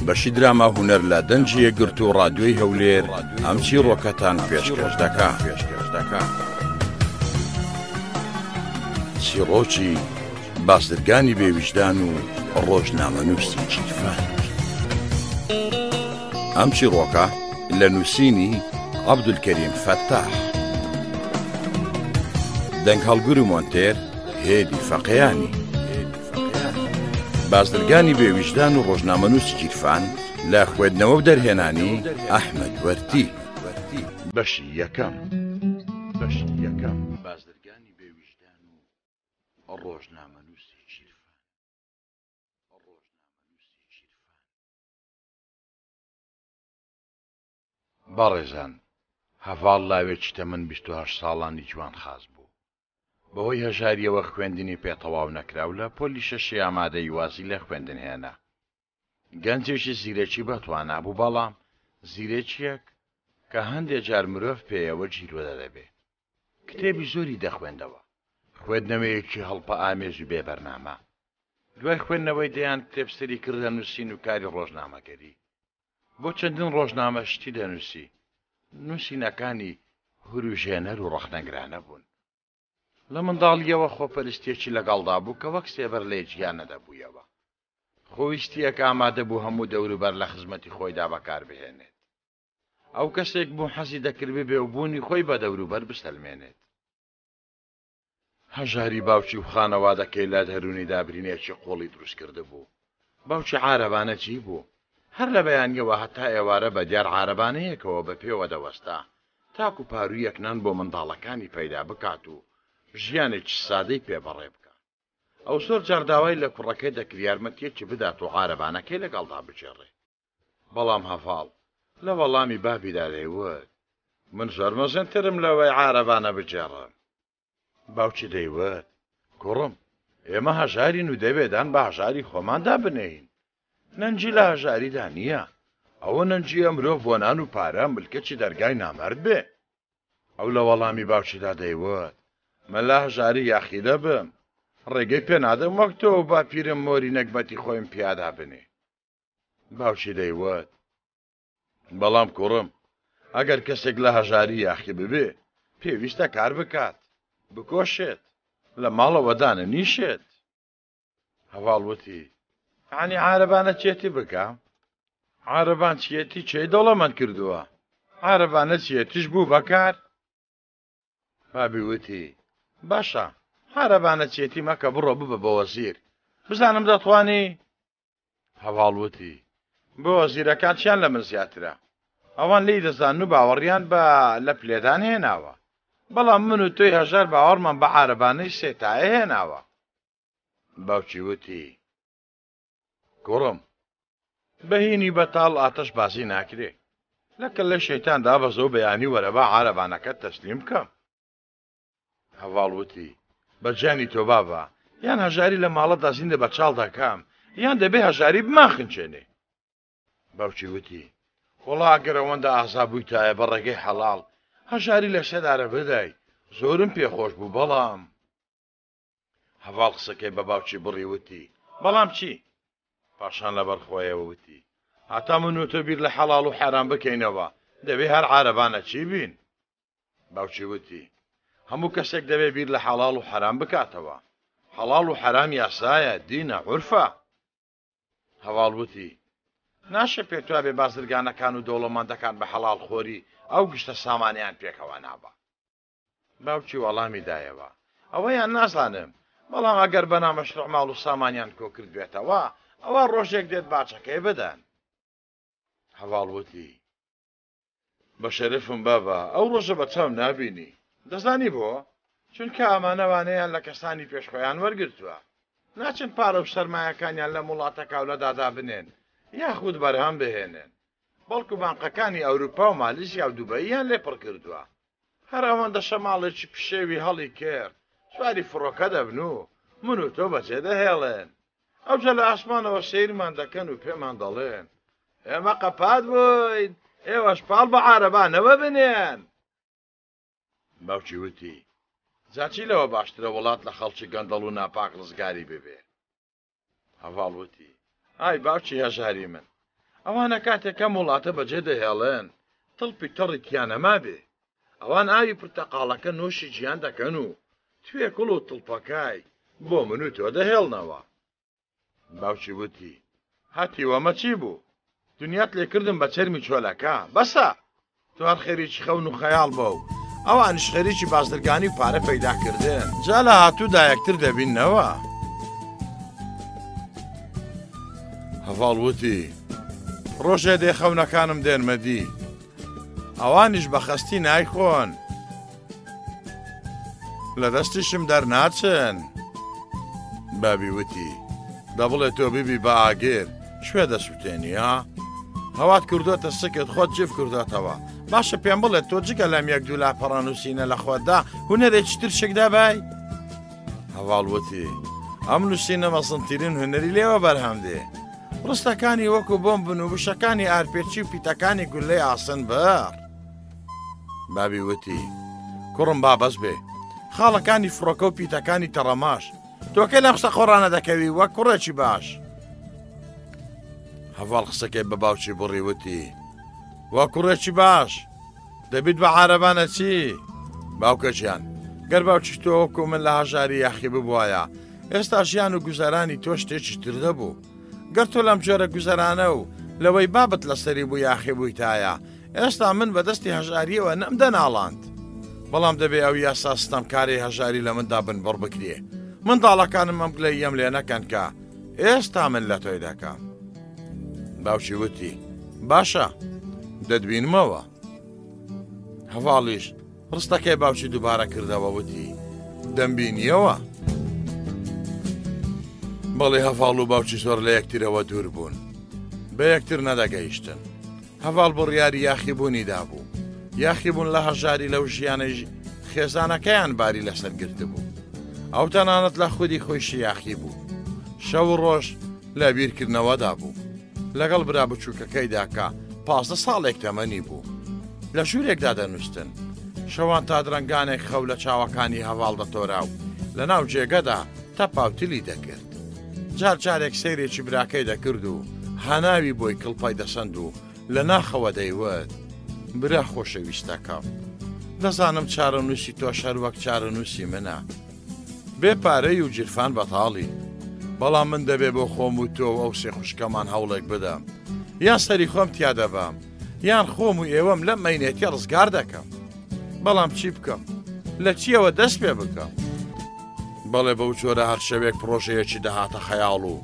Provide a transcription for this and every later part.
بەشی دراما هونەر لە دەنجی یەکگرتو و ڕادیۆی هەولێر ئەم چیرۆکەتان پێشکەش دەکا. چیرۆکی بازرگانی بێویژدان و ڕۆژنامەنووسی چیرفان. ئەم چیرۆکە لە نووسینی عەبدولکەریم فەتاح، دەنگ هەڵگر و مۆنتێر هێدی فەقیانی. بازرگانی بێویژدان و ڕۆژنامەنووسی چیرفان لە خوێندنەوە و دەرهێنانی ئەحمەد وەرتی. بەشی یەکەم. بازرگانی بێویژدان و ڕۆژنامەنووسی چیرفان. بەڕێزان، هەڤاڵ لاوێکی تەمەن 28 ساڵانی جوان خاز بوو. بەهۆی هەژاریەوە خوێندنی پێتەواو نەکراو لە پۆلی شەشی ئامادەی وازی لە خوێندن هێنا. گەنجێکی زیرەکی بەتوانا بوو، بەڵام زیرەکیەک کە هەندێک جار مرۆڤ پێیەوە جیرۆ دەدەبێ. کتێبی زۆری دەخوێندەوە، خوێندنەوەیەکی هەڵپە ئامێژ و بێبەرنامە. دوای خوێندنەوەی دەیان کتێب سەری کردە نووسین و کاری ڕۆژنامەگەری. بۆ چەندین ڕۆژنامە شتی دەنووسی. نووسینەکانی هوروژێنەر و ڕەخنەگرانە بوون. لە منداڵیەوە خۆپەرستێکی لەگەڵدا بوو کە وەک سێبەر لێ گیان نەدەبوویەوە. خۆویستیەکە ئامادە بوو هەموو دەوروبەر لە خزمەتی خۆیدا بەکاربهێنێت. ئەو کەسێک بوو حەزی دەکرد بێ و بوونی خۆی بە دەوروبەر بستەلمێنێت. هەژاری باوکی و خانەوادەکەی لە دەرونی دابرینێکی قۆڵی دروست کرده بوو. باوکی عارەبانە چی بوو؟ هەر لە بەیانیەوە هەتا ئێوارە بە دیار عارەبانەیەکەوە بە پێوە دەوەستا تاکو پارویەک نان بۆ منداڵەکانی پەیدا بکات و ژیانێکی سادەی پێبەڕێ بکە. ئەو زۆر جار داوای لە کوڕەکەی دەکرد یارمەتیەکی بدات و عارەبانەکەی لەگەڵدا بچێڕێ. بەڵام هەڤاڵ لە وەڵامی بابیدا دەیوت: من زۆر مەزنترم لەوەی عارەبانە بجێڕم. باوکی دەیوت: کوڕم، ئێمە هەژارین و دەبێدان بە هەژاری خۆماندا بنێین. نەنجی لە هەژاریدا نییە. ئەوە نەنجیە مرۆڤ بۆ نان و پارە ملکەچی دەرگای نامەرد بێ. ئەو لە وەڵامی باوکیدا دەیوت: مەلا هەژاری یاخیدە بم، ڕێگەی پێ نادەم وەک تۆ با پیرم مۆری نەکبەتی خۆیم پیادا بنێ. باوکی دەیوت: بەڵام کوڕم، ئەگەر کەسێک لە هەژاری یاخی ببێ پێویستە کار بکات، بکۆشێت، لە ماڵەوەدا نەنیشێت. هەڤاڵ وتی: یعنی عارەبانە چێتی بکەم؟ عارەبان چێتی چێ دەوڵەمەند کردووە؟ عارەبانە چێتیش بوو بەکار؟ بابی وتی: باشە، عارەبانە چێتی مەکە، بڕۆ ببە بە وەزیر، بزانم دەتوانی؟ هەڤاڵ وتی: بۆ وەزیرەکان چیان لە من زیاترە؟ ئەوان لی دەزانن و باوەڕیان بە لە پلێدان هێناوە، بەڵام من و تۆی هەژار باوەڕمان بە عارەبانەی سێتایە هێناوە. باوکی وتی: کوڕم، بەهینی بەتاڵ ئاتەش بازی ناکرێ. لەکە لە شەیتان دابەزە و بەیانی وەرەبا عارەبانەکەت تەسلیم بکەم. هەڤاڵ وتی: بەجانی تۆ بابە، یان هەژاری لە ماڵەدا زیندە بە چاڵ دەکەم، یان دەبێ هەژاری بماخنچێنێ. باوکی وتی: وەڵا ئەگەر ئەوەندە ئازا بوویتایە بە ڕێگەی حەڵاڵ هەژاری لە سێدارە بدەی، زۆرم پێخۆش بوو. بەڵام هەڤاڵ قسەکەی بە باوکی بڕی وتی: بەڵام چی؟ پاشان لەبەر خۆیەوە وتی: هەتا من و تۆ بیر لە حەڵاڵ و حەرام بکەینەوە دەبێ هەر عارەبانە چی بین؟ باوکی وتی: هەموو کەسێک دەبێ بیر لە حەڵاڵ و حەرام بکاتەوە. حەڵاڵ و حەرام یاسایە، دینە، عورفە. هەڤاڵ وتی: ناشە پێت وابێ بازرگانەکان و دەوڵەمەندەکان بە حەڵاڵ خۆری ئەو گشتە سامانیان پێکەوە نابە. باوکی وەڵامی دایەوە: ئەوەیان نازانم، بەڵام ئەگەر بەنا مەشروع ماڵ و سامانیان کۆ کرد بێتەوە ئەوە ڕۆژێک دێت باچەکەی بدەن. هەڤاڵ وتی: بە شەرەفم بابە، ئەو ڕۆژە بە چاو نابینی. دەزانی بۆ؟ چونکە ئەمانەوانەیان لە کەسانی پێشخۆیان وەرگرتووە، ناچن پارە و سەرمایەکانیان لە وڵاتە کاولەدادا بنێن یاخود بەرهەم بهێنن، بەڵکو بانقەکانی ئەوروپا و مالیزیا و دووبەییان لێپڕ کردووە. هەر ئەوەندە شەماڵێکی پشێوی هەڵی کرد سواری فڕۆکە دەبن و من و تۆ بەجێ دەهێڵێن. ئەوجا لە ئاسمانەوە سەیرمان دەکەن و پێمان دەڵێن: ئێمە قەپات بووین، ئێوەش پاڵ بە عارەبانەوە بنێن. باوکی وتی: جاچی لەوە باشترە وڵات لە خەڵکی گەندەڵ و ناپاک ڕزگاری ببێ. هەڤاڵ وتی: ئای باوکی هەژاری من، ئەوانە کاتێکەم وڵاتە بەجێ دەهێڵێن تڵپی تەڕیتیان ئەما بێ ئەوان ئاوی پرتەقاڵەکە نوۆشی گیان دەکەن و توێ کوڵ و تڵپەکای بۆ من و تۆ دەهێڵنەوە. باوکی وتی هاتی وەمە چی بوو؟ دنیات لێکردم بە چەرمی چۆلەکە بەسە تۆ هەر خێریکی خەون و خەیاڵ بە و ئەوانش خێریکی بازرگانی و پارە پەیداکردن جا لە هاتوودا یەکتر دەبینەوە. هەڤاڵ وتی ڕۆژێ دێ خەونەکانم دێنمەدی ئەوانیش بە خەستی نایخۆن لە دەستیشم دەرناچن. بابی وتی دەبڵێت تۆ بیبی بە ئاگێر شوێ دەسووتێنی ها هەوات کردوتە سکت خۆت جف کردوتەوە باشە پێم بڵێت تۆ جگە لەم یەک دوو لاپەڕان نووسینە لە خۆتدا هونەرێکی تر شێکدا بای. هەڤاڵ وتی ئەم نووسینە مەسنترین هونەری لێوە بەرهەم دێ ڕستەکانی وەکو بۆم بن و بشەکانی ئارپێچی و پیتەکانی گولەی ئاسن بەر. بابی وتی کوڕم با بەس بێ خاڵەکانی فڕۆکە و پیتەکانی تەڕەماش تۆکە لە قسە قۆڕانە دەکەوی وەک کوڕێکی باش. هەڤاڵ قسەکەی بە باوکی بڕی وتی وا کوڕێکی باش دەبیت بە عارەبانە چی؟ باوکەجیان گەر باوکی تۆ وەکو من لە هەژاری یاخی ببوایە ئێستا ژیان و گوزەرانی تۆ شتێکی تر دەبوو. گەر تۆ لەم جۆرە گوزەرانە و لەوەی بابت لەسەری بوو یاخی بوویتایە ئێستا من بەدەستی هەژاریەوە نەمدە ناڵاند بەڵام دەبێ ئەو یاسا ستەمکاری هەژاری لە مندا بن بڕ بکرێ منداڵەکانم ئەم گلەی یەم لێ نەکەن کە ئێستا من لە تۆی دەکەم. باوکی وتی باشە دەتبینمەوە. هەڤاڵیش ڕستەکەی باوکی دووبارە کردەوە وتی دەمبینیەوە. بەڵێ هەڤاڵ و باوکی زۆر لە یەکترەوە دوور بوون بە یەکتر نەدەگەیشتن. هەڤاڵ بڕیاری یاخیبوونی دابوو یاخیبوون لە هەژاری لەو ژیانەی خێزانەکەیان باری لەسەر گرت بوو ئەو تەنانەت لە خودی خۆیشی یاخی بوو شەو ڕۆژ لە بیرکردنەوەدا بوو لەگەڵ برا بچووکەکەیدا کە 15 ساڵێک تەمەنی بوو لە ژوورێکدا دەنووستن شەوان تا درەنگانێک خەو لە چاوەکانی هەڤاڵ دەتۆرا و لە ناو جێگەدا تەپاوتلی دەکرد. جار جارێک سەیرێکی براکەی دەکرد و هەناوی بۆی کڵپای دەسەند و لە ناخەوە دەیوت برا خۆشەویستەکەم دەزانم چارەنووسی تۆ شەر وەک چارەنووسی منە بێ پارەی و جیرفان بەتاڵی بەڵام من دەبێ بۆ خۆم و تۆ ئەو سێ خوشکەمان هەوڵێک بدەم یان سەری خۆم تیا دەبام یان خۆم و ئێوەم لەم مەینێتی ڕزگار دەکەم بەڵام چی بکەم لە چیەوە دەست پێ بکەم. بەڵێ بەو جۆرە هەر شەوێک پرۆژەیەکی دەهاتە خەیاڵ و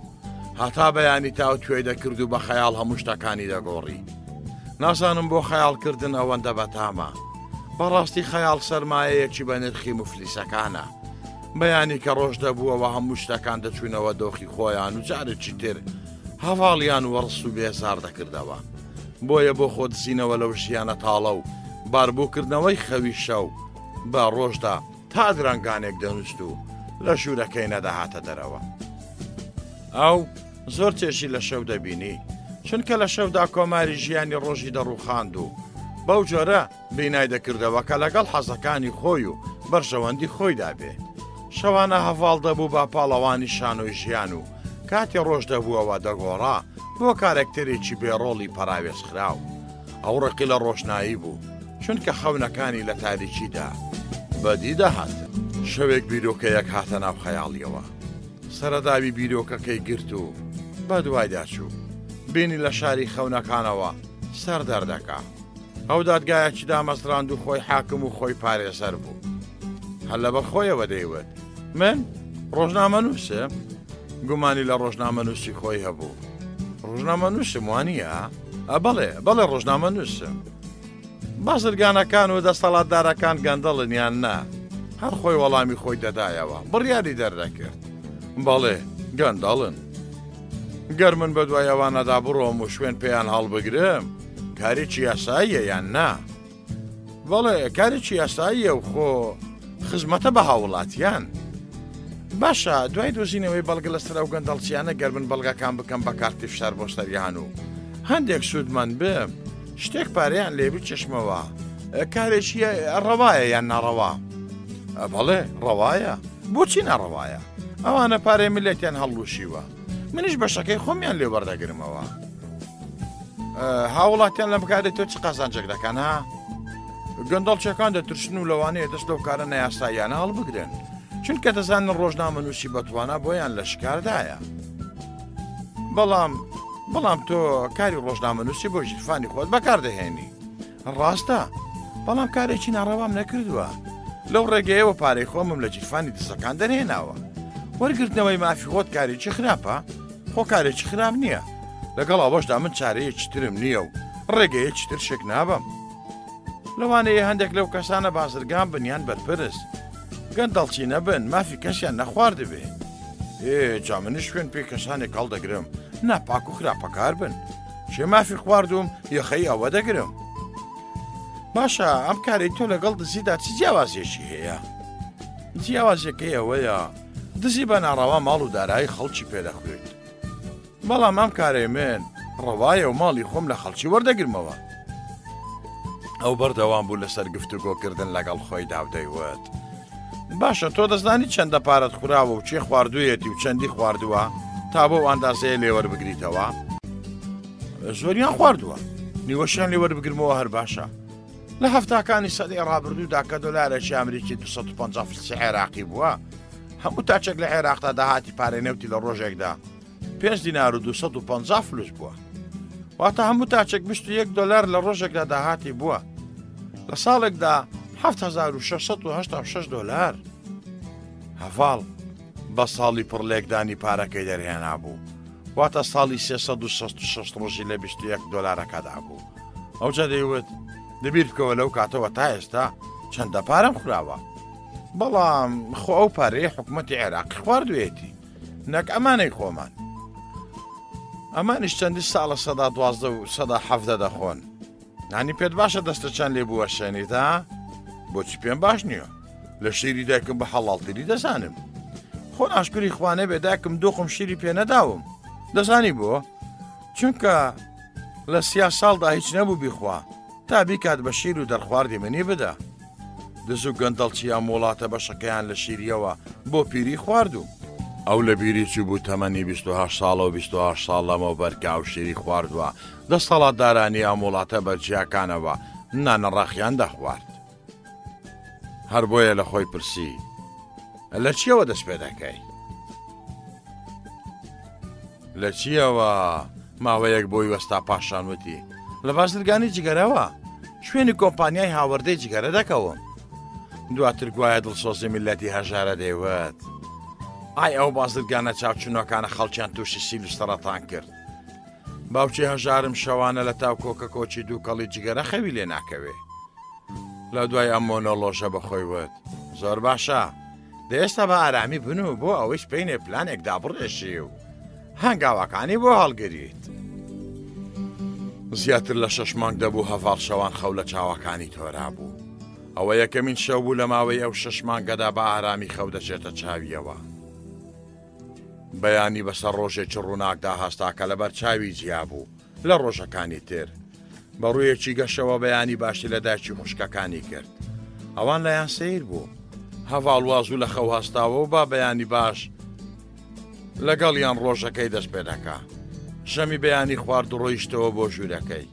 هەتا بەیانی تاو توێ دەکرد و بە خەیاڵ هەموو شتەکانی دەگۆڕی. نازانم بۆ خەیاڵکردن ئەوەندە بەتامە بەڕاستی خەیاڵ سەرمایەیەکی بە نرخی مفلیسەکانە بەیانی کە ڕۆژ دەبووەوە هەموو شتەکان دەچوونەوە دۆخی خۆیان و جارێکی تر هەڤاڵیان وەڕس و بێزار دەکردەوە بۆیە بۆ خۆ دزینەوە لەو ژیانە تاڵە و باربووکردنەوەی خەوی شەو بە ڕۆژدا تا درەنگانێک دەنووست و لە ژوورەکەی نەدەهاتە دەرەوە. ئەو زۆر چێشی لە شەو دەبینی چونکە لە شەودا کۆماری ژیانی ڕۆژی دەڕووخاند و بەو جۆرە بینای دەکردەوە کە لەگەڵ حەزەکانی خۆی و بەرژەوەندی خۆی دابێ. شەوانە هەڤاڵ دەبوو با پاڵەوانی شانۆی ژیان و کاتی ڕۆژ دەبووەوە دەگۆڕا بۆ کارێکتەرێکی بێڕۆڵی پەراوێزخراو. ئەو ڕقی لە ڕۆشنایی بوو چونکە خەونەکانی لە تاریکیدا بەدی دەهات. شەوێک بیرۆکەیەک هاتە ناو خەیاڵیەوە سەرەداوی بیرۆکەکەی گرت و بە دوایدا چوو بینی لە شاری خەونەکانەوە سەر دەردەکا. ئەو دادگایەکی دامەزراند و خۆی حاکم و خۆی پارێزەر بوو. هەر لە بەخۆیەوە دەیوت من ڕۆژنامەنووسم گومانی لە ڕۆژنامەنووسی خۆی هەبوو. ڕۆژنامەنووسم وانییە؟ بەڵێ بەڵێ ڕۆژنامەنووسم. بازرگانەکان و دەسەڵاتدارەکان گەندەڵن یان نا هەر خۆی وەڵامی خۆی دەدایەوە بڕیاری دەردەکرد. بەڵێ گەندەڵن. گەر من بە دوای ئەوانەدا بڕۆم و شوێن پێیان هەڵبگرم کارێکی یاساییە یان نا؟ بەڵێ کارێکی یاساییە و خۆ خزمەتە بە هاوڵاتیان. باشە دوای دۆزینەوەی بەڵگە لەسەر ئەو گەندەڵچیانە گەر من بەڵگەکان بکەم بە کارتی فشار بۆ سەریان و هەندێک سوودمان بم شتێک پارەیان لێبی چشمەوە کارێکی ڕەوایە یان ناڕەوا؟ بەڵێ ڕەوایە. بۆچی ناڕەوایە؟ ئەوانە پارەی ملەتیان هەڵوشیوە منیش بەشەکەی خۆمیان لێ وەردەگرمەوە. هاوڵاتیان لەم کارێت تۆ چ قازانجێک دەکەن ها گەندەڵچەکان دەترسن و لەوانەیە دەست لەو کارە نەیاساییانە هەڵبگرن چونکە دەزانن ڕۆژنامە نووسی بەتوانە بۆیان لە شکاردایە بەڵام تۆ کاری ڕۆژنامە نووسی بۆ ژیرفانی خۆت بەکاردەهێنی ڕاستە بەڵام کارێکی ناڕەوام نەکردووە لەو ڕێگەیەوە پارەی خۆمم لە جیرفانی دزەکان دەرهێناوە وەرگرتنەوەی مافی خۆت کارێکی خراپە خۆ کارێکی خراپ نییە لەگەڵ ئەوەشدا من چارەیەکی ترم نییە و ڕێگەیەکی تر شێک نابم لەوانەیە هەندێک لەو کەسانە بازرگان بنیان بەرپرس گەندەڵچی نەبن مافی کەسیان نەخواردبێ جا منش خوێن پێی کەسانێک هەڵدەگرم ناپاک و خراپەکار بن شێ مافی خواردوم یەخەی ئەوە دەگرم باشە ئەم کارەی تۆ لەگەڵ دزیدا چ جیاوازێکی هەیە جیاوازەکەی ئەوەیە دزی بە ناڕەوا ماڵ و دارایی خەڵکی پێدەخوێت بەڵام ئەم کارەی من ڕەوایە و ماڵی خۆم لە خەڵکی وەردەگرمەوە ئەو بەردەوام بوو لەسەر گفتوگۆکردن لەگەڵ خۆی داودەیوت باشە تۆ دەزانی چەندە پارەت خوراوە و چێ خواردوویەتی و چەندی خواردووە تا بۆ ئەندازەیە لێوەربگریتەوە زۆریان خواردووە نیوەشیان لێوەربگرمەوە هەر باشە لە هەفتاکانی سەدەی ڕابردوودا کە دۆلارێکی ئەمریکی 250 فلسی عێراقی بووە هەموو تاچێک لە عێراقدا داهاتی پارەی نەوتی لە ڕۆژێکدا 5 دینار و 250 فلوس بووە واتە هەموو تاچێک 21 دلار لە ڕۆژێکدا داهاتی بووە لە ساڵێکدا 7686 دلار هەڤاڵ بە ساڵی پڕلێکدانی پارەکەی دەرهێنا بوو واتە ساڵی 366 ڕۆژی لە 21 دلارەکەدا بوو ئەوجا دەیوت دەبیر بکەوە لەو کاتەوە تا ئێستا چەندە پارەم خوراوە بەڵام خۆ ئەو پارەیە حکوومەتی عێراقی خواردوێتی نەک ئەمانەی خۆمان ئەمانیش چەندی ساڵە 12 و 17 دەخۆن نانی پێت باشە دەستە چەند لێ بووە شوێنی تا بۆچی پێم باش نییە لە شیری دایکم بە حەڵاڵتری دەزانم خۆن ئاشکری خوانێ بێ دایکم دۆخم شیری پێ نەداوم دەزانی بۆ چونکە لە 30 ساڵدا هیچ نەبوو بیخوا تا بیکات بە شیر و دەرخواردی منی بدە دز و گەندەڵچیان وڵاتە بەشەکەیان لە شیریەوە بۆ پیری خواردوو ئەو لە بیری چی بوو تەمەنی 28 ساڵە و 28 ساڵ لەمە بەرکا و شیری خواردووە 10 ساڵات دارانی ئەم وڵاتە بەرجیاکانەوە نانەڕاخیان دەخوارد هەر بۆیە لە خۆی پرسی لە چیەوە دەست پێ دەکەی لە چیەوە ماوەیەک بۆی وەستا پاشانوتی لە بازرگانی جگەرەوە شوێنی کۆمپانیای هاوردەی جگەرە دەکەوم دواتر گوایە دڵسۆزی میلەتی هەژارە دەیوت ئای ئەو بازرگانە چاوچونەکانە خەڵکیان تووشی سیل و سەرەتان کرد باوچی هەژارم شەوانە لە تاو کۆکە کۆچی دوو کەڵی جگەرە خەوی لێ ناکەوێ لە دوای ئەم مۆنۆلۆژە بەخۆی وت زۆر باشە دەێستا بە ئارامی بنوو بۆ ئەوەی پێینێ پلانێک دابڕێشی و هەنگاوەکانی بۆ هەڵگریت زیاتر لە 6 مانگ دەبوو هەڤاڵ شەوان خەو لە چاوەکانی تۆرا بوو ئەوە یەکەمین شەو بوو لە ماوەی ئەو 6 مانگەدا بە ئارامی خەو دەچێتە چاویەوە بەیانی بەسەر ڕۆژێکی ڕووناکدا هەستاکە لەبەر چاوی جیا بوو لە ڕۆژەکانی تر بە ڕوویەکی گەشەوە بەیانی باشی لە داچی خوشکەکانی کرد ئەوان لەیان سیر بوو هەڤاڵ وازوو لە خەو هەستاوە و با بەیانی باش لەگەڵیان ڕۆژەکەی دەست پێ دەکا شەمی بەیانی خوارد و ڕۆیشتەوە بۆ ژوورەکەی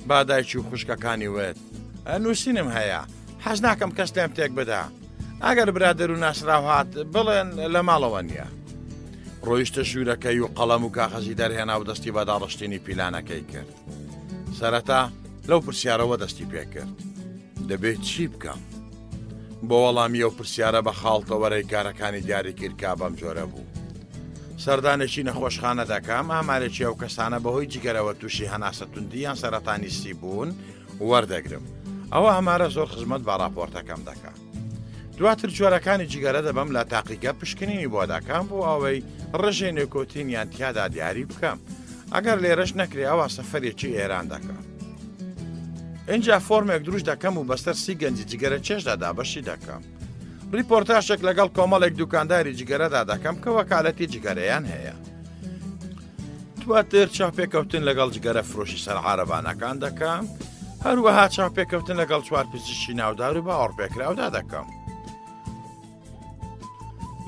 با دایکی و خوشکەکانی وێت نووسینم هەیە حەز ناکەم کەس لێم تێک بدا ئەگەر برادر و ناسرااو هات بڵێن لە ماڵەوە نییە ڕۆیشتە ژوورەکەی و قەڵەم و کاغەزی دەرهێنا و دەستی بە داڕشتنی پیلانەکەی کرد سەرەتا لەو پرسیارەوە دەستی پێ کرد دەبێت چی بکەم بۆ وەڵامی ئەو پرسیارە بە خاڵتەوەرەی کارەکانی دیاری کردکا بەم جۆرە بوو سەردانێکی نەخۆشخانە دەکەم ئامارێکی ئەو کەسانە بەهۆی جگەرەوە تووشی هەناسەتوندیان سەرەتانی سی بوون وەردەگرم ئەوە هەمارە زۆر خزمەت بە راپۆرتەکەم دەکا دواتر جۆرەکانی جگەرە دەبم لە تاقیگە پشکنینی بۆ دەکەم بۆ ئەوەی ڕژێ نێکۆتینیان تیادا دیاری بکەم ئەگەر لێرەش نەکرێ ئەوە سەفەرێکی ئێران دەکەم اینجا فۆرمێک دروست دەکەم و بەسەر سی گەنجی جگەرە چێشدا دابەشی دەکەم ریپۆرتاژێک لەگەڵ کۆمەڵێک دوکانداری جگەرەدا دەکەم کە وەکالەتی جگەرەیان هەیە دواتر چاوپێکەوتن لەگەڵ جگەرە فرۆشی سەر عارەبانەکان دەکەم هەروەها چاوپێکەوتن لەگەڵ چوار پزیشکی ناودار و باوەڕپێکراودا دەکەم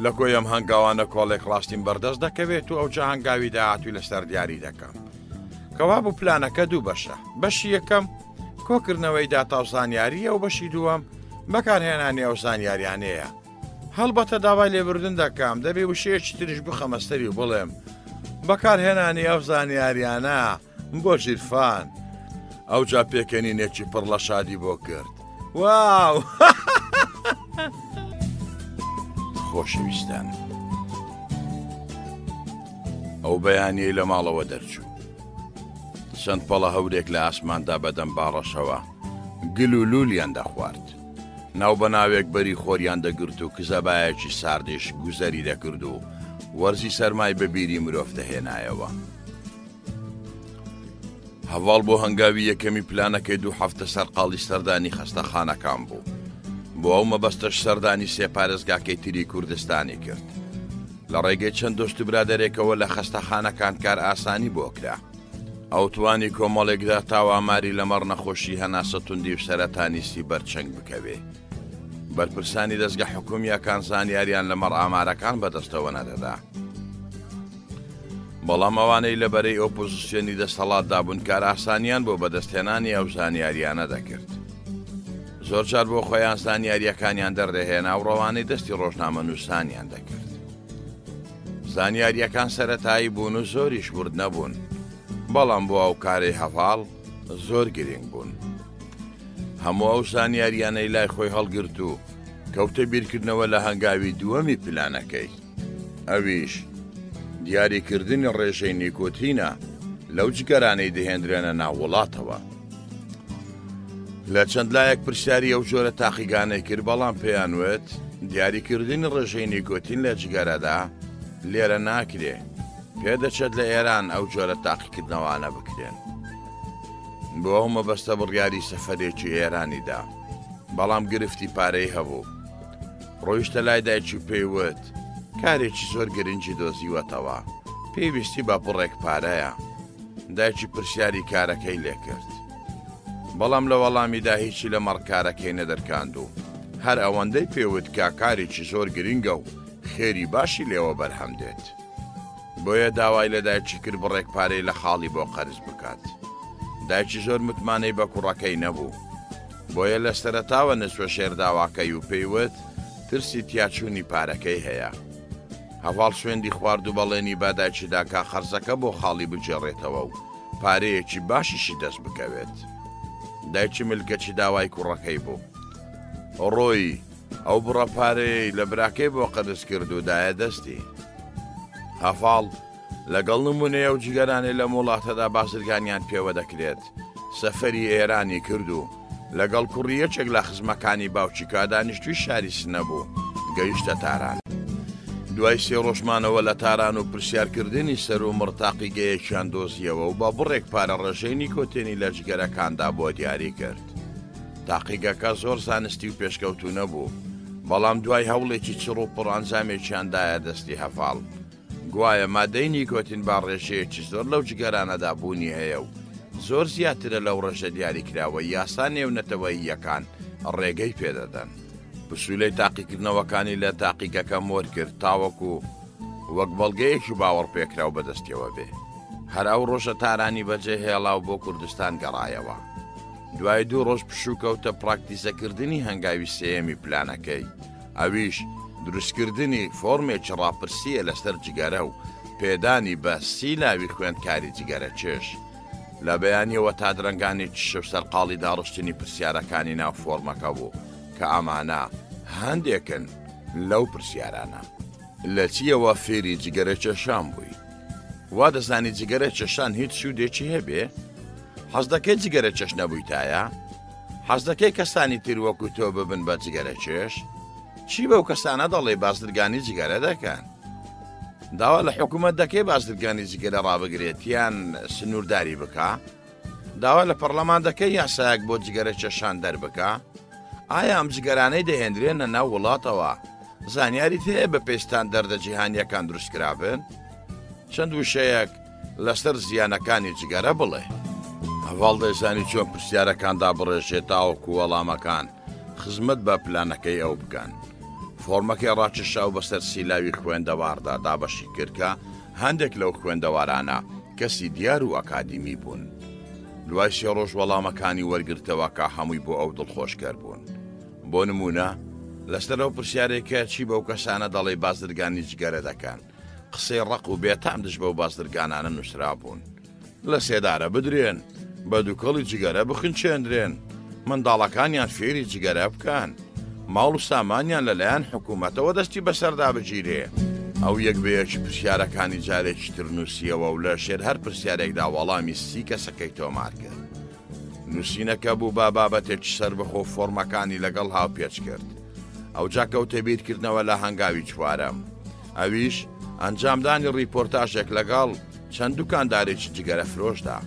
لە کۆی ئەم هەنگاوانە کۆڵێک ڕاستیم بەردەست دەکەوێت و ئەو جا هەنگاوی داهاتووی لەسەر دیاری دەکەم کەوا بوو پلانەکە دوو بەشە. بەشی یەکەم کۆکردنەوەی داتا و زانیاریە و بەشی دووەم بەکارهێنانی ئەو زانیاریانەیە. هەڵبەتە داوای لێبوردن دەکەم دەبێ وشەیەکی تریش بخەمەستەری و بڵێم بەکارهێنانی ئەو زانیاریانە بۆ ژیرفان. ئەو جا پێکەنینێکی پڕ لە شادی بۆ کرد. واو خۆشەویستان، ئەو بەیانیەی لە ماڵەوە دەرچوو. چەند پەڵە هەورێک لە ئاسماندا بەدەم باڕەشەوە گل و لولیان دەخوارد. ناو بە ناوێک بەری خۆریان دەگرت و کزەبایەکی ساردیش گوزەری دەکرد و وەرزی سەرمای بە بیری مرۆڤ دەهێنایەوە. هەواڵ بۆ هەنگاوی یەکەمی پلانەکەی 2 هەفتە سەرقاڵی سەردانی خەستەخانەکان بوو. بۆ ئەو مەبەستەش سەردانی 3 پارێزگاکەی تری کوردستانی کرد. لە ڕێگەی چەند دۆست و برادەرێکەوە لە خەستەخانەکان کار ئاسانی بۆ کرا. ئەو توانی کۆمەڵێکدا تاواماری لەمەڕ نەخۆشی هەناسە توندی و سەرەتانیستی بەرچەنگ بکەوێ. بەرپرسانی دەستگا حکومیەکان زانیاریان لەمەڕ ئامارەکان بەدەستەوە نەدەدا. بەڵام ئەوانەی لەبەرەی ئۆپۆزیسیۆنی دەسەڵاتدا بوون کار ئاسانیان بۆ بەدەستهێنانی ئەو زانیاریانە دەکرد. زۆرجار بۆ خۆیان زانیاریەکانیان دەردەهێنا و ڕەوانەی دەستی ڕۆژنامە نووسانیان دەکرد. زانیاریەکان سەرەتایی بوون و زۆریش ورد نەبوون، بەڵام بۆ ئەو کارەی هەڤاڵ زۆر گرنگ بوون. هەموو ئەو زانیاریانەی لای خۆی هەڵگرت و کەوتە بیرکردنەوە لە هەنگاوی دووەمی پلانەکەی. ئەویش دیاریکردنی ڕێژەی نیکۆتینە لەو جگەرانەی دەهێنرێنە ناو وڵاتەوە. لە چەند لایەک پرسیاری ئەو جۆرە تاقیگانەی کرد، بەڵام پێیان وێت دیاریکردنی ڕێژەی نیکۆتین لە جگەرەدا لێرە ناکرێ. پێدەچێت لە ئێران ئەو جۆرە تاقیکردنەوانە بکرێن. بۆ ئەو مەبەستە بڕیاری سەفەرێکی ئێرانیدا، بەڵام گرفتی پارەی هەبوو. ڕۆیشتە لای دایکی و پێیوت کارێکی زۆر گرنگی دۆزیوەتەوە، پێویستی بە پڕێک پارەیە. دایکی پرسیاری کارەکەی لێ کرد، بەڵام لە وەڵامیدا هیچی لە مەڕکارەکەی نەدەرکاند و هەر ئەوەندەی پێوت کارێکی زۆر گرنگە و خێری باشی لێوە بەرهەم دێت. بۆیە داوای لە دایکی کرد بڕێک پارەی لە خاڵی بۆ قەرز بکات. دایکی زۆر متمانەی بە کوڕەکەی نەبوو، بۆیە لە سەرەتاوە نسوە شێرداواکەی و پێیوت ترسی تیاچوونی پارەکەی هەیە. هەواڵ سوێندی خوارد و بەڵێنی با دایکیدا کا خەرزەکە بۆ خاڵی بجێڕێتەوە و پارەیەکی باشیشی دەست بکەوێت. دایکی ملکەچی داوای کوڕەکەی بوو. ڕۆی ئەو بڕە پارەی لە براکەی بۆ قەرز کرد و دایە دەستی. هەفاڵ لەگەڵ نمونەیە و جگەرانی لە وڵاتەدا بازرگانیان پێوە دەکرێت سەفەری ئێرانی کرد و لەگەڵ کوڕیەکێک لە خزمەکانی باوچیکا دانیشتووی شاری سنە بوو، گەیشتە تاران. دوای 3 ڕۆژمانەوە لە تاران و پرسیارکردنی سەر و مڕتاقی گەیەکیان دۆزیەوە و بە بڕێک پارە ڕێژەی نیکۆتێنی لە جگەرەکاندا بۆ دیاری کرد. تاقیگەکە زۆر زانستی و پێشکەوتو نەبوو، بەڵام دوای هەوڵێکی چڕ و پڕانجامێکیاندایە دەستی هەفاڵ. گوایە مادەی نیکۆتین با ڕێژەیەکی زۆر لەو جگەرانەدا بوونی هەیە و زۆر زیاترە لەو ڕێژە دیاریکراوە یاسا نێونەتەوەییەکان ڕێگەی پێدەدەن. پسوولەی تاقیکردنەوەکانی لە تاقیگەکە مۆر کرد تاوەکو وەک بەڵگەیەکی باوەڕ پێکراو بەدەستیەوە بێ. هەر ئەو ڕۆژە تارانی بەجێ هێڵاو بۆ کوردستان گەڕایەوە. دوای 2 ڕۆژ پشووکەوتە پراکتیزەکردنی هەنگاوی سێمی پلانەکەی، ئەویش دروستکردنی فۆرمێکی ڕاپرسیە لەسەر جگەرە و پێدانی بە سیلاوی خوێندکاری جگەرە چێش. لە بەیانیەوە تا درەنگانێکی شەو سەرقاڵی داڕشتنی پرسیارەکانی ناو فۆرمەکە بوو کە ئەمانە هەندێکن لەو پرسیارانە. لە چیەوە فێری جگەرە چێشان بووی؟ وا دەزانی جگەرە چێشان هیچ سوودێکی هەبێ؟ حەز دەکەی جگەرە چێش نەبوویتایە؟ حەز دەکەی کەسانی تر وەکو تۆ ببن بە جگەرە چێش؟ چی بەو کەسانە دەڵێ بازرگانی جگەرە دەکەن؟ داوا لە حکوومەت دەکەی بازرگانی جگەرە ڕابگرێت یان سنوورداری بکە؟ داوا لە پەرلەمان دەکەی یاسایەک بۆ جگەرە چێشان دەربکە؟ ئایا ئەم جگەرانەی دەهێنرێنە ناو وڵاتەوە زانیاریت هەیە بە پێستان دەردە جیهانیەکان دروستکرابن؟ چەند وشەیەک لەسەر زیانەکانی جگەرە بڵێ. هەواڵ دەیزانی چۆن پرسیارەکاندا بڕێژێت تاوەکو وەڵامەکان خزمەت بە پلانەکەی ئەو بکەن. فۆرمەکەی ڕاکێشاو بەسەر سیلاوی خوێندەواردا دابەشی کردکە هەندێک لەو خوێندەوارانە کەسی دیار و ئەکادیمی بوون. دوای 3 ڕۆژ وەڵامەکانی وەرگرتەوە کە هەمووی بۆ ئەو دڵخۆشکەر بوون. بۆ نمونە لەسەرەوە پرسیارێکە چی بەو کەسانە دەڵێ بازرگانی جگەرە دەکەن. قسەی ڕق و بێتام دش بەو بازرگانانە نووسرا بوون. لە سێدارە بدرێن، بە دووکەڵی جگەرە بخنچێندرێن، منداڵەکانیان فێری جگەرە بکەن، ماڵ و سامانیان لەلایەن حکوومەتەوە دەستی بەسەردا بگیرێ. ئەو یەک بەیەکی پرسیارەکانی جارێکی تر نووسیەوە و لە شێر هەر پرسیارێکدا وەڵامی 30 کەسەکەی تۆمار کرد. نووسینەکە بوو با بابەتێکی سەربەخۆ فۆرمەکانی لەگەڵ هاوپێچ کرد. ئەو جاکەوتە بیرکردنەوە لە هەنگاوی چوارەم. ئەویش ئەنجامدانی ڕیپۆرتاژێک لەگەڵ چەند دوکاندارێکی جگەرە فرۆشدا.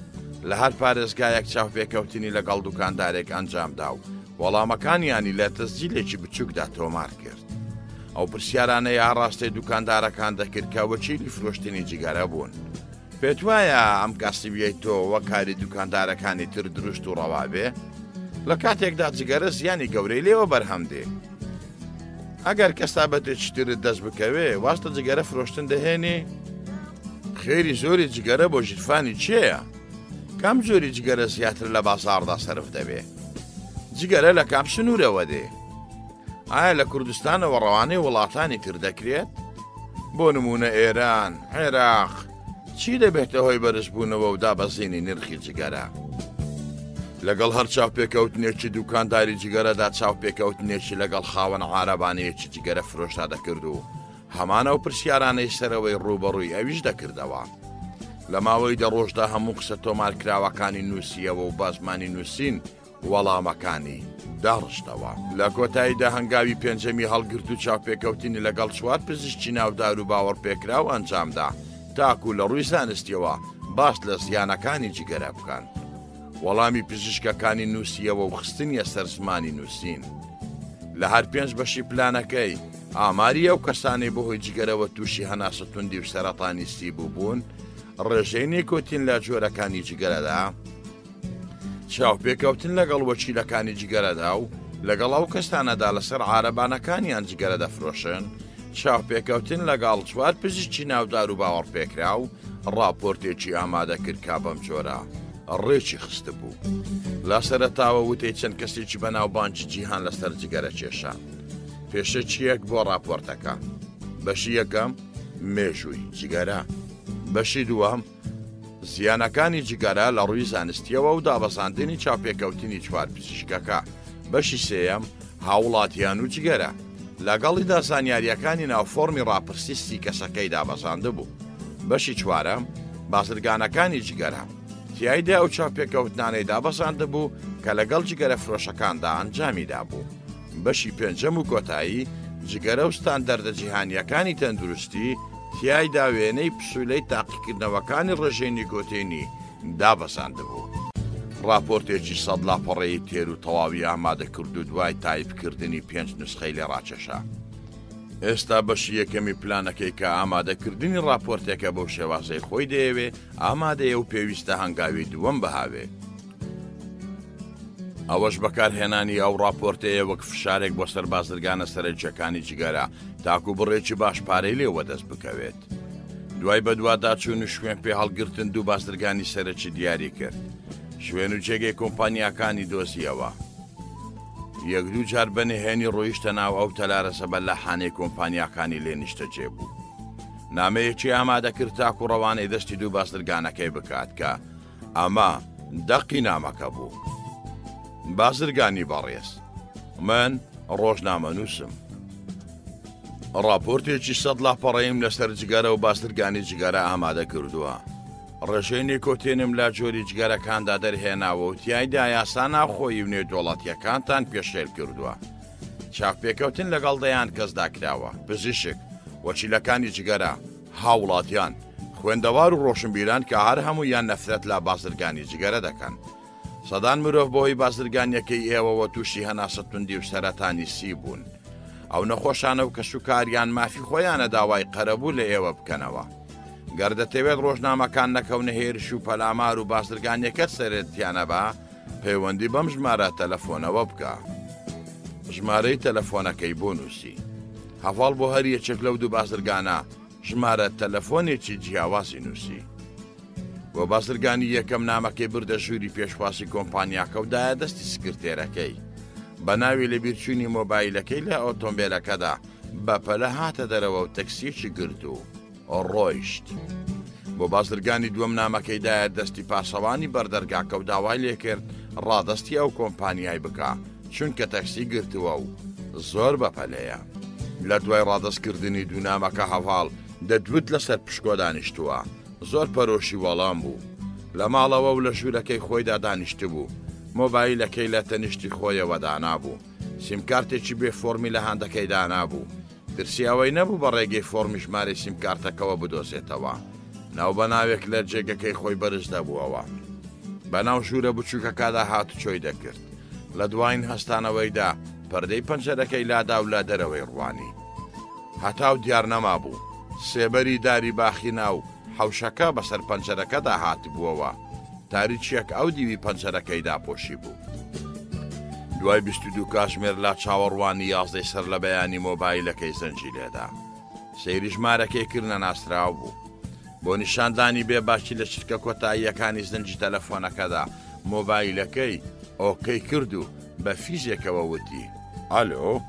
لە هەر پارێزگایەک چاوپێکەوتنی لەگەڵ دوکاندارێک ئەنجامدا و وەڵامەکانیانی لە تەسجیلێکی بچووکدا تۆمار کرد. ئەو پرسیارانەی ئاڕاستەی دوکاندارەکان دەکرد کە وەچیلی فرۆشتنی جگەرە بوون. پێت وایە ئەم کاسی بیەیت تۆ وەک کاری دوکاندارەکانی تر دروست و ڕەوا بێ؟ لە کاتێکدا جگەرە زیانی گەورەی لێوە بەرهەم دێ. ئەگەر کەستا بەتێکی ترت دەست بکەوێ واستە جگەرە فرۆشتن دەهێنێ؟ خێری زۆری جگەرە بۆ ژیرفانی چێە؟ کام جۆری جگەرە زیاتر لە بازاڕدا سەرف دەبێ؟ جگەرە لە کام سنوورەوە دێ؟ ئایا لە کوردستانەوە ڕەوانەی وڵاتانی تر دەکرێت؟ بۆ نمونە ئێران، عێراق، چی دەبێتە هۆی بەرزبوونەوە و دابەزینی نرخی جگەرە؟ لەگەڵ هەر چاوپێکەوتنێکی دوکانداری جگەرەدا چاوپێکەوتنێکی لەگەڵ خاوەن عارەبانەیەکی جگەرە فرۆشتا دەکرد و هەمانە و پرسیارانەی سەرەوەی ڕوبەڕووی ئەویش دەکردەوە. لە ماوەی دەڕۆژدا هەموو قسە تۆمارکراوەکانی نووسیەوە و بازمانی نووسین وەڵامەکانی داڕشتەوە. لە کۆتاییدا هەنگاوی پێنجەمی هەڵگرت و چاوپێکەوتنی لەگەڵ 4 پزیشکی ناودار و باوەڕپێکراو ئەنجامدا تاکو لە ڕووی زانستیەوە باس لە زیانەکانی جگەرە بکەن. وەڵامی پزیشکەکانی نووسیەوە و خستنیە سەر زمانی نووسین. لە هەر 5 بەشی پلانەکەی ئاماری ئەو کەسانی بەهۆی جگەرەوە تووشی هەناسە توندی و سەرەتانی سیبوو بوون، ڕێژەی نیکۆتین لە جۆرەکانی جگەرەدا، چاوپێکەوتن لەگەڵ وەکیلەکانی جگەرەدا و لەگەڵ ئەو کەسانەدا لەسەر عارەبانەکانیان جگەرە دەفرۆشن، چاوپێکەوتن لەگەڵ 4 پزیشکی ناودار و باوەڕپێکرا و ڕاپۆرتێکی ئامادە کرد کا بەم جۆرە ڕێکی خستە بوو. لا سەرەتاوە وتەی چەند کەسێکی بەناوبانگی جیهان لەسەر جگەرە کێشان. پێشەچیەک بۆ ڕاپۆرتەکە. بەشی یەکەم مێژووی جگەرە. بەشی دووەم زیانەکانی جگەرە لە ڕووی زانستیەوە و دابەزاندنی چاوپێکەوتنی 4 پزیشکەکە. بەشی سێیەم هاوڵاتیان و جگەرە. لەگەڵیدا زانیاریەکانی ناوفۆرمی ڕاپرسی 30 کەسەکەی دابەزاندە بوو. بەشی چوارەم بازرگانەکانی جگەرە. تیایدا ئەو چاوپێکەوتنانەی دابەزاندە بوو کە لەگەڵ جگەرە فرۆشەکاندا ئەنجامیدا بوو. بەشی پێنجەم و کۆتایی جگەرە و ستاندەردە جیهانیەکانی تەندروستی تیایدا وێنەی پسوولەی تاقیکردنەوەکانی ڕێژەی نیکۆتینی دابەزاندە بوو. راپۆرتێکی 100 لاپەڕەیی تێر و تەواوی ئامادە کرد و دوای تایپکردنی 5 نسخەی لێ ڕاکێشا. ئێستا بەشی یەکەمی پلانەکەی کە ئامادەکردنی راپۆرتێکە بەو شێوازەی خۆی دەیەوێ ئامادەیە و پێویستە هەنگاوی دووەم بەهاوێ. ئەوەش بەکارهێنانی ئەو راپۆرتەیە وەک فشارێک بۆ سەر بازرگانە سەرنجەکانی جگەرە تاکو بڕێکی باش پارەی لێوە دەست بکەوێت. دوای بەدووادا چوون و شوێن پێ هەڵگرتن دوو بازرگانی سەرەکی دیاری کرد. شوێن و جێگەی کۆمپانیاکانی دۆزیەوە. یەک دوو جار بەنهێنی ڕۆیشتە ناو ئەو تەلارەسە بە لە حانەی کۆمپانیاکانی لێ نیشتە جێبوو. نامەیەکی ئامادەکرد تاکو ڕەوانەی دەستی دوو بازرگانەکەی بکات کە ئەمە دەقی نامەکە بوو. بازرگانی بەڕێز، من ڕۆژنامە نووسم. ڕاپۆرتێکی 100 لاپەڕەیم لەسەر جگەرە و بازرگانی جگەرە ئامادە کردووە. ڕێژەی نیکۆتینم لە جۆری جگەرەکاندا دەرهێناوە و تیایدا یاسا ناوخۆیی و نێودوڵەتیەکانتان پێشێل کردووە. چاوپێکەوتن لەگەڵ دەیان کەسدا کراوە، پزیشک، وەکیلەکانی جگەرە، هاوڵاتیان، خوێندەوار و ڕۆشنبیران کە هەر هەموویان نەفرەت لە بازرگانی جگەرە دەکەن. سەدان مرۆڤ بۆهۆی بازرگانیەکەی ئێوەوە تووشی هەناسە توندی و سەرەتانی سی بوون. ئەو نەخۆشانە و کەسوکاریان مافی خۆیانە داوای قەرەبوو لە ئێوە بکەنەوە. گەردەتەوێت ڕۆژنامەکان نەکەونە هێرش و پەلامار و بازرگانیەکەت سەرێتیانە بە پەیوەندی بەم ژمارە تەلەفۆنەوە بکە. ژمارەی تەلەفۆنەکەی بۆ نووسی. هەواڵ بۆ هەر یەکێک لەو دوو بازرگانە ژمارە تەلەفۆنێکی جیاوازی نووسی. بۆ بازرگانی یەکەم نامەکەی بردە ژووری پێشواسی کۆمپانیاکە و دایە دەستی سکرتێرەکەی بە ناوی لە بیرچوونی مۆبایلەکەی لە ئۆتۆمبیلەکەدا بەپەلە هاتە دەرەوە و تەکسیەکی گرت و ڕۆیشت. بۆ بازرگانی دووەم نامەکەیدایە دەستی پاسەوانی بەردەرگاکە و داوای لێکرد ڕادستی ئەو کۆمپانیای بکە چونکە تەکسی گرتووە و زۆر بەپەلەیە. لە دوای ڕادستکردنی دوو نامەکە هەڤاڵ دەدوت لەسەر پشکۆ دانیشتووە، زۆر پەرۆشی وەڵام بوو. لە ماڵەوە و لە ژوورەکەی خۆیدا دانیشت بوو، مۆبایلەکەی لە تەنیشتی خۆیەوە دانابوو، سیمکارتێکی بێ فۆرمی لە هەندەکەی دانابوو. پرسیاوەی نەبوو بە ڕێگەی فۆرمی ژمارەی سیمکارتەکەەوە بدۆزێتەوە. ناو بە ناوێک لە جێگەکەی خۆی بەرز دەبووەوە. بەناو ژوورە بچووکەکەدا هاتوچۆی دەکرد. لە دوایین هەستانەوەیدا پەردەی پەنجەرەکەی لادا و لا دەرەوەی ڕوانی. هەتاو دیار نەما بوو. سێبەری داری باخی ناو حەوشەکە بەسەر پەنجەرەکەدا هاتبووەوە. تاریچیەک ئەو دیوی پەنجەرەکەیدا پۆشی بوو. دوای 22 کاتژمێر لا چاوەڕوانی 11 سەر لە بەیانی مۆبایلەکەی زەنجی لێدا. سەیری ژمارەکەی کردنە ناسرااو بوو. بۆ نیشاندانی بێباکی لە چرکە کۆتاییەکانی زەنجی تەلەفۆنەکەدا مۆبایلەکەی ئۆکەی کرد و بە فیزێکەوە وتی: ئالۆ؟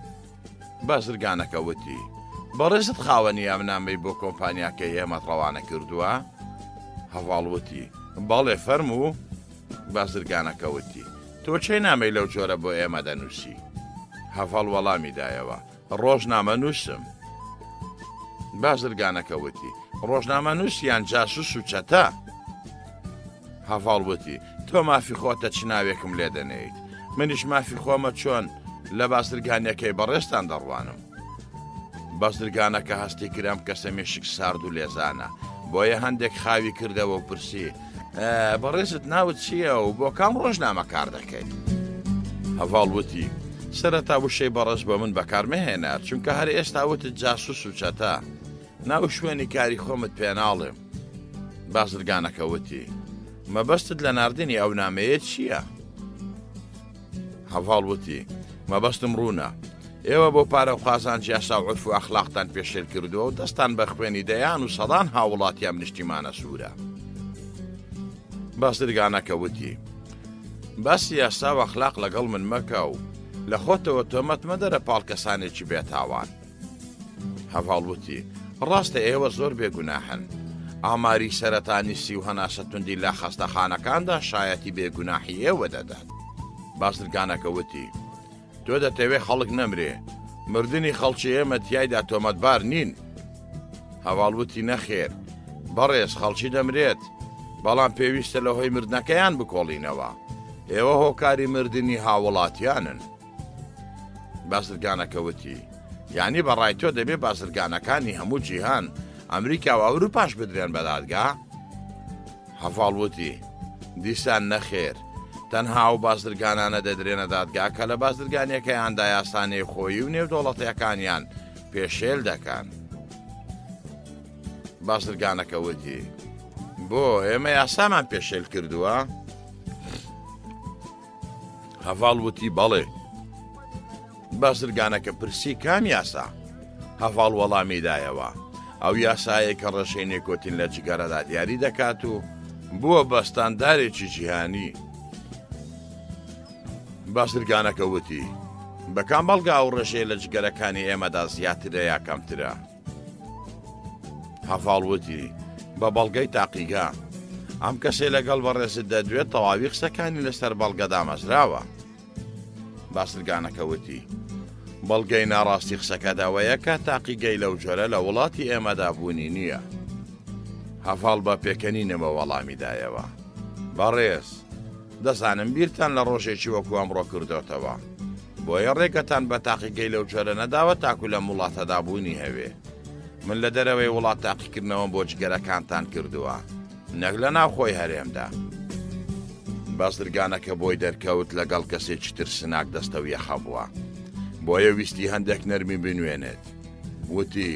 بازرگانەکە وتی: بەڕێزت خاوەنی ئەم نامەی بۆ کۆمپانیاکەی ئێمەت ڕەوانە کردووە؟ هەڤاڵ وتی: بەڵێ فەرموو. بازرگانەکە وتی: تۆ چەی نامەی لەو جۆرە بۆ ئێمە دەنووسی؟ هەڤاڵ وەڵامی دایەوە: ڕۆژنامە نووسم. بازرگانەکە وتی: ڕۆژنامە نووسیان جاسوس و چەتە؟ هەڤاڵ وتی: تۆ مافی خۆتە چ ناوێکم لێ دەنێیت، منیش مافی خۆمە چۆن لە بازرگانیەکەی بەڕێستان دەڕوانم. بازرگانەکە هەستی کرام کەسە مێشک سارد و لێزانە، بۆیە هەندێک خاوی کردەوە و پرسی: بەڕێزت ناوت چییە و بۆ کام ڕۆژنامە کار دەکەیت؟ هەڤاڵ وتی: سەرەتا وشەی بەڕێز بە من بەکارمەهێنات، چونکە هەر ئێستا وتت جاسوس و چەتە، ناو شوێنی کاری خۆمت پێناڵێم. بازرگانەکە وتی: مەبەستت لە ناردنی ئەو نامەیە چییە؟ هەڤاڵ وتی: مەبەستم ڕوونە، ئێوە بۆ پارە و قازانجی یاسا و عورف و ئەخلاقتان پێشێل کردووە و دەستان بە خوێنی دەیان و سەدان هاوڵاتیان نیشتیمانە سوورە. بازرگانەکە وتی: باسی یاسا و ئەخلاق لەگەڵ من مەکە و لە خۆتەوە تۆمەت مەدەرە پاڵ کەسانێکی بێتاوان. هەڤاڵ وتی: ڕاستە ئێوە زۆر بێگوناحن. ئاماری سەرەتانی سی و هەناسە توندی لە خەستەخانەکاندا شایەتی بێگوناحی ئێوە دەدات. بازرگانەکە وتی: تۆ دەتەوێ خەڵک نەمرێ، مردنی خەڵکی ئێمە تیایدا تۆمەتبار نین. هەڤاڵ وتی: نەخێر، بەڕێز خەڵکی دەمرێت، بەڵام پێویستە لە هۆی مردنەکەیان بکۆڵینەوە. ئێوە هۆکاری مردنی هاوڵاتیانن. بازرگانەکە وتی: یعنی بەڕای تۆ دەبێ بازرگانەکانی هەموو جیهان ئەمریکا و ئەوروپاش بدرێن بە دادگا؟ هەڤاڵ وتی: دیسان نەخێر، تەنها و بازرگانانە دەدرێنە دادگا کە لە بازرگانیەکەیاندا یاسانەی خۆی و نێودەوڵەتیەکانیان پێشێل دەکەن. بازرگانەکە وتی: بۆ ئێمە یاسامان پێشێل کردووە؟ هەڤاڵ وتی: بەڵێ. بازرگانەکە پرسی: کام یاسا؟ هەڤاڵ وەڵامی دایەوە: ئەو یاسایە کە ڕەشەی نێکۆتین لە جگەرەدا دیاری دەکات و بووە بەستاندارێکی جیهانی. بازرگانەکە وتی: بەکام بەڵگا و ڕەشەیە لە جگەرەکانی ئێمەدا زیاترە یا کەمترە؟ هەڤاڵ وتی: بە بەڵگەی تاقیگا. ئەم کەسێ لەگەڵ بەڕێزت دەدوێت تەواوی قسەکانی لەسەر بەڵگەدا مەزراوە. بازرگانەکە وتی: بەڵگەی ناڕاستی قسەکەداوەیە کە تاقیگەی لەو جۆرە لە وڵاتی ئێمەدا بوونی نییە. هەڤاڵ بە پێکەنینەوە وەڵامی دایەوە: بەڕێز، دەزانم بیرتان لە ڕۆژێکی وەکو ئەمڕۆ کردوتەوە، بۆیە ڕێگەتان بە تاقیگەی لەو جۆرە نەداوە تاکو لە وڵاتەدا بوونی هەوێ. من لە دەرەوەی وڵات تاقیکردنەوە بۆ جگەرەکانتان کردووە، نەک لە ناوخۆی هەرێمدا. بازرگانەکە بۆی دەرکەوت لەگەڵ کەسێکی ترسناک دەستە و یەخە بووە، بۆیە ویستی هەندێک نەرمی بنوێنێت. وتی: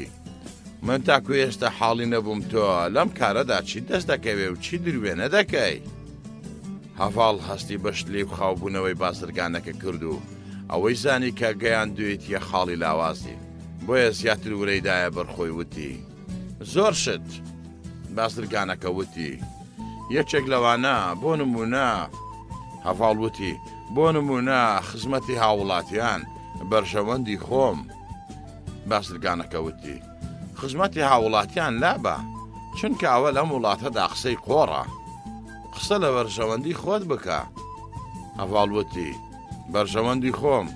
من تاکو ئێستا حاڵی نەبووم تۆ لەم کارەدا چی دەست دەکەوێ و چی دروێنە دەکەی؟ هەڤاڵ هەستی بەشت لێ و خاوبوونەوەی بازرگانەکە کرد و ئەوەی زانی کە گەیان دوێتیە خاڵی لاوازی، بۆیە زیاتر ورەیدایە بەرخۆی. وتی: زۆر شت. بازرگانەکە وتی: یەکێک لەوانە بۆ نمونە هەڤاڵوتی بۆ نمونە خزمەتی هاوڵاتیان بەرژەوەندی خۆم. بازرگانەکەوتی خزمەتی هاوڵاتیان لابە چونکە ئەوە لەم وڵاتەدا قسەی قۆڕە، قسە لە بەرژەوەندی خۆت بکە. هەڤاڵوتی بەرژەوەندی خۆم.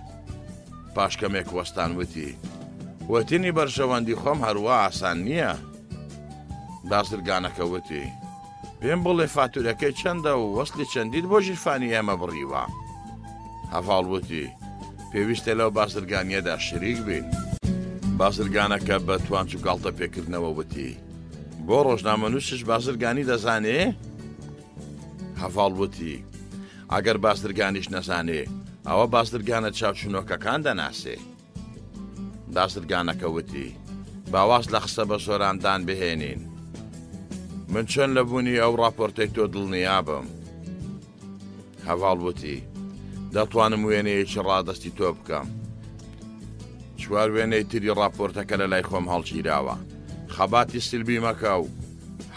پاشکەمێک وەستان وتی وەتینی بەرژەوەندی خۆم هەروە ئاسان نییە. بازرگانەکە وتی پێم بڵێ فاتورەکەی چەندە و وەسلی چەندیت بۆ ژیرفانی ئێمە بڕیوە. هەڤاڵوتی پێویستە لەو بازرگانیەدا شەریک بین. بازرگانەکە بە توانج و گاڵتە پێکردنەوە وتی بۆ ڕۆژنامەنووسش بازرگانی دەزانێ؟ هەڤاڵوتی ئەگەر بازرگانیش نەزانێ ئەوە بازرگانە چاوچنۆکەکان دەناسێ. بازرگانەکە وتی باواز لە قسە بە زۆراندان بهێنین. من چەند لە بوونی ئەو راپۆرتەی تۆ دڵنیابم. هەڤاڵوتی دەتوانم وێنەیەکی ڕادستی تۆ بکەم. چوار وێنەی تری راپۆرتەکە لە لای خۆم هەڵگیراوە. خەباتی سلبی مەکە و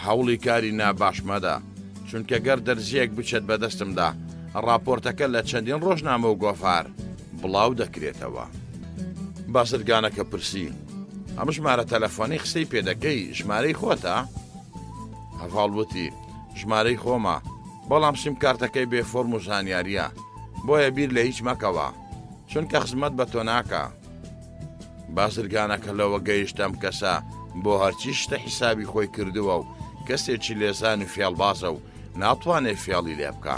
هەوڵی کاری ناباش مەدە چونکە گەر دەرزیەک بچێت بەدەستمدا راپۆرتەکە لە چەندین ڕۆژنامە و گۆفار بڵاو دەکرێتەوە. بازرگانەکە پرسی ئەم ژمارە تەلەفۆنی قسەی پێدەکەی ژمارەی خۆتە؟ هەڤاڵوتی ژمارەی خۆمە بەڵام سیم کارتەکەی بێ فۆرم و زانیاریە بۆیە بیر لە هیچ مەکەوە چونکە خزمەت بە تۆ ناکە. بازرگانەکە لەوە گەیشتەم کەسە بۆ هەرچی شتە حیسابی خۆی کردووە و کەسێکی لێزان و فێڵبازە و ناتوانێت فێڵی لێ بکە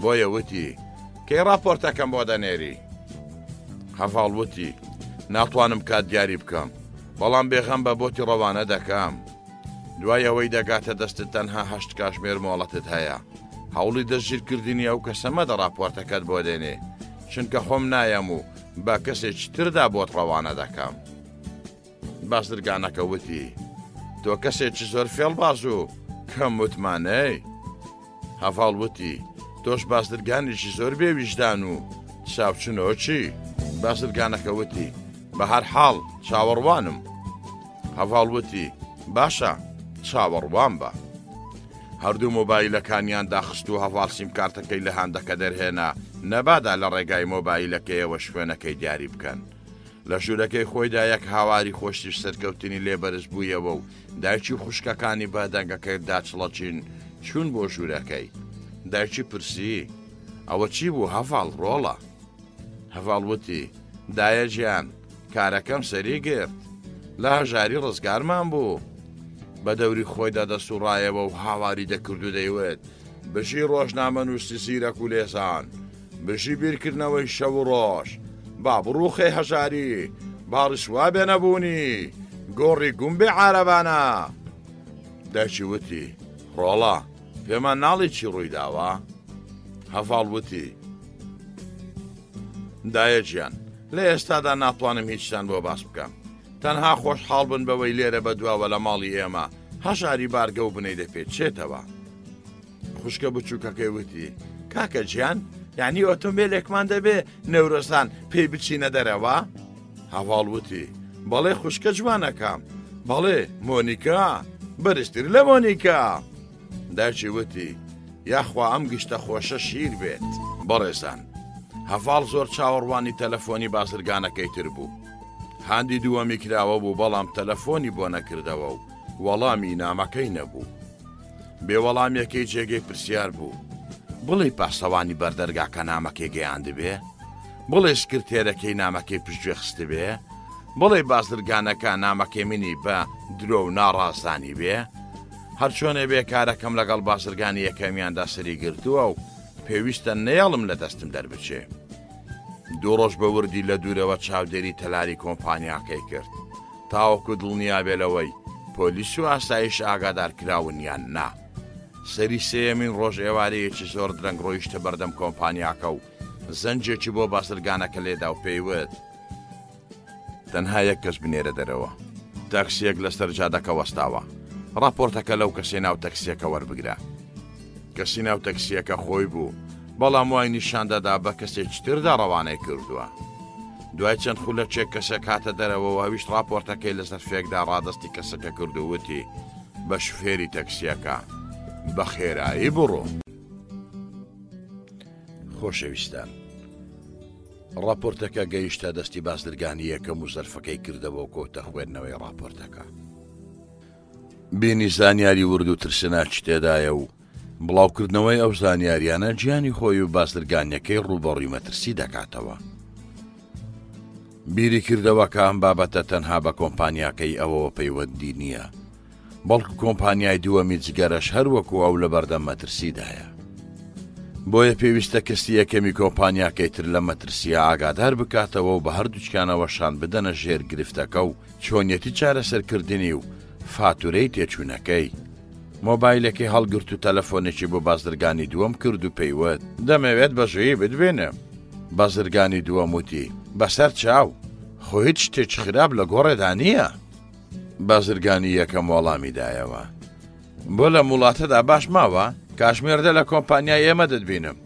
بۆیە وتی کەی راپۆرتەکەم بۆ دەنێری؟ هەڤاڵوتی ناتوانم کات دیاری بکەم بەڵام بێغەم بە بۆتی ڕەوانە دەکەم. دوای ئەوەی دەگاتە دەستت تەنها 8 کاتژمێر مۆڵەتت هەیە. هەوڵی دەستگیرکردنی ئەو کەسە مەدە راپۆرتەکەت بۆ دێنێ چونکە خۆم نایەم و با کەسێکی تردا بۆت ڕەوانە دەکەم. بازرگانەکە وتی تۆ کەسێکی زۆر فێڵباز و کەم متمانەی. هەڤاڵوتی تۆش بازرگانێکی زۆر بێویژدان و چاوچنەوە چی؟ بازرگانەکە وتی بە هەر حاڵ چاوەڕوانم. هەڤاڵوتی باشە چاوەڕوان بە. هەردوو مۆبایلەکانیان داخست و هەڤاڵ سیم کارتەکەی لە هەندەکە دەرهێنا نەبادا لە ڕێگای مۆبایلەکەیەوە شوێنەکەی دیاری بکەن. لە ژوورەکەی خۆیدا یەک هاواری خۆشتیش سەرکەوتنی لێبەرز بوویەوە و دایکی خوشکەکانی بەدەنگەکەی داچڵەچین چوون بۆ ژوورەکەی. دایکی پرسی ئەوە چی بوو هەڤاڵ ڕۆڵە؟ هەڤاڵوتی دایە گیان کارەکەم سەری گرت لە هەژاری ڕزگارمان بوو. بە دەوری خۆیدا دەسوڕایەوە و هاواری دەکرد و دەیوێت بژی ڕۆژنامەنووسی زیرەک و لێزان بژی بیرکردنەوەی شەو و ڕۆژ با بڕوخێ هەژاری باڕشوا بێ نەبوونی گۆڕی گوم بێ عارەبانە. دایکی وتی ڕۆڵە پێمان ناڵی چی ڕووی داوە؟ هەڤاڵوتی دایە گیان لە ئێستادا ناتوانم هیچتان بۆ باس بکەم تەنها خۆشحاڵ بن بەوەی لێرە بەدواوە لە ماڵی ئێمە هەژاری بارگە و بنەی دەپێچێتەوە. خوشکە بچووکەکەی وتی کاکە گیان یعنی ئۆتۆمبیلێکمان دەبێ نەورۆستان پێی بچینە دەرەوە؟ هەڤاڵوتی بەڵێ خوشکە جوانەکەم بەڵێ مۆنیکا بەرزتر لە مۆنیکا. دایکی وتی یاخوا ئەم گشتە خۆشە شیر بێت. بەڕێزان هەڤاڵ زۆر چاوەڕوانی تەلەفۆنی بازرگانەکەی تر بوو. هاندی دووەمی کراوە بوو بەڵام تەلەفۆنی بۆ نەکردەوە و وەڵامی نامەکەی نەبوو. بێوەڵامیەکەی جێگەی پرسیار بوو بڵێ پاسەوانی بەردەرگاکە نامەکەی گەیاندبێ؟ بڵێ سکرتێرەکەی نامەکەی پشتگوێ خستبێ؟ بڵێ بازرگانەکە نامەکەی منی بە درۆ و ناڕازانی بێ؟ هەرچۆنێ بێ کارەکەم لەگەڵ بازرگانی یەکەمیاندا سەری گرتووە و پێویستە نەیەڵم لە دەستم دەربچێ. دوو ڕۆژ بە وردی لە دوورەوە چاودێری تەلاری کۆمپانیاکەی کرد تاوەکو دڵنیا بێلەوەی پۆلیس و ئاسایش ئاگادار کراون یان نا. سەری سێمین ڕۆژ ئێوارەیەکی زۆر درەنگ ڕۆیشتە بەردەم کۆمپانیاکە و زەنجێکی بۆ بازرگانەکە لێدا و پێیوت تەنها یەک کەس بنێرە دەرەوە. تاکسیەک لەسەر جادەکە وەستاوە. راپۆرتەکە لەو کەسێ ناو تەکسیەکە وەربگرە. کەسی ناو تەکسیەکە خۆی بوو بەڵام وای نیشاندەدا بە کەسێکی تردا ڕەوانەی کردووە. دوای چەند خولەکێک کەسێک هاتە دەرەوە و هەویشت راپۆرتەکەی لەسەر فێکدا ڕادستی کەسەکە کردووتی بە شوفێری تەکسیەکە بە خێرایی بڕۆ. خۆشەویستان، ڕاپۆرتەکە گەیشتە دەستی بازرگانی یەکەم و زەرفەکەی کردەوە و کۆتە خوێندنەوەی ڕاپۆرتەکە. بینی زانیاری ورد و ترسناکی تێدایە و بڵاوکردنەوەی ئەو زانیاریانە گیانی خۆی و بازرگانیەکەی ڕوبەڕووی مەترسی دەکاتەوە. بیری کردەوە کە ئەم بابەتە تەنها بە کۆمپانیاکەی ئەوەوە پەیوەندی نییە، بەڵکو کۆمپانیای دووەمی جگەرەش هەروەکو ئەو لە بەردەم مەترسیدایە. بۆیە پێویستە کەسی یەکەمی کۆمپانیاکەی تر لە مەترسیە ئاگادار بکاتەوە و بە هەردووچکانەوەشان بدەنە ژێر گرفتەکە و چۆنیەتی چارەسەرکردنی و فاتورەی تێچوونەکەی. مۆبایلێکی هەڵگرت و تەلەفۆنێکی بۆ بازرگانی دووەم کرد و پێیوت دەمەوێت بەژووی بدبێنم. بازرگانی دووەم وتی بەسەر چاو، خۆ هیچ شتێک خراپ لە گۆڕێدا نییە. بازرگانی یەکەم وەڵامی دایەوە بۆ لە وڵاتەدا باش ماوە کاشمێردە لە کۆمپانیای ئێمە دەتبینم.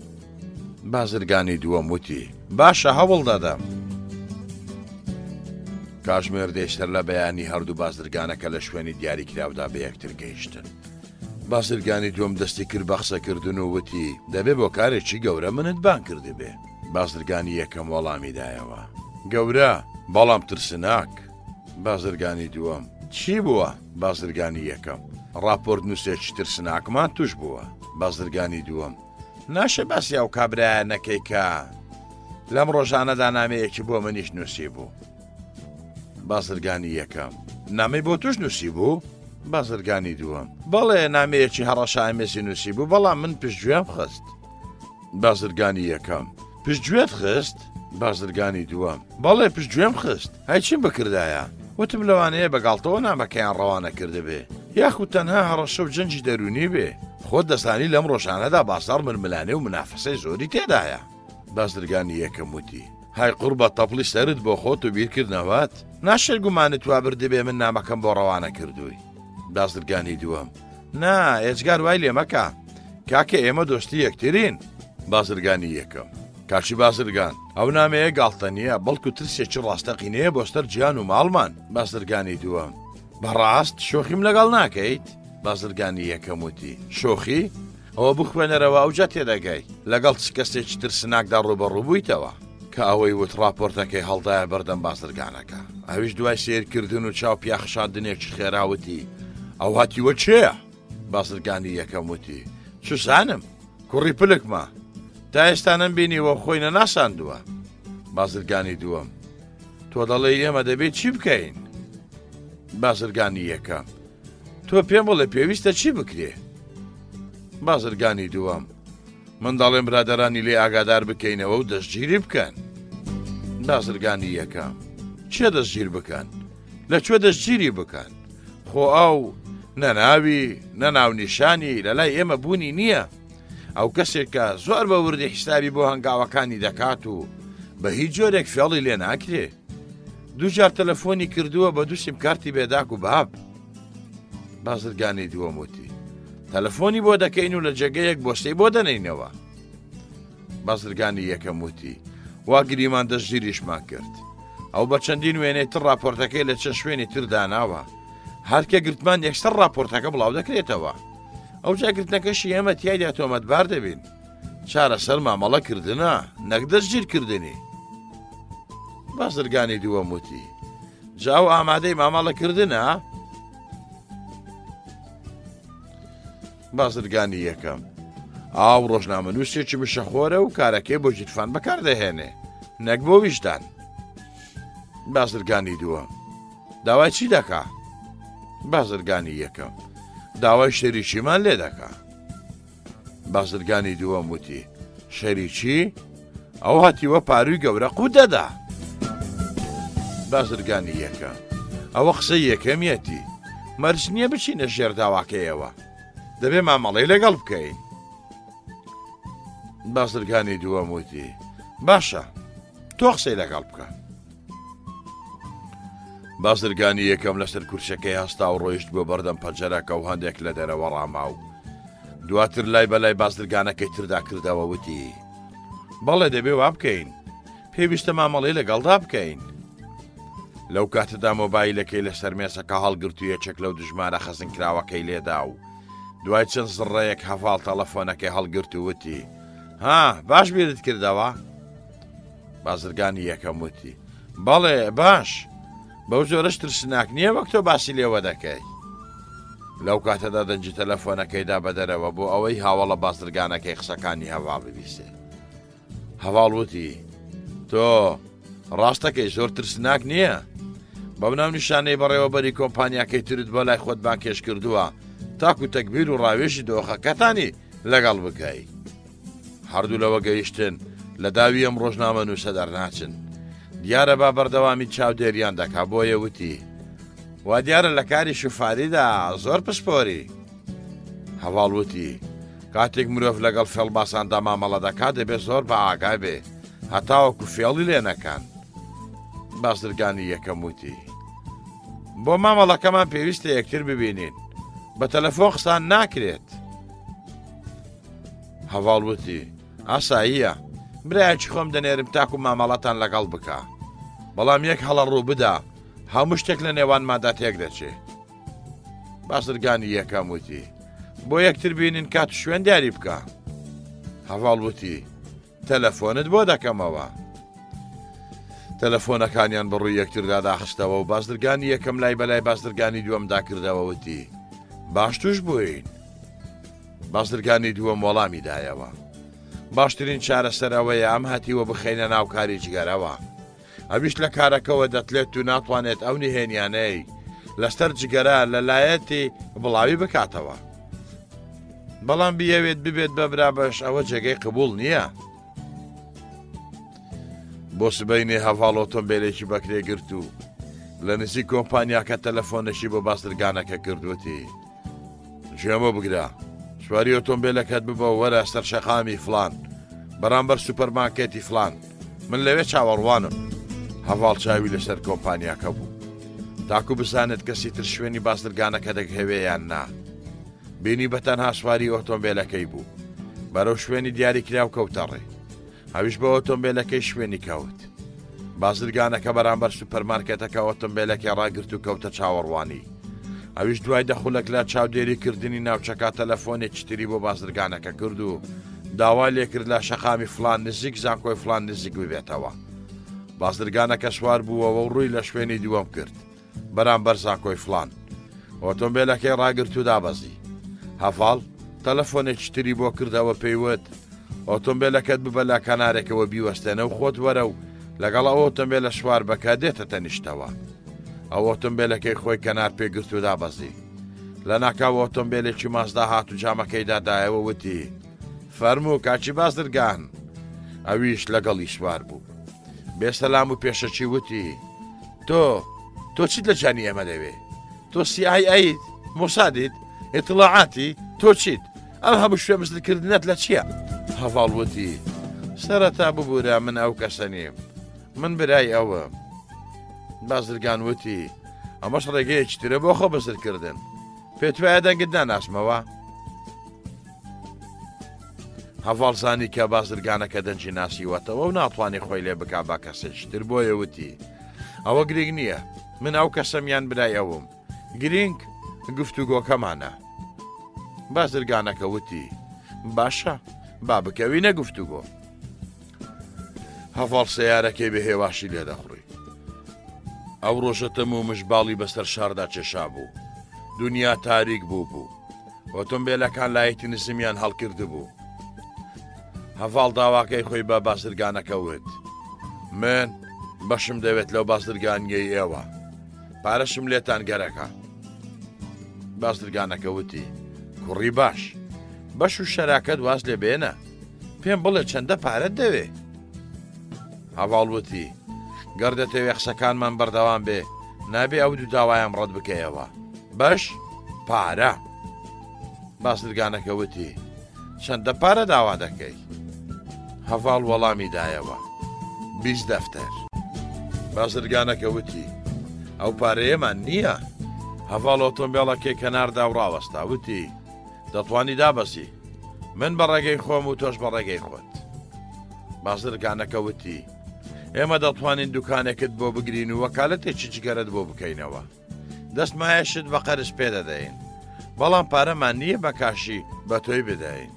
بازرگانی دووەم وتی باشە هەوڵ دەدەم. کاشمێر دێشتر لە بەیانی هەردوو بازرگانەکە لە شوێنی دیاریکراودا بە یەکتر گەیشتن. بازرگانی دووەم دەستی کرد بە قسەکردن و وتی دەبێ بۆ کارێکی گەورە منت بان کردی بێ. بازرگانی یەکەم وەڵامی دایەوە گەورە بەڵام ترسناک. بازرگانی دووەم چی بووە؟ بازرگانی یەکەم ڕاپۆرت نووسێکی ترسناکمان توش بووە. بازرگانی دووەم ناشە باسی ئەو کابرایە نەکەی کە لەم ڕۆژانەدا نامەیەکی بۆ منیش نووسی بوو. بازرگانی یەکەم نامەی بۆ توش نووسی بوو؟ بازرگانی دووەم بەڵێ نامەیەکی هەڕەشای مێسی نووسی بوو بەڵام من پشتگوێم خست. بازرگانی یەکەم پشتگوێت خست؟ بازرگانی دووەم بەڵێ پشتگوێم خست. هەی چیم بکردایە؟ وتم لەوانەیە بەگاڵتەوە نامەکەیان ڕەوانە کردبێ یاخود تەنها هەڕەشە و جەنجی دەرونی بێ. خۆت دەزانی لەم ڕۆژانەدا بازاڕ مرملانێ و منافەسەی زۆری تێدایە. بازرگانی یەکەم وتی های قوربە تەپڵی سەرت بۆ خۆت و بیرکردنەوەت ناشێت گومانت وا بردبێ من نامەکەم بۆ ڕەوانە کردووی. بازرگانی دووەم نا ئێجگار وای لێ مەکە کاکە ئێمە دۆستی یەکترین. بازرگانی یەکەم کاچی بازرگان ئەو نامەیە گاڵتە نییە بەڵکو ترسێکی ڕاستەقینەیە بۆستەر گیان و ماڵمان. بازرگانی دووەم بەڕاست شۆخیم لەگەڵ ناکەیت؟ بازرگانی یەکەم وتی شۆخی؟ ئەوە بخوێنەرەوە ئەوجا تێدەگەی لەگەڵ چ کەسێکی ترسناکدا ڕوبەڕوو بوویتەوە. کە ئەوەی وت ڕاپۆرتەکەی هەڵدایە بەردەم بازرگانەکە. ئەویش دوای سیرکردن و چاو پیاخشاندنێکی خێراوتی ئەو هاتیوە چێە؟ بازرگانی یەکەم وتی چوسانم کوڕی پلکمە تا ئێستا نەمبینیوە خۆی نەناساندووە. بازرگانی دووەم تۆ دەڵێ ئێمە دەبێت چی بکەین؟ بازرگانی یەکەم تۆ پێم بڵێ پێویستە چی بکرێ؟ بازرگانی دووەم من دەڵێم برادەرانی لێ ئاگادار بکەینەوە و دەستگیری بکەن. بازرگانی یەکەم چێ دەستگیر بکەن؟ لەکوێ دەستگیری بکەن؟ خۆ ئەو نەناوی نەناونیشانی لە لای ئێمە بوونی نییە. ئەو کەسێکە زۆر بە وردی حسابی بۆ هەنگاوەکانی دەکات و بە هیچ جۆرێک فێڵی لێ ناکرێ. دووجار تەلەفۆنی کردووە بە دوو سیمکارتی بێداک و باب. بازرگانی دووەم وتی تەلەفۆنی بۆ دەکەین و لە جێگەیەک بۆستەی بۆ دەنینەوە. بازرگانی یەکەم وتی وا گریمان دەستگیریشمان کرد. ئەو بە چەندین وێنەی تر راپۆرتەکەی لە چەند شوێنی تر داناوە. هەرکە گرتمان یەکسەر راپۆرتەکە بڵاو دەکرێتەوە. ئەو جاگرتنەکەشی ئێمە تیایدا تۆمەتبار دەبین. چارەسەر مامەڵەکردنە نەک دەستگیرکردنی. بازرگانی دووەم وتی جاو ئامادەی مامەڵەکردنە؟ بازرگانی یەکەم ئاو ڕۆژنامەنووسێکی مشەخۆرە و کارەکەی بۆ جیرفان بەکاردەهێنێ نەک بۆ ویژدان. بازرگانی دووەم داوای چی دەکا؟ بازرگانی یەکەم داوای شەریکیمان لێ دەکا. بازرگانی دووەم وتی شەریکی؟ ئەو هاتیوە پاروی گەورە قوت دەدا. بازرگانی یەکەم ئەوە قسەی یەکەمیەتی مەرج نییە بچینە ژێر داواکەیەوە دەبێ مامەڵەی لەگەڵ بکەین. بازرگانی دووەم وتی باشە تۆ قسەی لەگەڵ بکە. بازرگانی یەکەم لەسەر کورسەکەی هەستا و ڕۆیشت بۆ بەردەم پەنجەرەکە و هەندێک لە دەرەوە ڕاما و دواتر لای بەلای بازرگانەکەی تردا کردەوە وتی بەڵێ دەبێ وا بکەین پێویستە مامەڵەی لەگەڵدا بکەین. لەو کاتەدا مۆبایلەکەی لەسەر مێسەکە هەڵگرت و یەکێک لەو دژمارە خەزنکراوەکەی لێدا و دوای چەند زڕەیەک هەڤاڵ تەلەفۆنەکەی هەڵگرت و وتی ها باش بیرت کردەوە؟ بازرگانی یەکەم وتی بەڵێ باش بەو زۆرەش ترسناک نییە وەک تۆ باسی لێوە دەکەی. لەو کاتەدا دەنجی تەلەفۆنەکەیدا بەدەرەوە بۆ ئەوەی هاوڵە بازرگانەکەی قسەکانی هەڤاڵ ببیستێ. هەڤاڵ وتی تۆ ڕاستەکەی زۆر ترسناک نییە؟ بەو ناو نیشانەی بەڕێوەبەری کۆمپانیاکەی ترت بۆ لای خۆت بانکێش کردووە تاکو تەکبیر و ڕاوێژی دۆخەکەتانی لەگەڵ بکەی. هەردوو لەوە گەیشتن لە داوی ئەم ڕۆژنامە نووسە دەرناچن. دیارە با بەردەوامی چاودێریان دەکا بۆیە وتی وا دیارە لە کاری شوفاریدا زۆر پسپۆری. هەڤاڵ وتی کاتێک مرۆڤ لەگەڵ فێڵباساندا مامەڵە دەکات دەبێت زۆر بە ئاگای بێ هەتاوەکو فێڵی لێ نەکەن. بازرگانی یەکەم وتی بۆ مامەڵەکەمان پێویستە یەکتر ببینین بە تەلەفۆن قسان ناکرێت. هەڤاڵ وتی ئاساییە برایەکی خۆم دەنێرم تاکو مامەڵەتان لەگەڵ بکە بەڵام یەک هەڵە ڕوو بدا هەموو شتێک لە نێوانمادا تێک دەچێ. بازرگانی یەکەم وتی بۆ یەکتر بینین کات و شوێن دیاری بکە. هەڤاڵ وتی تەلەفۆنت بۆ دەکەمەوە. تەلەفۆنەکانیان بەڕووی یەکتردا داخستەوە و بازرگانی یەکەم لای بەلای بازرگانی دووەمدا کردەوە وتی باش توش بووین. بازرگانی دووەم وەڵامی دایەوە باشترین چارەسەرەوەیە ئەم هەتیوە بخەینە ناو کاری جگەرەوە. ئەویش لە کارەکەەوە دەتلێت و ناتوانێت ئەو نهێنیانەی لەستەر جگەرە لەلایەتی بڵاوی بکاتەوە. بەڵام بیەوێت ببێت بەبرا بەش ئەوە جێگەی قبول نییە. بۆ سبەینێ هەڤاڵ ئۆتۆمبیلێکی بەکرێ گرت و لە نزیک کۆمپانیاکە تەلەفۆنەشی بۆ بازرگانەکە کردوەتی ژێمە بگرە سواری ئۆتۆمبیلەکەت ببە وەرە سەر شەقامی فلان بەرامبەر سوپەرمارکێتی فلان من لەوێ چاوەڕوانم. هەڤاڵ چاوی لەسەر کۆمپانیاکە بوو تاکو بزانێت کەسی تر شوێنی بازرگانەکە دەکەوێیان نا. بینی بەتەنها سواری ئۆتۆمبیلەکەی بوو بەرەو شوێنی دیاریکراو کەوتەڕێ. هەویش بە ئۆتۆمبیلەکەی شوێنی کەوت. بازرگانەکە بەرامبەر سوپەرمارکێتەکە ئۆتۆمبیلەکەی ڕاگرت و کەوتە چاوەڕوانی. ئەویش دوای دەخولەک لە چاودێریکردنی ناوچەکە تەلەفۆنێکی تری بۆ بازرگانەکە کرد و داوا لێکرد لە شەقامی فلان نزیک زانکۆی فلان نزیک ببێتەوە. بازرگانەکە سوار بووەوە و ڕووی لە شوێنی دووەم کرد بەرامبەر زانکۆی فلان. ئۆتۆمبیلەکەی ڕاگرت و دابەزی. هەڤاڵ تەلەفۆنێکی تری بۆ کردەوە پێیوت ئۆتۆمبیلەکەت ببە لە کەنارێکەوە بیوەستێنە و خۆت وەرە و لەگەڵ ئەو ئۆتۆمبیلە شوار بەکە دێتە تەنیشتەوە. ئەو ئۆتۆمبیلەکەی خۆی کەنار پێگرت و دابەزی. لە ناکاو ئۆتۆمبیلێکی مازدا هات و جامەکەیدا دایەوە وتی فەرموو کاچی بازرگان. ئەویش لەگەڵی سوار بوو بێسەلام و پێشەچی وتی تۆ چیت لە جانی ئێمە دەوێ؟ تۆ CIA مۆسادیت ئێتڵاعاتی تۆ چیت؟ ئەم هەموو شوێ مزلکردنت لە چییە؟ هەڤاڵ وتی سەرەتا ببوورە من ئەو کەسە نیم من برای ئەوە. بازرگان وتی ئەمەش ڕێگەیەکی ترە بۆ خۆ بەزرکردن پێت وایە دەنگت داناسمەوە؟ هەڤاڵ زانی کە بازرگانەکە دەنجی ناسیوەتەوە و ناتوانێ خۆی لێ بک با کەسێکی تر بۆیە وتی ئەوە گرنگ نییە من ئەو کەسەمیان برای ئەوم گرنگ گفتوگۆکەمانە. بازرگانەکە وتی باشە با بکەوینە گفتوگۆ. هەڤاڵ سەیارەکەی بە هێواشی لێ دەخڕی. ئەو ڕۆژەتەم و مژباڵی بەسەر شاردا چێشا بوو. دنیا تاریک بوو ئۆتۆمبیلەکان لایەتی نزمیان هەڵکرد بوو. هەڤاڵ داواکەی خۆی بە بازرگانەکە وت من بەشم دەوێت لەو بازرگانیەی ئێوە پارەشم لێتان گەرەکە. بازرگانەکە وتی کوڕی باش بەش و شەراکەت واز لێ بێنە پێم بڵێ چەندە پارەت دەوێ؟ هەڤاڵ وتی گەر دەتەوێ قسەکانمان بەردەوام بێ نابێ ئەو دوو داوایم ڕەت بکەیەوە بەش پارە. بازرگانەکە وتی چەندە پارە داوا دەکەی؟ هەڤاڵ وەڵامی دایەوە 20 دەفتەر. بازرگانەکە وتی ئەو پارەیەمان نییە. هەڤاڵ ئۆتۆمبیلەکەی کەناردا و ڕاوەستا وتی دەتوانی دابەسی من بە ڕێگەی خۆم و تۆش بە ڕێگەی خۆت. بازرگانەکە وتی ئێمە دەتوانین دوکانێکت بۆ بگرین و وەکالەتێکی جگەرت بۆ بکەینەوە دەستمایەشت بە قەرز پێ دەدەین بەڵام پارەمان نییە بە کاشی بە تۆی بدەین.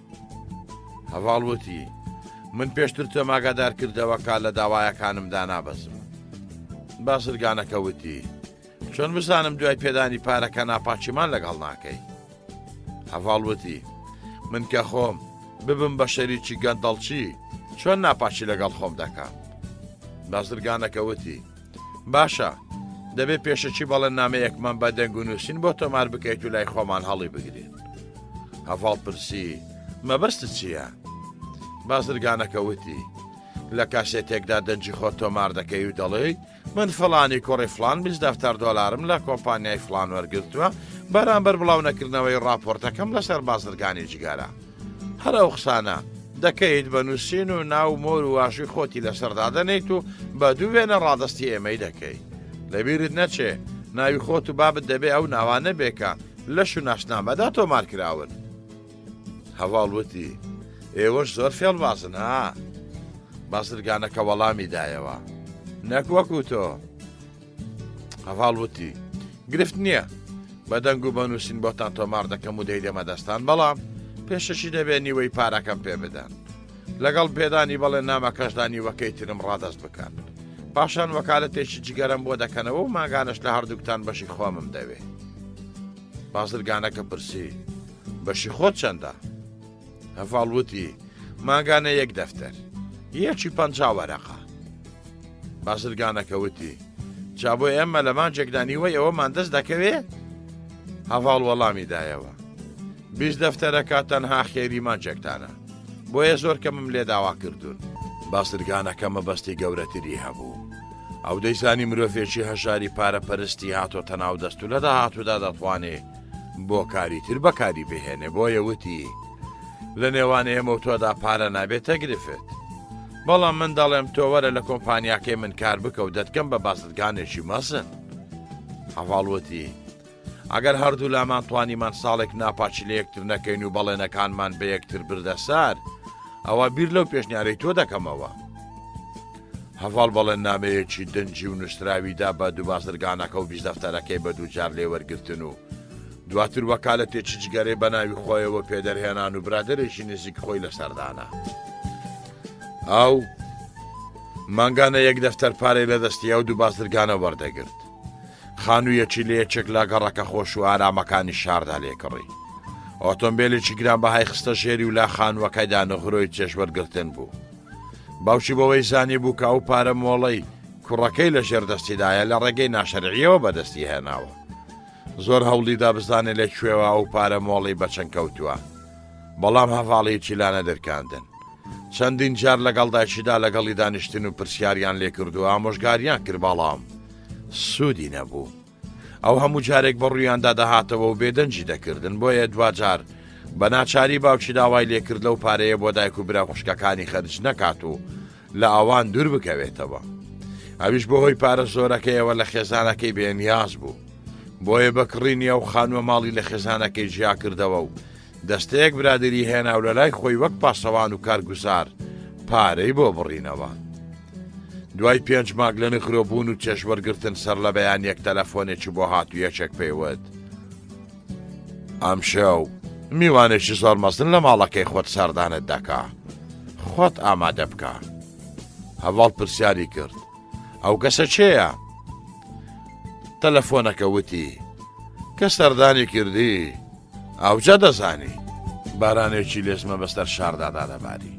هەڤاڵوتی من پێشتر تۆماگادار کردەوە کا لە داوایەکانمدا نابەزم. بازرگانەکە وتی چۆن بزانم دوای پێدانی پارەکە ناپاچیمان لەگەڵ ناکەی؟ هەڤاڵوتی من کە خۆم ببم بە شەریکی گەندەڵچی چۆن ناپاچی لەگەڵ خۆم دەکەم؟ بازرگانەکە وتی باشە دەبێت پێشەچی بەڵێن نامەیەکمان بە دەنگ و نووسین بۆ تۆمار بکەیت و لای خۆمان هەڵی بگرین. هەڤاڵ پرسی مەبەستت چییە؟ بازرگانەکە وتی لە کاسێتێکدا دەنجی خۆت تۆمار دەکەی و دەڵێ من فڵانی کوڕی فلان $20 لە کۆمپانیای فلان وەرگرتووە بەرامبەر بڵاو نەکردنەوەی ڕاپۆرتەکەم لەسەر بازرگانی جگارە. هەر ئەو قسانە دەکەیت بە نووسین و ناو مۆر و واشوی خۆتی لەسەردا دەنیت و بە دوو وێنە ڕادستی ئێمەی دەکەی. لەبیرت نەچێ ناوی خۆت و بابت دەبێ ئەو ناوانە بێکە لەش و ناشنامەدا تۆمار کراون. هەڤاڵ وتی ئێوەش زۆر فێڵ بازن ها؟ بازرگانەکە وەڵامی دایەوە نەک وەکو تۆ. هەڤاڵ وتی گرفت نییە بە دەنگ و بەنووسین بۆتان تۆمار دەکەم و دەیدەمە دەستان بەڵام پێشەشی دەبێت نیوەی پارەکەم پێ بدەن لەگەڵ پێدانی بەڵێ نامەکەشدا نیوەکەی ترم ڕادەست بکەن پاشان وەکالەتێکی جگەرم بۆ دەکەنەوە و ماگانش لە هەردووکتان بەشی خۆمم دەوێ. بازرگانەکە پرسی بەشی خۆت چەندە؟ هەڤاڵ وتی ماگانە 1 دەفتەر 1.50 وەرەقە. بازرگانەکە وتی جا بۆ ئێمە لە مانجێکدانیوەی ئەوەمان دەست دەکەوێ؟ هەڤاڵ وەڵامی دایەوە 20 دەفتەرەکە تەنها خێری مانجێکتانە بۆیە زۆر کەمم لێ داوا کردوون. بازرگانەکە مەبەستی گەورەتری هەبوو ئەو دەیزانی مرۆڤێکی هەژاری پارەپەرستی هاتۆتە ناو دەست و لە داهاتوودا دەتوانێ بۆ کاری تر بەکاری بهێنێ. بۆیە وتی لە نێوان ئێمە و تۆدا پارە نابێتە گرفت بەڵام من دەڵێم تۆ وەرە لە کۆمپانیاکەی من کار بکە و دەتکەم بە بازرگانێکی مەزن. هەڤاڵ وتی ئەگەر هەردوو لامان توانیمان ساڵێک ناپاچی لە یەکتر نەکەین و بەڵێنەکانمان بە یەکتر بردە سار ئەوە بیر لەو پێشنیارەی تۆ دەکەمەوە. هەڤاڵ بەڵێن نامەیەکی دەنجی و نووسراویدا بە دوو بازرگانەکە و 20 دەفتەرەکەی بە دووجار لێوەرگرتن و دواتر وەکالەتێکی جگەرەی بە ناوی خۆیەوە پێدەرهێنان و برادەرێکی نزیک خۆی لەسەردانە. ئەو مانگانە 1 دەفتەر پارەی لە دەستی ئەو دوو بازرگانە وەردەگرت. خانوویەکی لە یەکێک لا گەڕەکە خۆش و ئارامەکانی شاردا لێکڕی. ئۆتۆمبیلێکی گران بەهای خستە ژێری و لا خانووەکەیدا نەخۆی چێژوەرگرتن بوو. باوکی بەوەی زانی بوو کە ئەو پارە مۆڵەی کوڕەکەی لە ژێردەستیدایە لە ڕێگەی ناشەرعیەوە بەدەستی هێناوە. زۆر هەوڵیدا بزانێت لە کوێوە ئەو پارە مۆڵی بەچەند کەوتووە بەڵام هەڤاڵەیەکی لانە دەرکاندن. چەندین جار لەگەڵ دایکیدا لەگەڵی دانیشتن و پرسیاریان لێ کرد و ئامۆژگاریان کرد بەڵام سوودی نەبوو. ئەو هەموو جارێک بەڕوویاندا دەهاتەوە و بێدەنجی دەکردن بۆیە دوجار بە ناچاری باوکی داوای لێکرد لەو پارەیە بۆ دایک و برا خوشکەکانی خەرج نەکات و لە ئەوان دوور بکەوێتەوە. ئەویش بەهۆی پارە زۆرەکەیەوە لە خێزانەکەی بێنیاز بوو بۆیە بەکڕینیە و خانووە ماڵی لە خێزانەکەی ژیا کردەوە و دەستەیەک برادری هێنا و لە لای خۆی وەک پاسەوان و کارگوزار پارەی بۆ بڕینەوە. دوای 5 مانگ لە نخرۆبوون و چێژوەرگرتن سەر لە بەیانیەک تەلەفۆنێکی بۆ هاتو یەکێک پێیوت ئەم شەو میوانێکی زۆر مەزن لە ماڵەکەی خۆت سەردانت دەکا خۆت ئامادە بکە. هەڤاڵ پرسیاری کرد ئەو کەسە چێیە؟ تەلەفۆنەکە وتی کە سەردانی کردی ئەوجا دەزانی. بارانێکی لێزمە بەستەر شاردادا دەباری.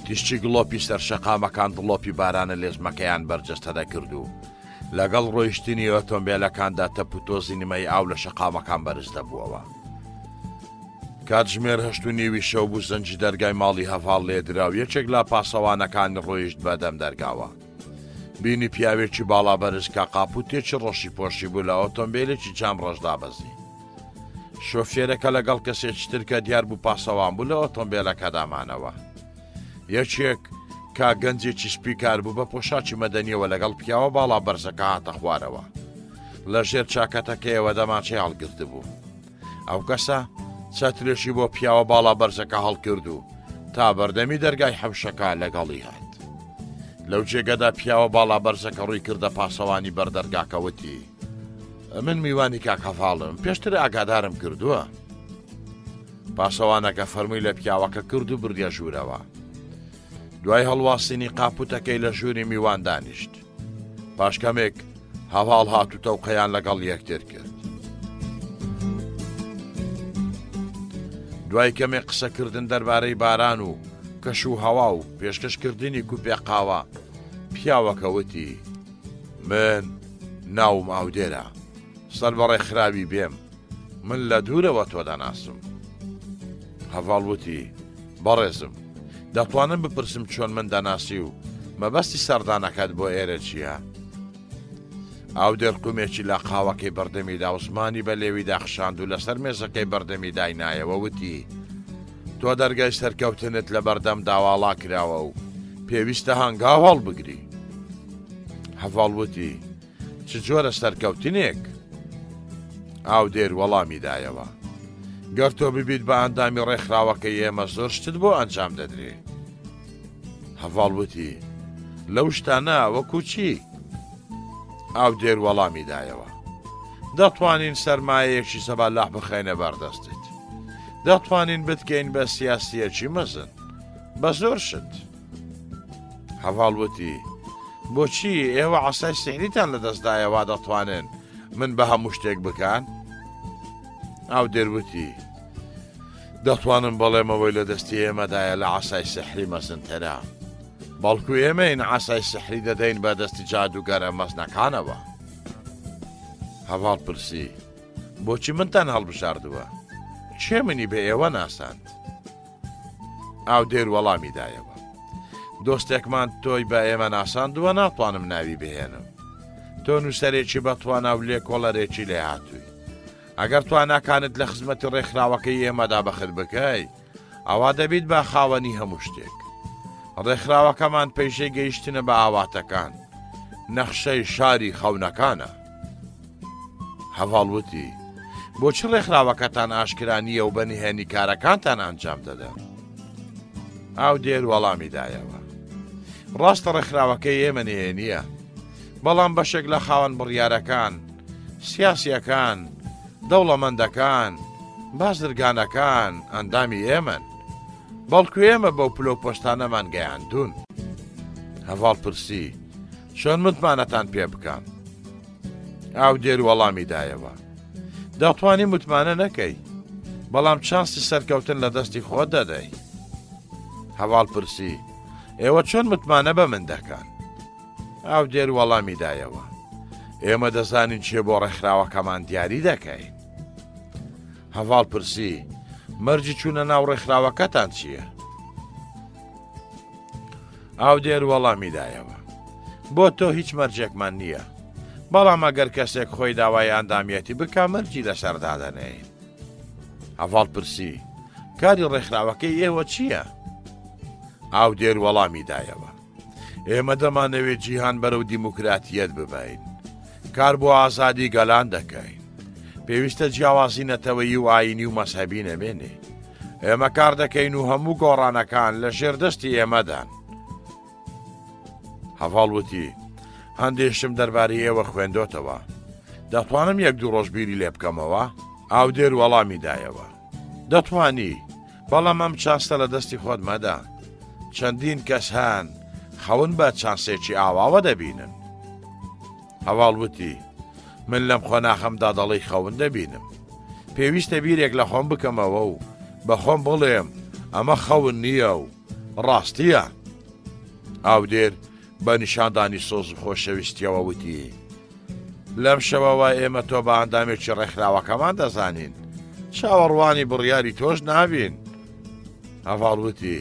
تیشتی گڵۆپی سەر شەقامەکان دڵۆپی بارانە لێزمەکەیان بەرجەستە دەکرد و لەگەڵ ڕۆیشتنی ئۆتۆمبیلەکاندا تەپوتۆزی نمەی ئاو لە شەقامەکان بەرز دەبووەوە. کاتژمێر 8:30 شەو بوو زەنجی دەرگای ماڵی هەڤاڵ لێدراو یەکێک لا پاسەوانەکانی ڕۆیشت بەدەم دەرگاوە. بینی پیاوێکی باڵا بەرز کە قاپوتێکی ڕۆشی پۆشی بوو لە ئۆتۆمبیلێکی جام ڕۆژدا بەزی. شۆفێرەکە لەگەڵ کەسێکی تر کە دیار بوو پاسەوان بوو لە ئۆتۆمبیلەکە دامانەوە. یەکێک کا گەنجێکی سپی کار بوو بە پۆشاکی مەدەنیەوە لەگەڵ پیاوە باڵا بەرزەکە هاتە خوارەوە. لە ژێر چاکەتەکەیەوە دەماچەی هەڵگرت بوو. ئەو کەسە چەترێکی بۆ پیاوە باڵا بەرزەکە هەڵکرد و تا بەردەمی دەرگای حەوشەکە لەگەڵی هات. لەو جێگەدا پیاوە باڵا بەرزەکە ڕووی کردە پاسەوانی بەردەرگاکەوتی من میوانی کاک هەڤاڵم پێشتر ئاگادارم کردووە. پاسەوانەکە فەرمووی لە پیاوەکە کرد و بردیە ژوورەوە. دوای هەڵواستنی قاپوتەکەی لە ژووری میوان دانیشت. پاشکەمێک هەڤاڵ هاتوتە و قەیان لەگەڵ یەکتر کرد. دوای کەمێک قسەکردن دەربارەی باران و کەش و هەوا و پێشکەشکردنی کوپێ قاوە، پیاوەکە وتی: من ناوم ئاودێرە، سەربەڕێ خراوی بێم، من لە دوورەوە تۆ دەناسم. هەڤاڵ وتی: بەڕێزم، دەتوانم بپرسم چۆن من دەناسی و مەبەستی سەردانەکەت بۆ ئێرە چییە؟ ئاودێر قومێکی لە قاوەکەی بەردەمیدا عوسمانی بە لێوی داخشاند و لەسەر مێزەکەی بەردەمی داینایەوە وتی: تۆ دەرگای سەرکەوتنت لە بەردەم داواڵا کراوە و پێویستە هەنگاو هەڵبگری. هەڤاڵ وتی: چ جۆرە سەرکەوتنێک؟ ئاودێر وەڵامی دایەوە: گەر تۆ ببیت بە ئەندامی ڕێکخراوەکەی ئێمە زۆر شتت بۆ ئەنجام دەدرێ. هەڤاڵ وتی: لەو شتانە وەکو چی؟ ئاودێر وەڵامی دایەوە: دەتوانین سەرمایەیەکی سەبالاح بخەینە بەردەستت، دەتوانین بتکەین بە سیاسیەکی مەزن، بە زۆر شت. هەڤاڵ وتی: بۆچی ئێوە عەسای سیحریتان لەدەستدایەوە دەتوانن من بە هەموو شتێک بکەن؟ ئاودێر وتی: دەتوانم بەڵێمەوەی لە دەستی ئێمەدایە لە عەسای سیحری مەزنتەرە، بەڵکو ئێمە ئین عەسای سیحری دەدەین بە دەستی جادوگەرە مەزنەکانەوە. هەڤاڵ پرسی: بۆچی منتان هەڵبژاردووە؟ چێ منی بە ئێوە ناساند؟ ئاودێر وەڵامی دایەوە: دۆستێکمان تۆی بە ئێمە ناساندووە، ناتوانم ناوی بهێنم. تۆ نووسەرێکی بەتوانە و لێکۆڵەرێکی لێ هاتووی. ئەگەر تواناکانت لە خزمەتی ڕێکخراوەکەی ئێمەدا بەخت بکەی، ئەوا دەبیت بە خاوەنی هەموو شتێک. ڕێکخراوەکەمان پێشەی گەیشتنە بە ئاواتەکان، نەخشەی شاری خەونەکانە. هەڤاڵ وتی: بۆچی ڕێکخراوەکەتان ئاشکرا نییە و بەنهێنی کارەکانتان ئەنجام دەدەن؟ ئاودێر وەڵامی دایەوە: ڕاستە ڕێکخراوەکەی ئێمە نهێنیە، بەڵام بەشێک لە خاوەن بڕیارەکان، سیاسیەکان، دەوڵەمەندەکان، بازرگانەکان ئەندامی ئێمەن، بەڵکو ئێمە بەو پلۆپۆستانەمان گەیاندوون. هەڤاڵ پرسی: چۆن متمانەتان پێ بکەم؟ ئاودێر وەڵامی دایەوە: دەتوانی متمانە نەکەی، بەڵام چانسی سەرکەوتن لە دەستی خۆت دەدەی. هەڤاڵ پرسی: ئێوە چۆن متمانە بە من دەکەن؟ ئاودێر وەڵامی دایەوە: ئێمە دەزانین چێ بۆ ڕێکخراوەکەمان دیاری دەکەین. هەڤاڵ پرسی: مەرجی چوونە ناو ڕێکخراوەکەتان چییە؟ ئاودێر وەڵامی دایەوە: بۆ تۆ هیچ مەرجێکمان نییە، بەڵام ئەگەر کەسێک خۆی داوای ئەندامەتی بکە مەرجی لەسەردادەنێ. هەڤاڵ پرسی: کاری ڕێکخراوەکەی ئێوە چییە؟ ئاودێر وەڵامی دایەوە: ئێمە دەمانەوێت جیهان بەرەو دیموکراتیەت ببین، کار بۆ ئازادی گەلان دەکەین، پێویستە جیاوازی نەتەوەیی و ئاینی و مەسەبی نەبێنێ. ئێمە کار دەکەین و هەموو گۆڕانەکان لە ژێردەستی ئێمەدان. هەڤاڵ وتی: هەندێشتم دەربارەی ئێوە خوێندۆتەوە، دەتوانم یەک دوو ڕۆژ بیری لێ بکەمەوە؟ ئاودێر وەڵامی دایەوە: دەتوانی، بەڵام ئەم چانسە لە دەستی خۆت مەدە. چەندین کەس هەن خەون بە چانسێکی ئاواوە دەبینن. هەڤاڵ وتی: من لەم خۆناخەمدا دەڵی خەون دەبینم، پێویستە بیرێک لە خۆم بکەمەوە و بە خۆم بڵێم ئەمە خەون نییە و ڕاستیە. ئاودێر بە نیشاندانی سۆز و خۆشەویستیەوە وتی: لەم شەوەوە ئێمە تۆ بە ئەندامێکی ڕێکخراوەکەمان دەزانین، چاوەڕوانی بڕیاری تۆش نابین. هەڤاڵ وتی: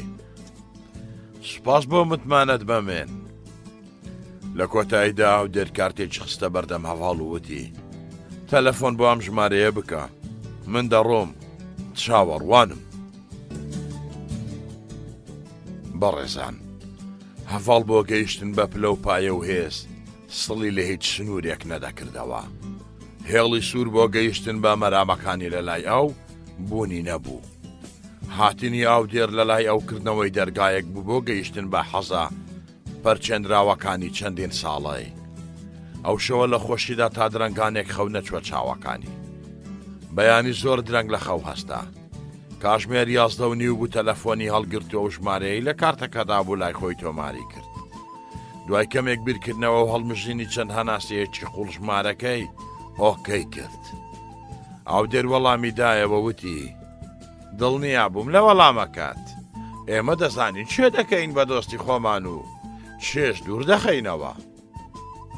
سوپاس بۆ متمانەت بەمێن. لە کۆتاییدا ئاودێر کارتێکی خستە بەردەم هەڤاڵ و وتی: تەلەفۆن بۆ ئەم ژمارەیە بکە، من دەڕۆم، چاوەڕوانم. بەڕێزان، هەڤاڵ بۆ گەیشتن بە پلە و پایە و هێز سڵی لە هیچ سنوورێک نەدەکردەوە. هێڵی سوور بۆ گەیشتن بە مەرامەکانی لەلای ئەو بوونی نەبوو. هاتنی ئاودێر لەلای ئەو کردنەوەی دەرگایەک بوو بۆ گەیشتن بە حەزە پەرچێنراوەکانی چەندین ساڵی. ئەو شەوە لە خۆشیدا تا درەنگانێک خەو نەچوە چاوەکانی بەیانی زۆر درەنگ لە خەو هەستا کاشمێر 11:30 بوو تەلەفۆنی هەڵگرتووە و ژمارەیە لە کارتەکەدا بوو لای خۆی تۆماری کرد دوای کەمێک بیرکردنەوە و هەڵمژینی چەند هەناسەیەکی قوڵ ژمارەکەی هۆکەی کرد ئاودێر وەڵامی دایەوە وتی دڵنیا بووم لە وەڵامەکات ئێمە دەزانین چێ دەکەین بە دۆستی خۆمان و چێش دوور دەخەینەوە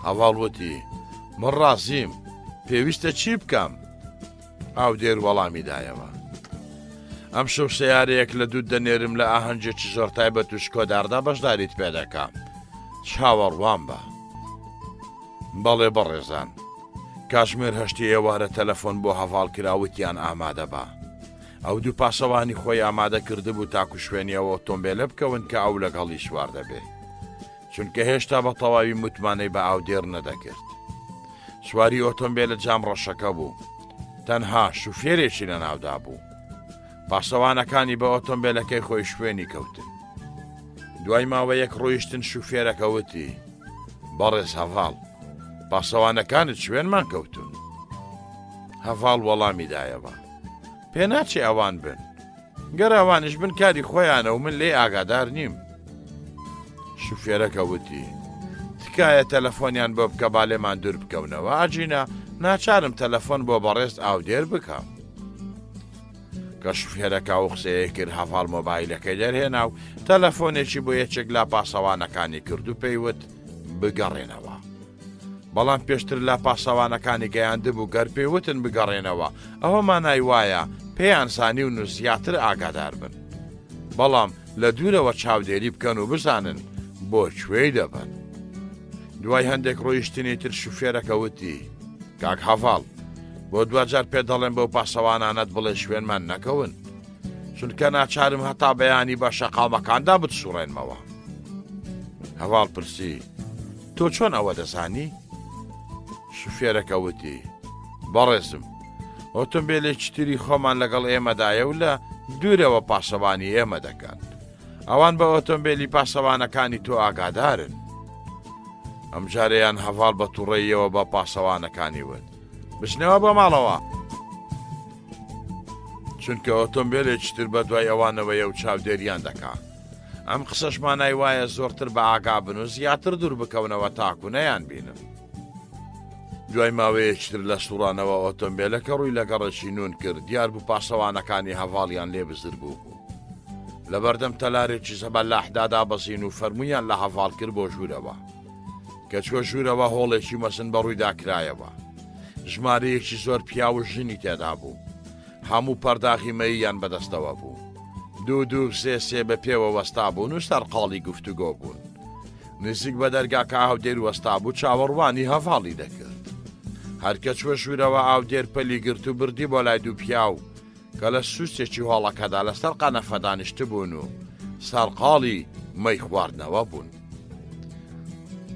هەواڵ وتی من ڕازیم پێویستە چی بکەم ئاودێر وەڵامی دایەوە ئەم شەو سەیارەیەک لە دوو دەنێرم لە ئاهەنگێکی زۆر تایبەت و شکۆداردا بەشداریت پێ دەکەم چاوەڕوان بە بەڵێ بەڕێزان کاشمێر هەشتی ئێوارە تەلەفۆن بۆ هەڤاڵ کراوتیان ئامادە بە ئەو دوو پاسەوانی خۆی ئامادە کردبوو تاکو شوێنیەوە ئۆتۆمبیلە بکەون کە ئەو لەگەڵی سوار دەبێ چونکە هێشتا بە تەواوی متمانەی بە ئاودێر نەدەکرد سواری ئۆتۆمبیلە جام ڕەشەکە بوو تەنها شوفێرێکی لە ناودا بوو پاسەوانەکانی بە ئۆتۆمبیلەکەی خۆی شوێنی کەوتن دوای ماوەیەک ڕۆیشتن شوفێرەکە وتی بەڕێز هەڤاڵ پاسەوانەکانت شوێنمان کەوتون هەڤاڵ وەڵامی دایەوە پێ ناچێ ئەوان بن گەر ئەوانش بن کاری خۆیانە و من لێ ئاگادار نیم شوفێرەکە وتی تکایە تەلەفۆنیان بۆ بکە با لێمان دوور بکەونەوە ئاجینە ناچارم تەلەفۆن بۆ بەڕێز ئاودێر بکەم کە شوفێرەکە و قسەیە کرد هەڤاڵ مۆبایلەکەی دەرهێنا و تەلەفۆنێکی بۆ یەکێک لا پاسەوانەکانی کرد و پێیوت بگەڕێنەوە بەڵام پێشتر لا پاسەوانەکانی گەیاندبوو گەر پێیوتن بگەڕێنەوە ئەوە مانای وایە پێیان سانی و زیاتر ئاگادار بن بەڵام لە دوورەوە چاودێری بکەن و بزانن بۆ کوێی دەبن دوای هەندێک ڕۆیشتنی تر شوفێرەکە وتی کاک هەڤاڵ بۆ دوجار پێ دەڵێن بەو پاسەوانانت بڵێ شوێنمان نەکەون چونکە ناچارم هەتا بەیانی بە شەقامەکاندا بتسوڕێنمەوە هەڤاڵ پرسی تۆ چۆن ئەوە دەزانی شوفێرەکە وتی بەڕێزم ئۆتۆمبیلێکی تری خۆمان لەگەڵ ئێمەدایە و لە دوورەوە پاسەوانی ئێمە دەکەن ئەوان بە ئۆتۆمبیلی پاسەوانەکانی تۆ ئاگادارن ئەم جارەیان هەڤاڵ بە تووڕێیەوە بە پاسەوانەکانی وت بچنەوە بە ماڵەوە چونکە ئۆتۆمبیلێکی تر بە دوای ئەوانەوەیە و چاودێریان دەکا ئەم قسەشمانای وایە زۆرتر بە ئاگا بن و زیاتر دوور بکەونەوە تاکو نەیان بینن دوای ماوەیەکتر لە سوڕانەوە ئۆتۆمبیلەکە ڕووی لە گەڕەکی نون کرد دیار بوو پاسەوانەکانی هەڤاڵیان لێ بزر بوو لە بەردەم تەلارێکی زەبە لەحدادا بەزین و فەرموویان لە هەڤاڵ کرد بۆ ژوورەوە کە چوە ژوورەوە هۆڵێکی مەسن بەڕوویدا کرایەوە ژمارەیەکی زۆر پیا و ژنی تێدا بوو هەموو پەرداخی مەییان بەدەستەوە بوو دوو سێ بە پێوە وەستا بوون و سەرقاڵی گفتوگۆ بوون نزیک بە دەرگاکە ئاودێر وەستا بوو چاوەڕوانی هەڤاڵی دەکرد هەرکە چوە ژوورەوە ئاودێر پەلی گرت و بردی بۆ لای دوو پیاو کە لە سووسێکی هۆڵەکەدا لەسەر قەنەفە دانیشت بوون و سەرقاڵی مەی خواردنەوە بوون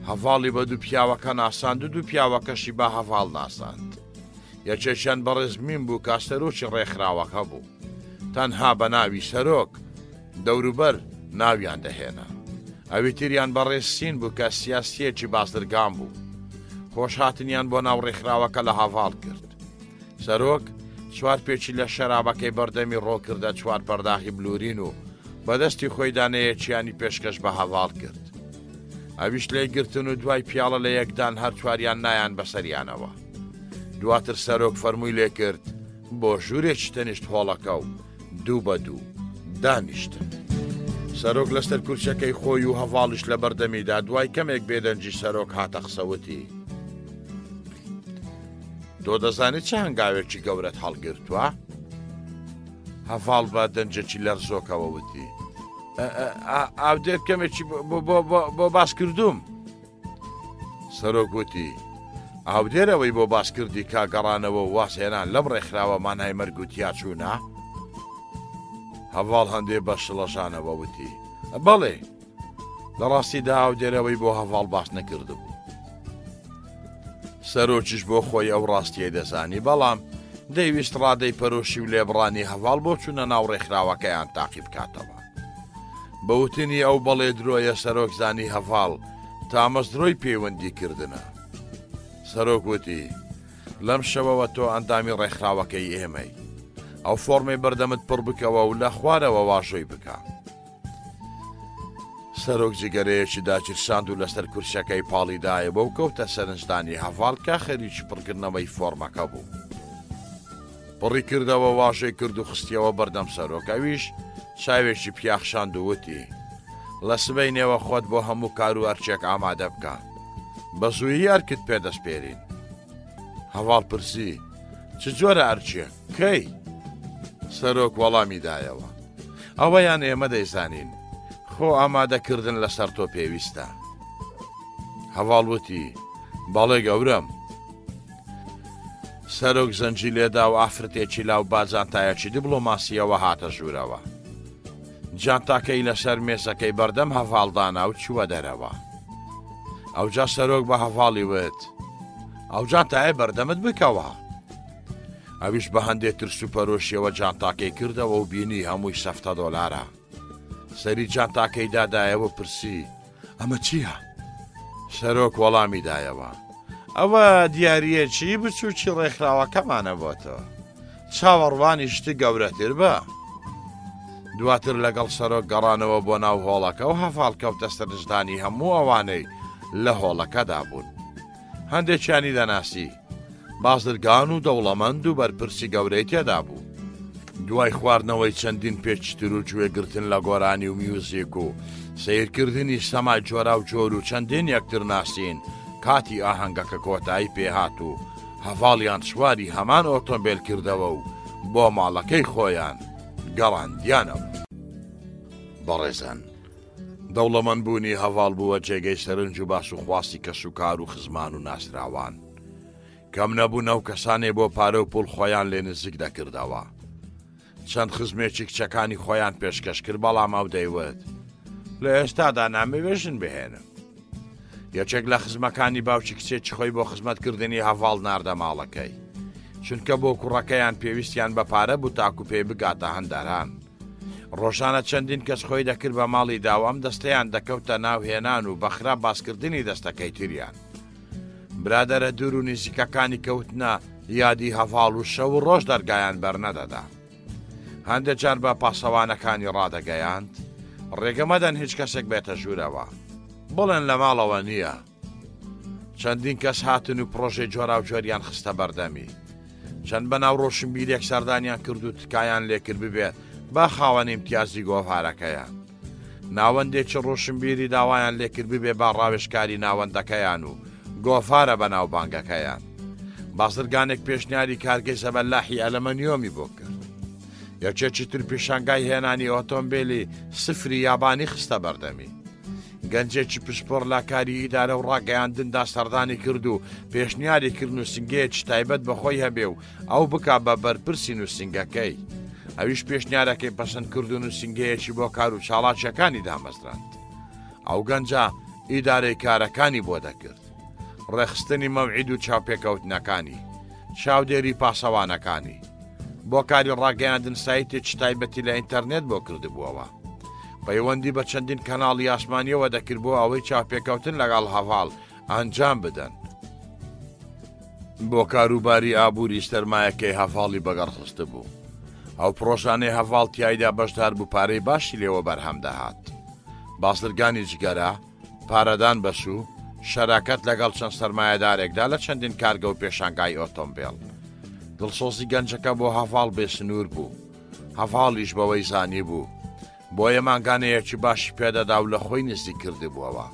هەڤاڵی بە دوو پیاوەکە ناساند و دوو پیاوەکەشی بە هەڤاڵ ناساند یەکێکیان بەڕێزمین بوو کە سەرۆکی ڕێکخراوەکە بوو تەنها بە ناوی سەرۆک دەوروبەر ناویان دەهێنا ئەوی تریان بەڕێزسین بوو کە سیاسیەکی بازرگان بوو خۆشهاتنیان بۆ ناو ڕێکخراوەکە لە هەڤاڵ کرد سەرۆک چوار پێچی لە شەرابەکەی بەردەمی ڕۆکردە چوار پەرداخی بلورین و بەدەستی خۆی دانەیەکیانی پێشکەش بە هەڤاڵ کرد ئەویش لێ گرتن و دوای پیاڵە لە یەکدان هەر چواریان نایان بەسەریانەوە دواتر سەرۆک فەرمووی لێ کرد بۆ ژوورێکی تەنیشت هۆڵەکە و دوو بە دوو دانیشتن سەرۆک لەسەر کورچەکەی خۆی و هەڤاڵش لە بەردەمیدا دوای کەمێک بێدەنجی سەرۆک هاتە قسەوتی تۆ دەزانێت چه هەنگاوێکی گەورەت هەڵگرتووە هەڤاڵ بە دەنجێکی لەرزۆکەوە وتی ئاودێر کەمێکی بۆ باس کردوم سەرۆک وتی ئاودێرەوەی بۆ باسکردی کاگەڕانەوە و واسێنان لەم ڕێکخراوە مانای مەرگوتیا چوونە هەڤاڵ هەندێ بە شڵەشانەوە وتی بەڵێ لە ڕاستیدا ئاودێرەوەی بۆ هەڤاڵ باس نەکردبوو سەرۆکیش بۆ خۆی ئەو ڕاستیە دەزانی بەڵام دەیویست ڕادەی پەرۆشی و لێبڕانی هەڤاڵ بۆ چوونە ناو ڕێکخراوەکەیان تاقی بکاتەوە بەوتنی ئەو بەڵێ درۆیە سەرۆک زانی هەڤاڵ تامەزدرۆی پەیوەندی کردنە سەرۆک وتی لەم شەوەوە تۆ ئەندامی ڕێکخراوەکەی ئێمەی ئەو فۆرمەی بەردەمت پڕ بکەوە و لە خوارەوە واژۆی بکە. سەرۆک جگەرەیەکی داگیرساند و لەسەر کورسەکەی پاڵیدایە بۆ و کەوتە سەرنجدانی هەڤاڵ کە خەریکی پڕکردنەوەی فۆرمەکە بوو. پڕی کردەوە واژەی کرد و خستیەوە بەردەم سەرۆکەویش چاوێکی پیاخشاند و وتی لە سبەینێوە خۆت بۆ هەموو کار و ئەرچێک ئامادە بکە بە زوویی ئەرکت پێدەستپێرین. هەڤاڵ پرسی چ جۆرە ئەرچێ کەی؟ سەرۆک وەڵامی دایەوە ئەوەیان ئێمە دەیزانین خۆ ئامادەکردن لەسەر تۆ پێویستە. هەڤاڵ وتی بەڵێ گەورەم. سەرۆک زەنجی لێدا و ئافرەتێکی لاو باجانتایەکی دیبلۆماسیەوە هاتە ژوورەوە. جانتاکەی لەسەر مێزەکەی بەردەم هەڤاڵدانا و چووە دەرەوە. ئەوجا سەرۆک بە هەڤاڵی وت ئەو جانتایە بەردەمت بکەوە. ئەویش بە هەندێک ترس و پەرۆشیەوە جانتاکەی کردەوە و بینی هەمووی $70. سەری جانتاکەی دادایەوە پرسی ئەمە چییە؟ سەرۆک وەڵامی دایەوە ئەوە دیاریەکی بچووکی ڕێکخراوەکەمانە بۆتەوە چاوەڕوانی شتی گەورەتر بە. دواتر لەگەڵ سەرۆک گەڕانەوە بۆ ناو هۆڵەکە و هەڤاڵ کەوتە سەرنجدانی هەموو ئەوانەی لە هۆڵەکەدا بوون. هەندێکیانی دەناسی بازرگان و دەوڵەمەند و بەرپرسی گەورەی تێدا بوو. دوای خواردنەوەی چەندین پێچتر و گوێگرتن لە گۆرانی و میوزیک و سیرکردنی سەمای جۆرا و جۆر و چەندین یەکتر ناسین کاتی ئاهەنگەکە کۆتایی پێهات و هەڤاڵیان سواری هەمان ئۆتۆمبیل کردەوە و بۆ ماڵەکەی خۆیان گەڕاندیانەوە. بەڕێزان دەوڵەمەند بوونی هەڤاڵ بووە جێگەی سەرنج و باس و خواستی کەس و کار و خزمان و ناسراوان. کەم نەبوو نەو کەسانێ بۆ پارە و پوڵ خۆیان لێ نزیک دەکردەوە. چەند خزمێکی کچەکانی خۆیان پێشکەش کرد بەڵام ئەو دەیوت لە ئێستادا نامەوێژن بهێنم. یەکێک لە خزمەکانی باوکی کچێکی خۆی بۆ خزمەتکردنی هەڤاڵ ناردە ماڵەکەی چونکە بۆ کوڕەکەیان پێویستیان بە پارە بوو تاکو پێی بگاتە هەندەران. ڕۆژانە چەندین کەس خۆی دەکرد بە ماڵی داوام دەستەیان دەکەوتە ناو هێنان و بەخرا باسکردنی دەستەکەی تریان. برادەرە دوور و نزیکەکانی کەوتنە یادی هەڤاڵ و شەو و ڕۆژ دەرگایان بەرنەدەدا. هەندێک جار بە پاسەوانەکانی ڕادەگەیاند ڕێگەمەدەن هیچ کەسێک بێتە ژوورەوە بڵێن لە ماڵەوە نییە. چەندین کەس هاتن و پرۆژەی جۆرا و جۆریان خستە بەردەمی. چەند بەناو ڕۆشنبیرێک سەردانیان کرد و تکایان لێکرد ببێت با خاوەن ئیمتیازی گۆڤارەکەیان. ناوەندێکی ڕۆشنبیری داوایان لێکرد ببێ با ڕاوێژکاری ناوەندەکەیان و گۆفارە بە ناو بانگەکەیان. بازرگانێک پێشنیاری کارگەی زەبەلاحی ئەلەمەنیۆمی بۆ کرد. یەکێکی تر پیشانگای هێنانی ئۆتۆمبیلی سفری یابانی خستە بەردەمی. گەنجێکی پشپۆر لا کاری ئیدارە و ڕاگەیاندندا سەردانی کرد و پێشنیاری کرد نووسنگەیەکی تایبەت بەخۆی هەبێ و ئەو بکا بە بەرپرسی نووسنگەکەی. ئەویش پێشنیارەکەی پەسەند کرد و نووسنگەیەکی بۆ کار و چاڵاکیەکانی دامەزراند. ئەو گەنجە ئیدارەی کارەکانی بۆ دەکرد. ڕێخستنی مەوعید و چاوپێکەوتنەکانی، چاودێری پاسەوانەکانی، بۆ کاری ڕاگەیاندن سایتێکی تایبەتی لە ئینتەرنێت بۆ کردبووەوە. پەیوەندی بە چەندین کەناڵی ئاسمانیەوە دەکرد بۆ ئەوەی چاوپێکەوتن لەگەڵ هەڤاڵ ئەنجام بدەن. بۆ کاروباری ئابووری سەرمایەکەی هەڤاڵی بەگەڕخست بوو. ئەو پرۆژانەی هەڤاڵ تیایدا بەشدار بوو پارەی باشی لێوە بەرهەم دەهات. بازرگانی جگەرە، پارەدان بەسوو، شەراکەت لەگەڵ چەند سەرمایەدارێکدا لە چەندین کارگە و پێشانگای ئۆتۆمبیل. دڵسۆزی گەنجەکە بۆ هەڤاڵ بێسنوور بوو. هەڤاڵیش بەوەی زانی بوو. بۆیە ماگانەیەکی باشی پێدەدا و لە خۆی نزیک کردبووەوە.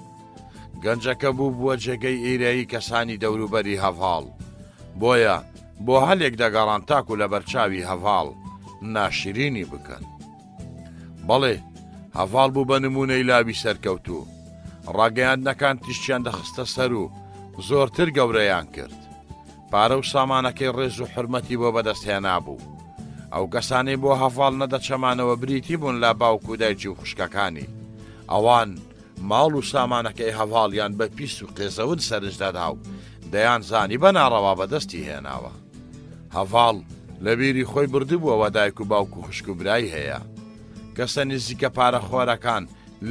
گەنجەکە بوو بووە جێگەی ئیرەیی کەسانی دەوروبەری هەڤاڵ. بۆیە بۆ هەلێک دەگەڕان تاکو لە بەرچاوی هەڤاڵ ناشرینی بکەن. بەڵێ هەڤاڵ بوو بە نمونەی لاوی سەرکەوتوو. ڕاگەیاندنەکان تیشتیان دەخستە سەر و زۆرتر گەورەیان کرد. پارە و سامانەکەی ڕێز و حرمەتی بۆ بەدەستهێنا بوو. ئەو کەسانەی بۆ هەڤاڵ نەدەچەمانەوە بریتی بوون لە باوک و دایکی و خوشکەکانی. ئەوان ماڵ و سامانەکەی هەڤاڵیان بە پیس و قێزەون سەرنجدەدا و دەیان زانی بە ناڕەوا بەدەستی هێناوە. هەڤاڵ لە بیری خۆی بردبووەوە دایک و باوک و خوشک و برای هەیە. کەسە نزیکە پارەخۆرەکان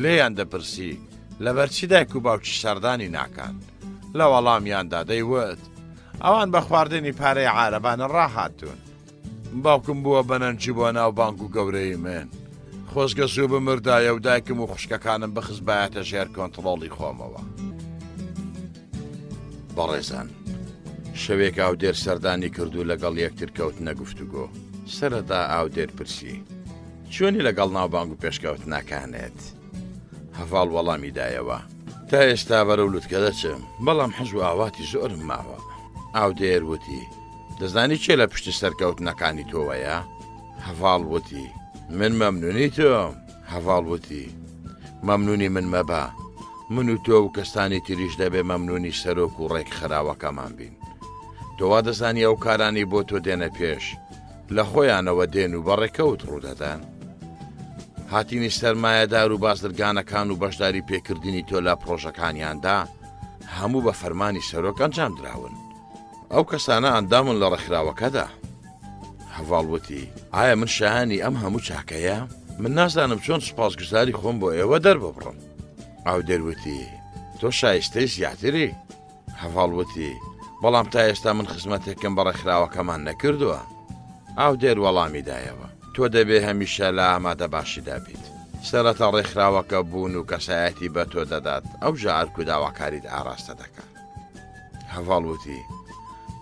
لێیان دەپرسی لەبەرچی دایک و باوکی سەردانی ناکەن. لە وەڵامیاندا دەیوت ئەوان بە خواردنی پارەی عارەبانە ڕاهاتوون. باوکم بووە بەنەنجی بۆ ناو بانک و گەورەی من. خۆزگە سوو بمردایە و دایکم و خوشکەکانم بخست بایەتە ژێر کۆنتڕۆڵی خۆمەوە. بەڕێزان، شەوێک ئاودێر سەردانی کردو لەگەڵ یەکتر کەوتنە گفتوگۆ. سەرەتا ئاودێر پرسی: چۆنی لەگەڵ ناو بانگ و پێشکەوتنەکانێت؟ هەڤاڵ وەڵامی دایەوە: تا ئێستا بەرەو لوتکە دەچم، بەڵام حەز و ئاواتی زۆرم ماوە. ئاودێر وتی: دەزانی چێ لە پشتی سەرکەوتنەکانی تۆوەیە؟ هەڤاڵ وتی: من مەمنونی تۆم. هەڤاڵ وتی: مەمنونی من مەبە، من و تۆ و کەستانی تریش دەبێ مەمنونی سەرۆک و ڕێک خراوەکەمان بین. تۆوا دەزانی ئەو کارانی بۆ تۆ دێنە پێش لە خۆیانەوە دێن و بەڕێکەوت ڕوودەدان. هاتینی سەرمایەدار و بازرگانەکان و بەشداری پێکردنی تۆ لە پرۆژەکانیاندا هەموو بە فەرمانی سەرۆک ئەنجام دراون. ئەو کەسانە ئەندامن لە ڕێکخراوەکەدا. هەڤاڵ وتی: ئایا من شایانی ئەم هەموو چاکەیە؟ من نازانم چۆن سوپاسگوزاری خۆم بۆ ئێوە دەرببڕم. ئاودێر وتی: تۆ شایستەی زیاتری؟ هەڤاڵ وتی: بەڵام تا ئێستا من خزمەتێکم بە ڕێکخراوەکەمان نەکردووە. ئاودێر وەڵامی دایەوە: تۆ دەبێ هەمیشە لە ئامادە باشیدا بیت. سەرەتا ڕێکخراوەکە بوون و کەسایەتی بە تۆ دەدات، ئەو ژارک و داواکاریت ئاراستە دەکات. هەڤاڵ وتی: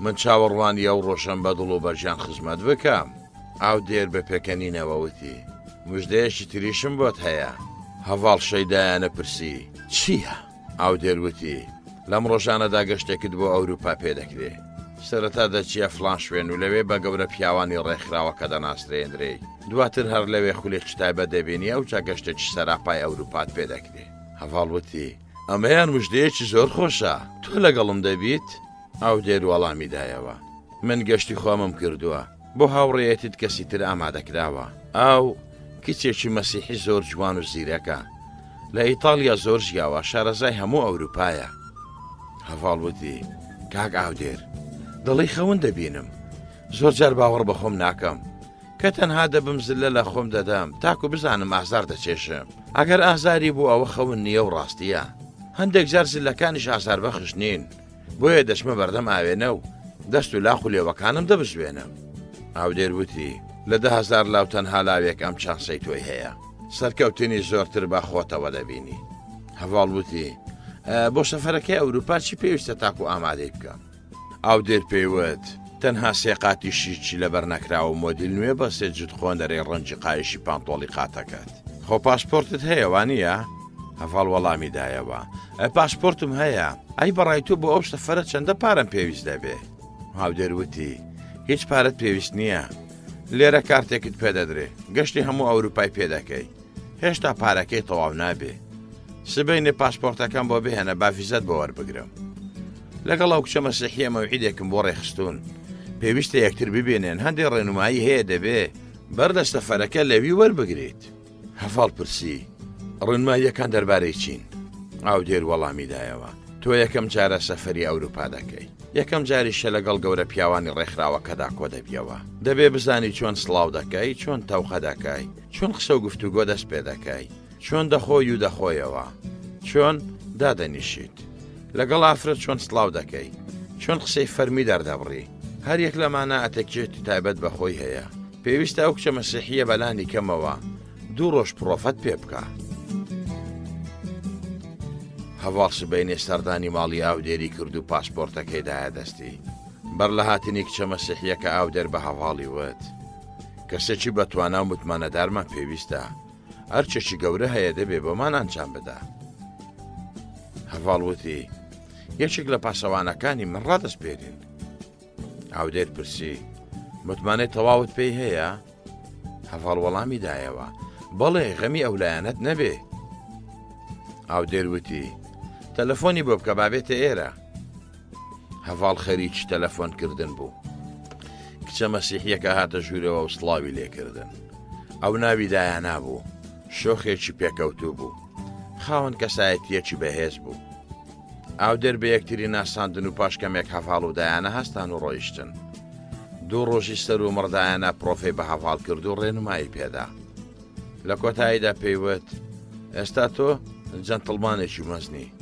من چاوەڕوانی ئەو ڕۆژەم بە دڵ و بەرژیان خزمەت بکەم. ئاودێر بە پێکەنینەوە وتی: مژدەیەکی تریشم بۆت هەیە. هەڤاڵ شەیدایانە پرسی: چییە؟ ئاودێر وتی: لەم ڕۆژانەدا گەشتێکت بۆ ئەوروپا پێدەکرێ. سەرەتا دەچیە فلان شوێن و لەوێ بە گەورە پیاوانی ڕێکخراوەکە دەناسرێنرێ. دواتر هەر لەوێ خولێکی تایبەت دەبێنی ئەو جا گەشتێکی سەراپای ئەوروپات پێدەکرێ. هەڤاڵ وتی: ئەمەیان مژدەیەکی زۆر خۆشە، تۆ لەگەڵم دەبیت؟ ئاودێر وەڵامی دایەوە: من گەشتی خۆمم کردووە، بۆ هاوڕێیەتت کەسی تر ئامادەکراوە. ئەو کچێکی مەسیحی زۆر جوان و زیرەکە، لە ئیتاڵیا زۆر ژیاوە، شارەزای هەموو ئەوروپایە. هەڤاڵ وتی: کاک ئاودێر، دڵی خەون دەبینم، زۆر جار باوەڕ بە خۆم ناکەم کە تەنها دەبم زلە لە خۆم دەدەم تاکو بزانم ئازار دەچێشم. ئەگەر ئازاری بوو ئەوە خەون نییە و ڕاستیە. هەندێک جار زلەکانیش ئازار بەخش نین، بۆیە دەچمە بەردەم ئاوێنە و دەست و لاخ و لێوەکانم دەبژوێنم. ئاودێر وتی: لە 10,000 لاو تەنها لاوێک ئەم چانسەی تۆی هەیە، سەرکەوتنی زۆرتر بە خۆتەوە دەبینی. هەڤاڵ وتی: بۆ سەفەرەکەی ئەوروپا چی پێویستە تاکو ئامادەی بکەم؟ ئاودێر پێیوت: تەنها سێقاتی شیچی لەبەر نەکراوە مۆدیل نوێ بە سێ جوت خۆن دەرێ ڕەنجی قایشی پانتۆڵی قاتەکەت. خۆ پاسپۆرتت هەیە وانە؟ هەڤاڵ وەڵامی دایەوە: پاسپۆرتم هەیە. ئەی بەڕای تۆ بۆ ئەو سەفەرە چەندە پارەم پێویست دەبێ؟ ئاودێر وتی: هیچ پارەت پێویست نییە، لێرە کارتێکت پێدەدرێ، گەشتی هەموو ئەوروپای پێدەکەی، هێشتا پارەکەی تەواو نابێ. سبەینێ پاسپۆرتەکەم بۆ بهێنە با ڤیزەت بۆ وەربگرم. لەگەڵ ئەو کچە مەسیحیە مەوعیدێکم بۆ ڕێخستون، پێویستە یەکتر ببێنێن، هەندێک ڕێنمایی هەیە دەبێ بەر لە سەفەرەکە لەوی وەربگریت. هەڤاڵ پرسی: ڕێنماییەکان دەربارەی چین؟ ئاودێر وەڵامی دایەوە: تۆ یەکەم جارە سەفەری ئەوروپا دەکەی، یەکەم جاریشە لەگەڵ گەورە پیاوانی ڕێکخراوەکەدا کۆ دەبیەوە. دەبێ بزانی چۆن سڵاو دەکەی، چۆن تەوخە دەکەی، چۆن قسە و گفتوگۆ دەست پێ دەکەی، چۆن دەخۆی و دەخۆیەوە، چۆن دادەنیشیت، لەگەڵ ئافرەت چۆن سڵاو دەکەی، چۆن قسەی فەرمی دەردەبڕی. هەر یەک لەمانە ئەتەکێتی تایبەت بەخۆی هەیە. پێویستە ئەو کچە مەسیحیە بەلانی کەمەوە 2 ڕۆژ پرۆفەت پێ بکە. هەڤاڵ سبەینێ سەردانی ماڵی ئاودێری کرد و پاسپۆرتەکەی دایە دەستی. بەر لە هاتنی کچە مەسیحیەکە ئاودێر بە هەڤاڵی وت: کەسێکی بەتوانە و متمانەدارمان پێویستە، هەرچێکی گەورە هەیە دەبێ بۆمان ئەنجام بدە. هەڤاڵ وتی: یەکێک لە پاسەوانەکانی من ڕادەسپێرین. ئاودێر پرسی: متمانەی تەواوت پێی هەیە؟ هەڤاڵ وەڵامی دایەوە: بەڵێ، غەمی ئەولایەنت نەبێ. ئاودێر وتی: تەلەفۆنی بۆ بکە بابێتە ئێرە. هەڤاڵ خەریکی تەلەفۆنکردن بوو. کچە مەسیحیەکە هاتە ژوورەوە و سڵاوی لێکردن. ئەو ناوی دایانا بوو، شۆخێکی پێکەوتوو بوو، خاوەن کەسایەتیەکی بەهێز بوو. ئاودێر بە یەکتری ناساندن و پاشکەمێک هەڤاڵ و دایانە هەستان و ڕۆیشتن. 2 ڕۆژی سەر و مڕدایانە پرۆفەی بە هەڤاڵ کرد و ڕێنمایی پێدا. لە کۆتاییدا پێیوت: ئێستا تۆ جەنتڵمانێکی مەزنی،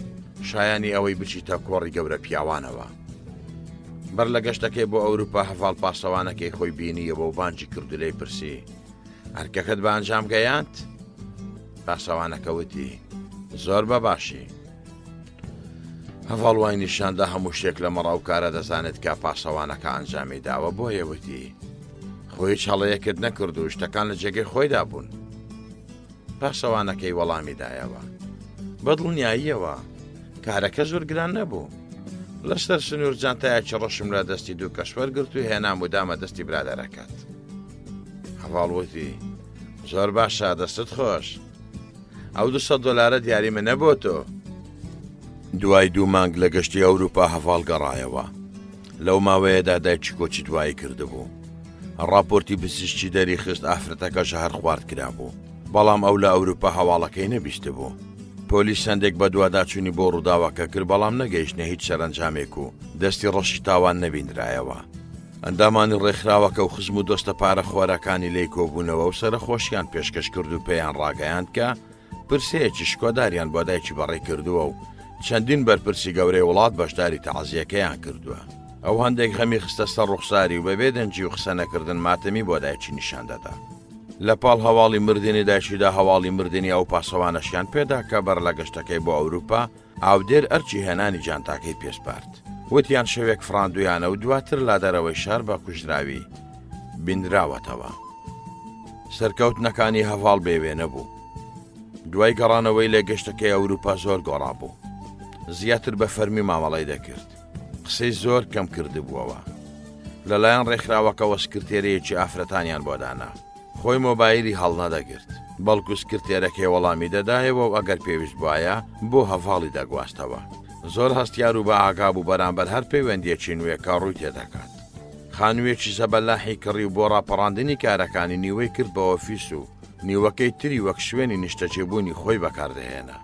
شایانی ئەوەی بچیتە کۆڕی گەورە پیاوانەوە. بەر لە گەشتەکەی بۆ ئەوروپا هەڤاڵ پاسەوانەکەی خۆی بینیەوە و بانجی کردو لێی پرسی هەرکەکەت بە ئەنجام گەیاند؟ پاسەوانەکە وتی زۆر بەباشی. هەڤاڵ وای نیشاندا هەموو شتێک لە مەڕاو کارە دەزانێت کە پاسەوانەکە ئەنجامی داوە بۆیە وتی خۆی هەڵەیەکت نەکرد و شتەکان لە جێگەی خۆیدا بوون. پاسەوانەکەی وەڵامی دایەوە بەدڵنیاییەوە کارەکە زۆر گران نەبوو. لەسەر سنوور جانتایەکی ڕەشم لە دەستی دوو کەشوەر گرت و هێنام و دامە دەستی برادەرەکەت. هەڤاڵ وتی زۆر باشە دەستت خۆش، ئەو $200 دیاری من نەبۆ تۆ. دوای 2 مانگ لە گەشتی ئەوروپا هەڤاڵ گەڕایەوە. لەو ماوەیەدا دایکی کۆچی دوایی کردبوو. ڕاپۆرتی پزیشکی دەری خست ئافرەتەکەش هەر خوارد کرابوو، بەڵام ئەو لە ئەوروپا هەواڵەکەی نەبیستە بوو. پۆلیس هەندێک بە دوواداچوونی بۆ ڕووداوەکە کرد، بەڵام نەگەیشتە هیچ سەرنجامێک و دەستی ڕەشی تاوان نەبینرایەوە. ئەندامانی ڕێکخراوەکە و خزم و دۆستە پارە خۆرەکانی لی کۆبوونەوە و سەرخۆشیان پێشکەش کرد و پێیان ڕاگەیاند کە پرسەیەکی شکۆداریان بۆ دایکی بەڕێ کردووە و چەندین بەرپرسی گەورەی وڵات بەشداری تەعزیەکەیان کردووە. ئەو هەندێک غەمی خستە سەر ڕوخساری و بەبێ دەنجی و قسە نەکردن ماتەمی بۆ دایکی نیشان دەدا. لە پاڵ هەواڵی مردنی دایکیدا هەواڵی مردنی ئەو پاسەوانەشیان پێدا کە بەر لە گەشتەکەی بۆ ئەوروپا ئاودێر ئەرچی هێنانی جانتاکەی پێسپارت. وتیان شەوێک فراندویانە و دواتر لا دەرەوەی شار بە کوژراوی بینراوەتەوە. سەرکەوتنەکانی هەڤاڵ بێوێ نەبوو. دوای گەڕانەوەی لە گەشتەکەی ئەوروپا زۆر گۆڕا بوو. زیاتر بە فەرمی مامەڵەی دەکرد. قسەی زۆر کەم کردبووەوە. لەلایەن ڕێکخراوەکەوە سکرتێرەیەکی ئافرەتانیان بۆدانا. خۆی مۆبایلی هەڵنەدەگرت، بەڵکو سکرتێرەکەی وەڵامی دەدایەوە و ئەگەر پێویست بواە بۆ هەڤاڵی دەگواستەوە. زۆر هەستیار و بە ئاگاب و بەرامبەر هەر پەیوەندیەکی نوێکە ڕووی تێدەکات. خانوویەکی زەبەلاحی کڕی و بۆ ڕاپەڕاندنی کارەکانی نیوەی کرد بە ئۆفیس و نیوەکەی تری وەک شوێنی نیشتەجێبوونی خۆی بەکاردەهێنا.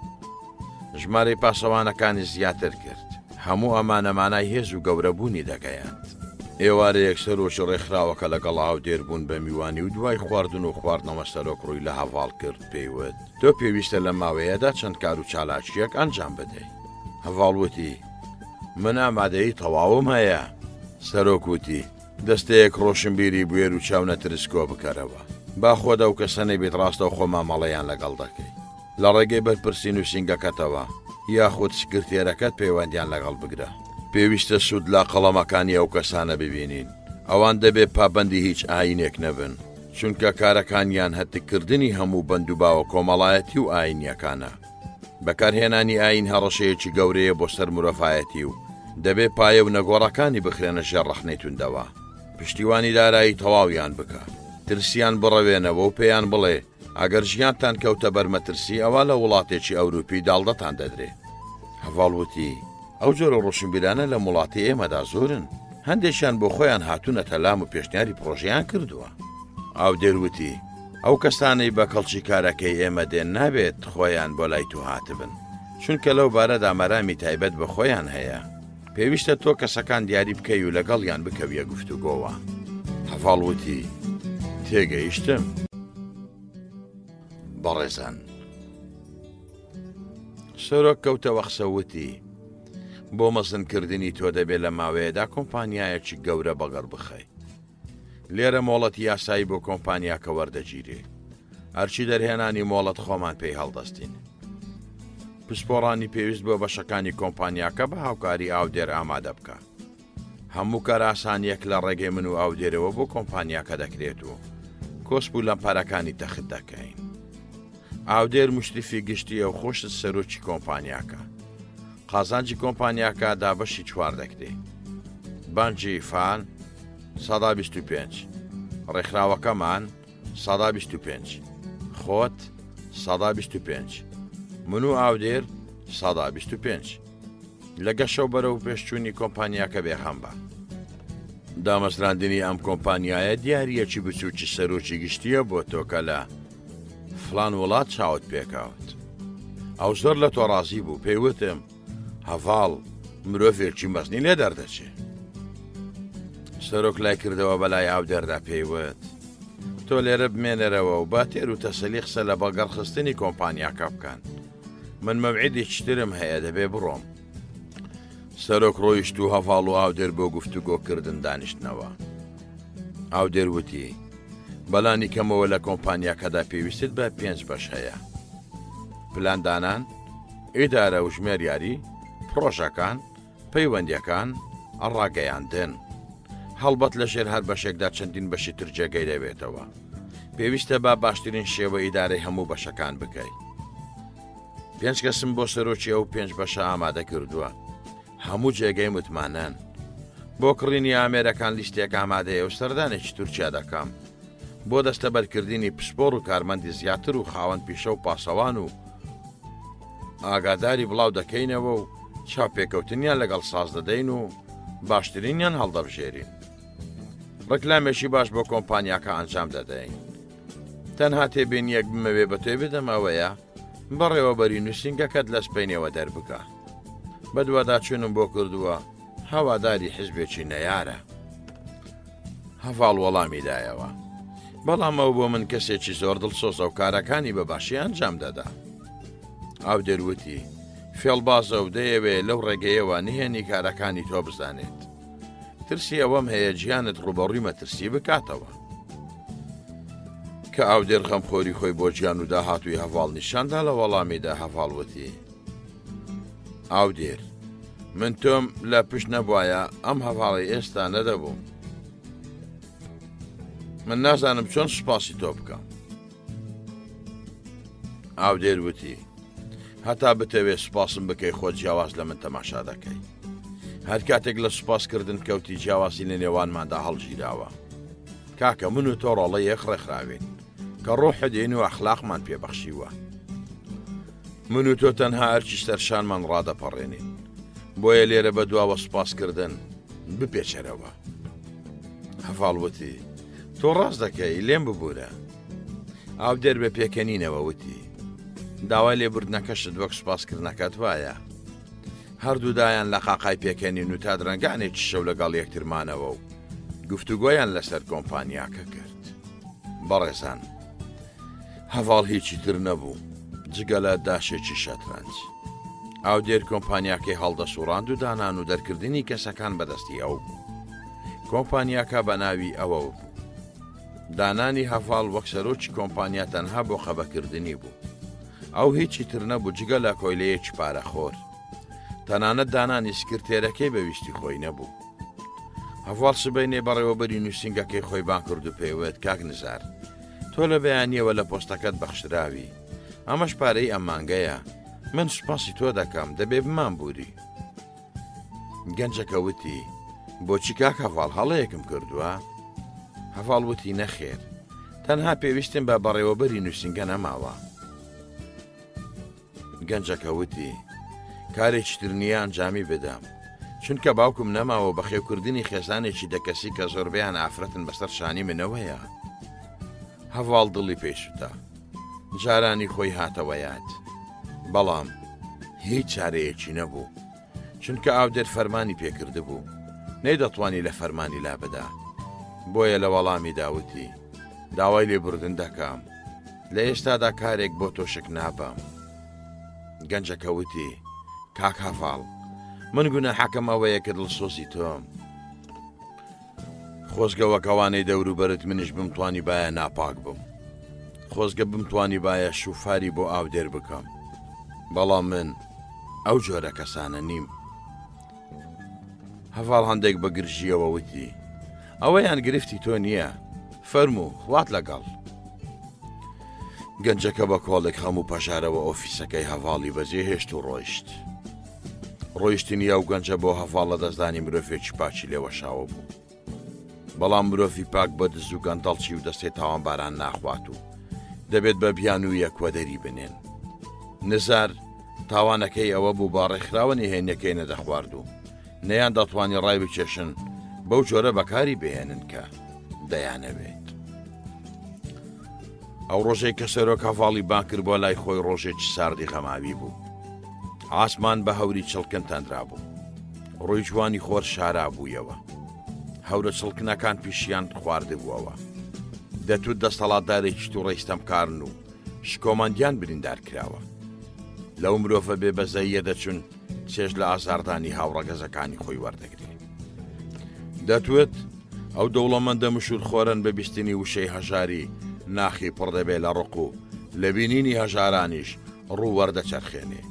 ژمارەی پاسەوانەکانی زیاتر کرد. هەموو ئەمانەمانای هێز و گەورەبوونی دەگەیاند. ئێوارەیەک سەرۆکی ڕێکخراوەکە لەگەڵ ئاودێربوون بە میوانی و دوای خواردن و خواردنەوە سەرۆک ڕووی لە هەڤاڵ کرد پێیوت تۆ پێویستە لە ماوەیەدا چەند کار و چالاکیەک ئەنجام بدەی. هەڤاڵ وتی من ئامادەی تەواوم هەیە. سەرۆک وتی دەستەیەک ڕۆشنبیری بوێر و چاو نەترسکۆ بکەرەوە، با خۆدا و کەسە نەبێت ڕاستە و خۆما مەڵەیان لەگەڵ دەکەی. لە ڕێگەی بەرپرسی نووسینگەکەتەوە یاخود سکرتێرەکەت پەیوەندیان لەگەڵ بگرە. پێویستە سوود لا قەڵەمەکانی ئەو کەسانە ببینین. ئەوان دەبێت پابەندی هیچ ئاینێک نەبن، چونکە کارەکانیان هەتکردنی هەموو بەندوباوە کۆمەڵایەتی و ئاینیەکانە. بەکارهێنانی ئاین هەڕەشەیەکی گەورەیە بۆ سەر مرۆڤایەتی و دەبێت پایە و نەگۆڕەکانی بخرێنە ژێر ڕەخنەی توندەوە. پشتیوانی دارایی تەواویان بکە، ترسیان بڕەوێنەوە و پێیان بڵێ ئەگەر ژیانتان کەوتە بەرمەترسی ئەوە لە وڵاتێکی ئەوروپی داڵدەتان دەدرێت. هەڤاڵ وتی ئەو جۆرە ڕۆشنبیرانە لە وڵاتی ئێمەدا زۆرن، هەندێکیان بۆ خۆیان هاتوونەتە لام و پێشنیاری پرۆژیان کردووە. ئاودێروتی ئەو کەسانەی بە کەڵکی کارەکەی ئێمە دێن نابێت خۆیان بۆ لای تو هاتبن، چونکە لەو بارەدا مەرامی تایبەت بە خۆیان هەیە. پێویستە تۆ کەسەکان دیاری بکەی و لەگەڵیان بکەویە گفتوگۆوە. هەڤاڵ وتی تێگەیشتم. بەڕێزان سەرۆک کەوتەوە قسەوتی بۆ مەزنکردنی تۆ دەبێت لە ماوەیەدا کۆمپانیایەکی گەورە بەگەڕ بخەی. لێرە مۆڵەتی یاسایی بۆ کۆمپانیاکە وەردەگیرێ. هەرچی دەرهێنانی مۆڵەت خۆمان پێی هەڵدەستین. پسپۆڕانی پێویست بۆ بەشەکانی کۆمپانیاکە بە هاوکاری ئاودێر ئامادە بکە. هەموو کار ئاسانیەک لە ڕێگەی من و ئاودێرەوە بۆ کۆمپانیاکە دەکرێت و کۆسپ و لەمپارەکانی تەخت دەکەین. ئاودێر مشتریفی گشتی ئەو خۆشت سەرۆکی کۆمپانیاکە. قازانجی کۆمپانیاکە دابەشی 4 دەکرێت. بانجی فان 125، ڕێکخراوەکەمان 125، خۆت 125، من و ئاودێر 125. لە گەشە بەرەو پێشچوونی کۆمپانیاکە بێخەم بە. دامەزراندنی ئەم کۆمپانیایە دیارەکی بچووکی سەرۆکی گشتیە بۆ تۆکە لە فلان وڵات چاوت پێکاوت. ئەو زۆر لە تۆ ڕازی بوو، پێیوتم هەڤاڵ مرۆڤێکی مەزنی لێ دەردەچێ. سەرۆک لای کردەوە بەلای ئاودێردا پێیوت تۆ لێرە بمێنەرەوە و با تێر و تەسەلی قسە لە بەگەڕخستنی کۆمپانیاکە بکەن. من مەوعیدێکی ترم هەیە دەبێ بڕۆم. سەرۆک ڕۆیشت و هەڤاڵ و ئاودێر بۆ گفتوگۆکردن دانیشتنەوە. ئاودێر وتی: بەلانی کەمەوە لە کۆمپانیاکەدا پێویستت بە 5 بەش هەیە. پلاندانان، ئیدارە و ژمێر یاری، پرۆژەکان، پەیوەندیەکان، ڕاگەیاندن. هەڵبەت لە ژێر هەر بەشێکدا چەندین بەشی تر جێگەی دەبێتەوە. پێویستە با باشترین شێوە ئیدارەی هەموو بەشەکان بکەیت. 5 کەسم بۆ سەرۆکی ئەو 5 بەشە ئامادە کردووە. هەموو جێگەی متمانەن. بۆ کڕینی ئامێرەکان لیستێک ئامادەیە و سەردانێکی تورکیا دەکەم. بۆ دەستە بەرکردنی پسپۆڕ و کارمەندی زیاتر و خاوەن پیشە و پاسەوان و ئاگاداری بڵاو دەکەینەوە و چاوپێکەوتنیان لەگەڵ ساز دەدەین و باشترینیان هەڵدەبژێرین. ڕکلامێکی باش بۆ کۆمپانیاکە ئەنجام دەدەین. تەنها تێبینیەک بمەوێ بە تۆی بدەم ئەوەیە بەڕێوەبەری نووسنگەکەت لە سپینەوە دەربکە. بە دوواداچوونم بۆ کردووە هەواداری حیزبێکی نەیارە. هەڤاڵ وەڵامی دایەوە. بەڵام ئەو بۆ من کەسێکی زۆر دڵسۆزە و کارەکانی بەباشی ئەنجام دەدا. ئاودێر وتی: فێڵبازە و دەیەوێ لەو ڕێگەیەوە نهێنی کارەکانی تۆ بزانێت. ترسی ئەوەم هەیە گیانت ڕوبەڕووی مەترسی بکاتەوە. کە ئاودێر غەمخۆری خۆی بۆ گیان و داهاتووی هەڤاڵ نیشاندا لە وەڵامیدا هەڤاڵ وتی: ئاودێر، من تۆم لە پشت نەبوایە ئەم هەڤاڵی ئێستا نەدەبووم. من نازانم چۆن سوپاسی تۆ بکەم. ئاودێر وتی: هەتا بتەوێت سوپاسم بکەی خۆ جیاواز لە من تەماشا دەکەی. هەر کاتێک لە سوپاسکردن کەوتی جیاوازی لە نێوانماندا هەڵگیراوە. کاکە من و تۆ ڕۆڵە یەک ڕێکخراوین کە ڕۆحە دێن و ئەخلاقمان پێبەخشیوە. من و تۆ تەنها هەرچی سەرشانمان ڕادەپەڕێنین. بۆیە لێرە بە دواوە سوپاسکردن بپێچەرەوە. هەڤاڵ وتی: تۆ ڕاست دەکەی، لێم ببوورە. ئاودێر بە پێکەنینەوە وتی: داوای لێبوردنەکەشت وەک سوپاسکردنەکەت وایە. هەردوو دایان لە قاقای پێکەنین و تا درەنگانێکی شەو لەگەڵ یەکترمانەوە و گفتوگۆیان لەسەر کۆمپانیاکە کرد. بەڕێزان، هەڤاڵ هیچی تر نەبوو جگە لە داشێکی شەترەنج. ئاودێر کۆمپانیاکەی هەڵدەسوڕاند و دانان و دەرکردنی کەسەکان بەدەستی ئەو بوو. کۆمپانیاکە بە ناوی ئەوە بوو. دانانی هەڤاڵ وەک سەرۆکی کۆمپانیا تەنها بۆ خەبەکردنی بوو. ئەو هیچی تر نەبوو جگە لە کۆیلەیەکی پارەخۆر. تەنانەت دانانی سکرتێرەکەی بەویستی خۆی نەبوو. هەڤاڵ سبەینێ بەڕێوەبەری نووسنگەکەی خۆی بان کرد و پێیوت: کاک نزار، تۆ لە بەیانیەوە لە پۆستەکەت بەخشراوی. ئەمەش پارەی ئەم مانگەیە. من سوپاسی تۆ دەکەم، دەبێ بمان بووری. گەنجەکە وتی: بۆچی کاک هەڤاڵ هەڵەیەکم کردووە؟ هەڤاڵ وتی: نەخێر، تەنها پێویستم بە بەڕێوەبەری نووسنگە نەماوە. گەنجەکە وتی: کارێکی تر نییە ئەنجامی بدەم، چونکە باوکم نەماوە بە خێوکردنی خێزانێکی دەکەسی کە زۆربیان ئافرەتن بەسەر شانی منەوەیە. هەڤاڵ دڵی پێشوتە. جارانی خۆی هاتەوە یاد. بەڵام هیچ چارەیەکی نەبوو، چونکە ئاودێر فەرمانی پێکرده بوو، نەیدەتوانی لە فەرمانی لا بدا. بۆیە لە وەڵامی داوتی: داوای لێبوردن دەکەم، لە ئێستادا کارێک بۆ تۆ شک نابم. گەنجەکە وتی: کاک هەڤاڵ، من گوناحەکەم ئەوەیە کە دڵسۆزی تۆم. خۆزگە وەکەوانەی دەوروبەرت منیش بمتوانی باە ناپاک بم. خۆزگە بمتوانی باە شوفاری بۆ ئاودێر بکەم. بەڵام من ئەو جۆرە کەسانە نیم. هەڤاڵ هەندێک بە گرژیەوە وتی: ئەوەیان گرفتی تۆ نییە، فەرموو خوات لەگەڵ. گەنجەکە بە کۆڵێک هەموو پەژارەوە ئۆفیسەکەی هەڤاڵی بەجێهێشت و ڕۆیشت. ڕۆیشتنی ئەو گەنجە بۆ هەڤاڵ لە دەستدانی مرۆڤێکی پاچی لێوەشاوە بوو. بەڵام مرۆڤی پاک بە دز و گەندەڵچی و دەستێ تاوانباران ناخوات و دەبێت بە بیان و یەکوەدەری بنێن. نزار تاوانەکەی ئەوە بوو باڕێکخراوە نهێنیەکەی نەدەخوارد و نەیان دەتوانی ڕای بکێشن بەو جۆرە بەکاری بهێنن کە دەیانەوێت. ئەو ڕۆژەی کە سەرۆک هەڤاڵی بان کرد بۆ لای خۆی ڕۆژێکی ساردی غەماوی بوو. ئاسمان بە هەوری چڵکن تەندرا بوو. ڕۆی جوانی خۆر شارا بوویەوە. هەورە چڵکنەکان پیشیان خواردبووەوە. دەتوت دەسەڵاتدارێکی تووڕە ئیستەمکارن و شکۆمەندیان بریندار کراوە. لەو مرۆڤە بێبەزەیە دەچون چێژ لە ئازاردانی هاوڕەگەزەکانی خۆی وەردەگری. دەتوێت ئەو دەوڵەمەندە مشور خۆرن بە بیستنی وشەی هەژاری ناخی پڕ دەبێ لە ڕق و لە بینینی هەژارانیش ڕوو وەردەچەرخێنێ.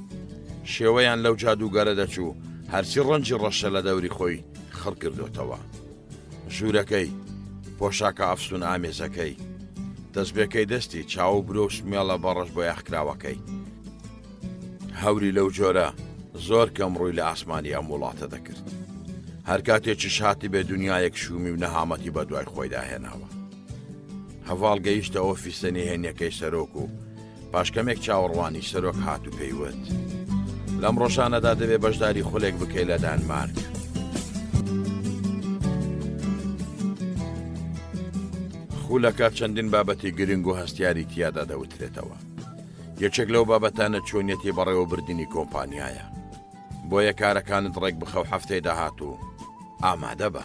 شێوەیان لەو جادوگەرە دەچوو هەرچی ڕەنجی ڕەشە لە دەوری خۆی خڕ کردوتەوە. ژوورەکەی، پۆشاکە ئەفسون ئامێزەکەی، دەستبێکەی دەستی چاو برۆ و سمێڵە بەڕەش بۆ یاخکراوەکەی. هەوری لەو جۆرە زۆر کەم ڕووی لە ئاسمانی ئەم وڵاتە دەکرد. هەر کاتێکی شاتی بێ دنیایەک شومی و نەهامەتی بە دوای خۆیدا هێناوە. هەڤاڵ گەیشتە ئۆفیسە نهێنیەکەی سەرۆک و پاشکەمێک چاوەڕوانی سەرۆک هات و پێیوت: لەم ڕۆژانەدا دەبێ بەشداری خولێک بکەی لە دانمارک. خولەکە چەندین بابەتی گرنگ و هەستیاری تیادا دەوترێتەوە. یەکێک لەو بابەتانە چۆنیەتی بەڕێوەبردننی کۆمپانیایە. بۆیە کارەکانت ڕێک بخەو هەفتەی داهات و ئامادە بە.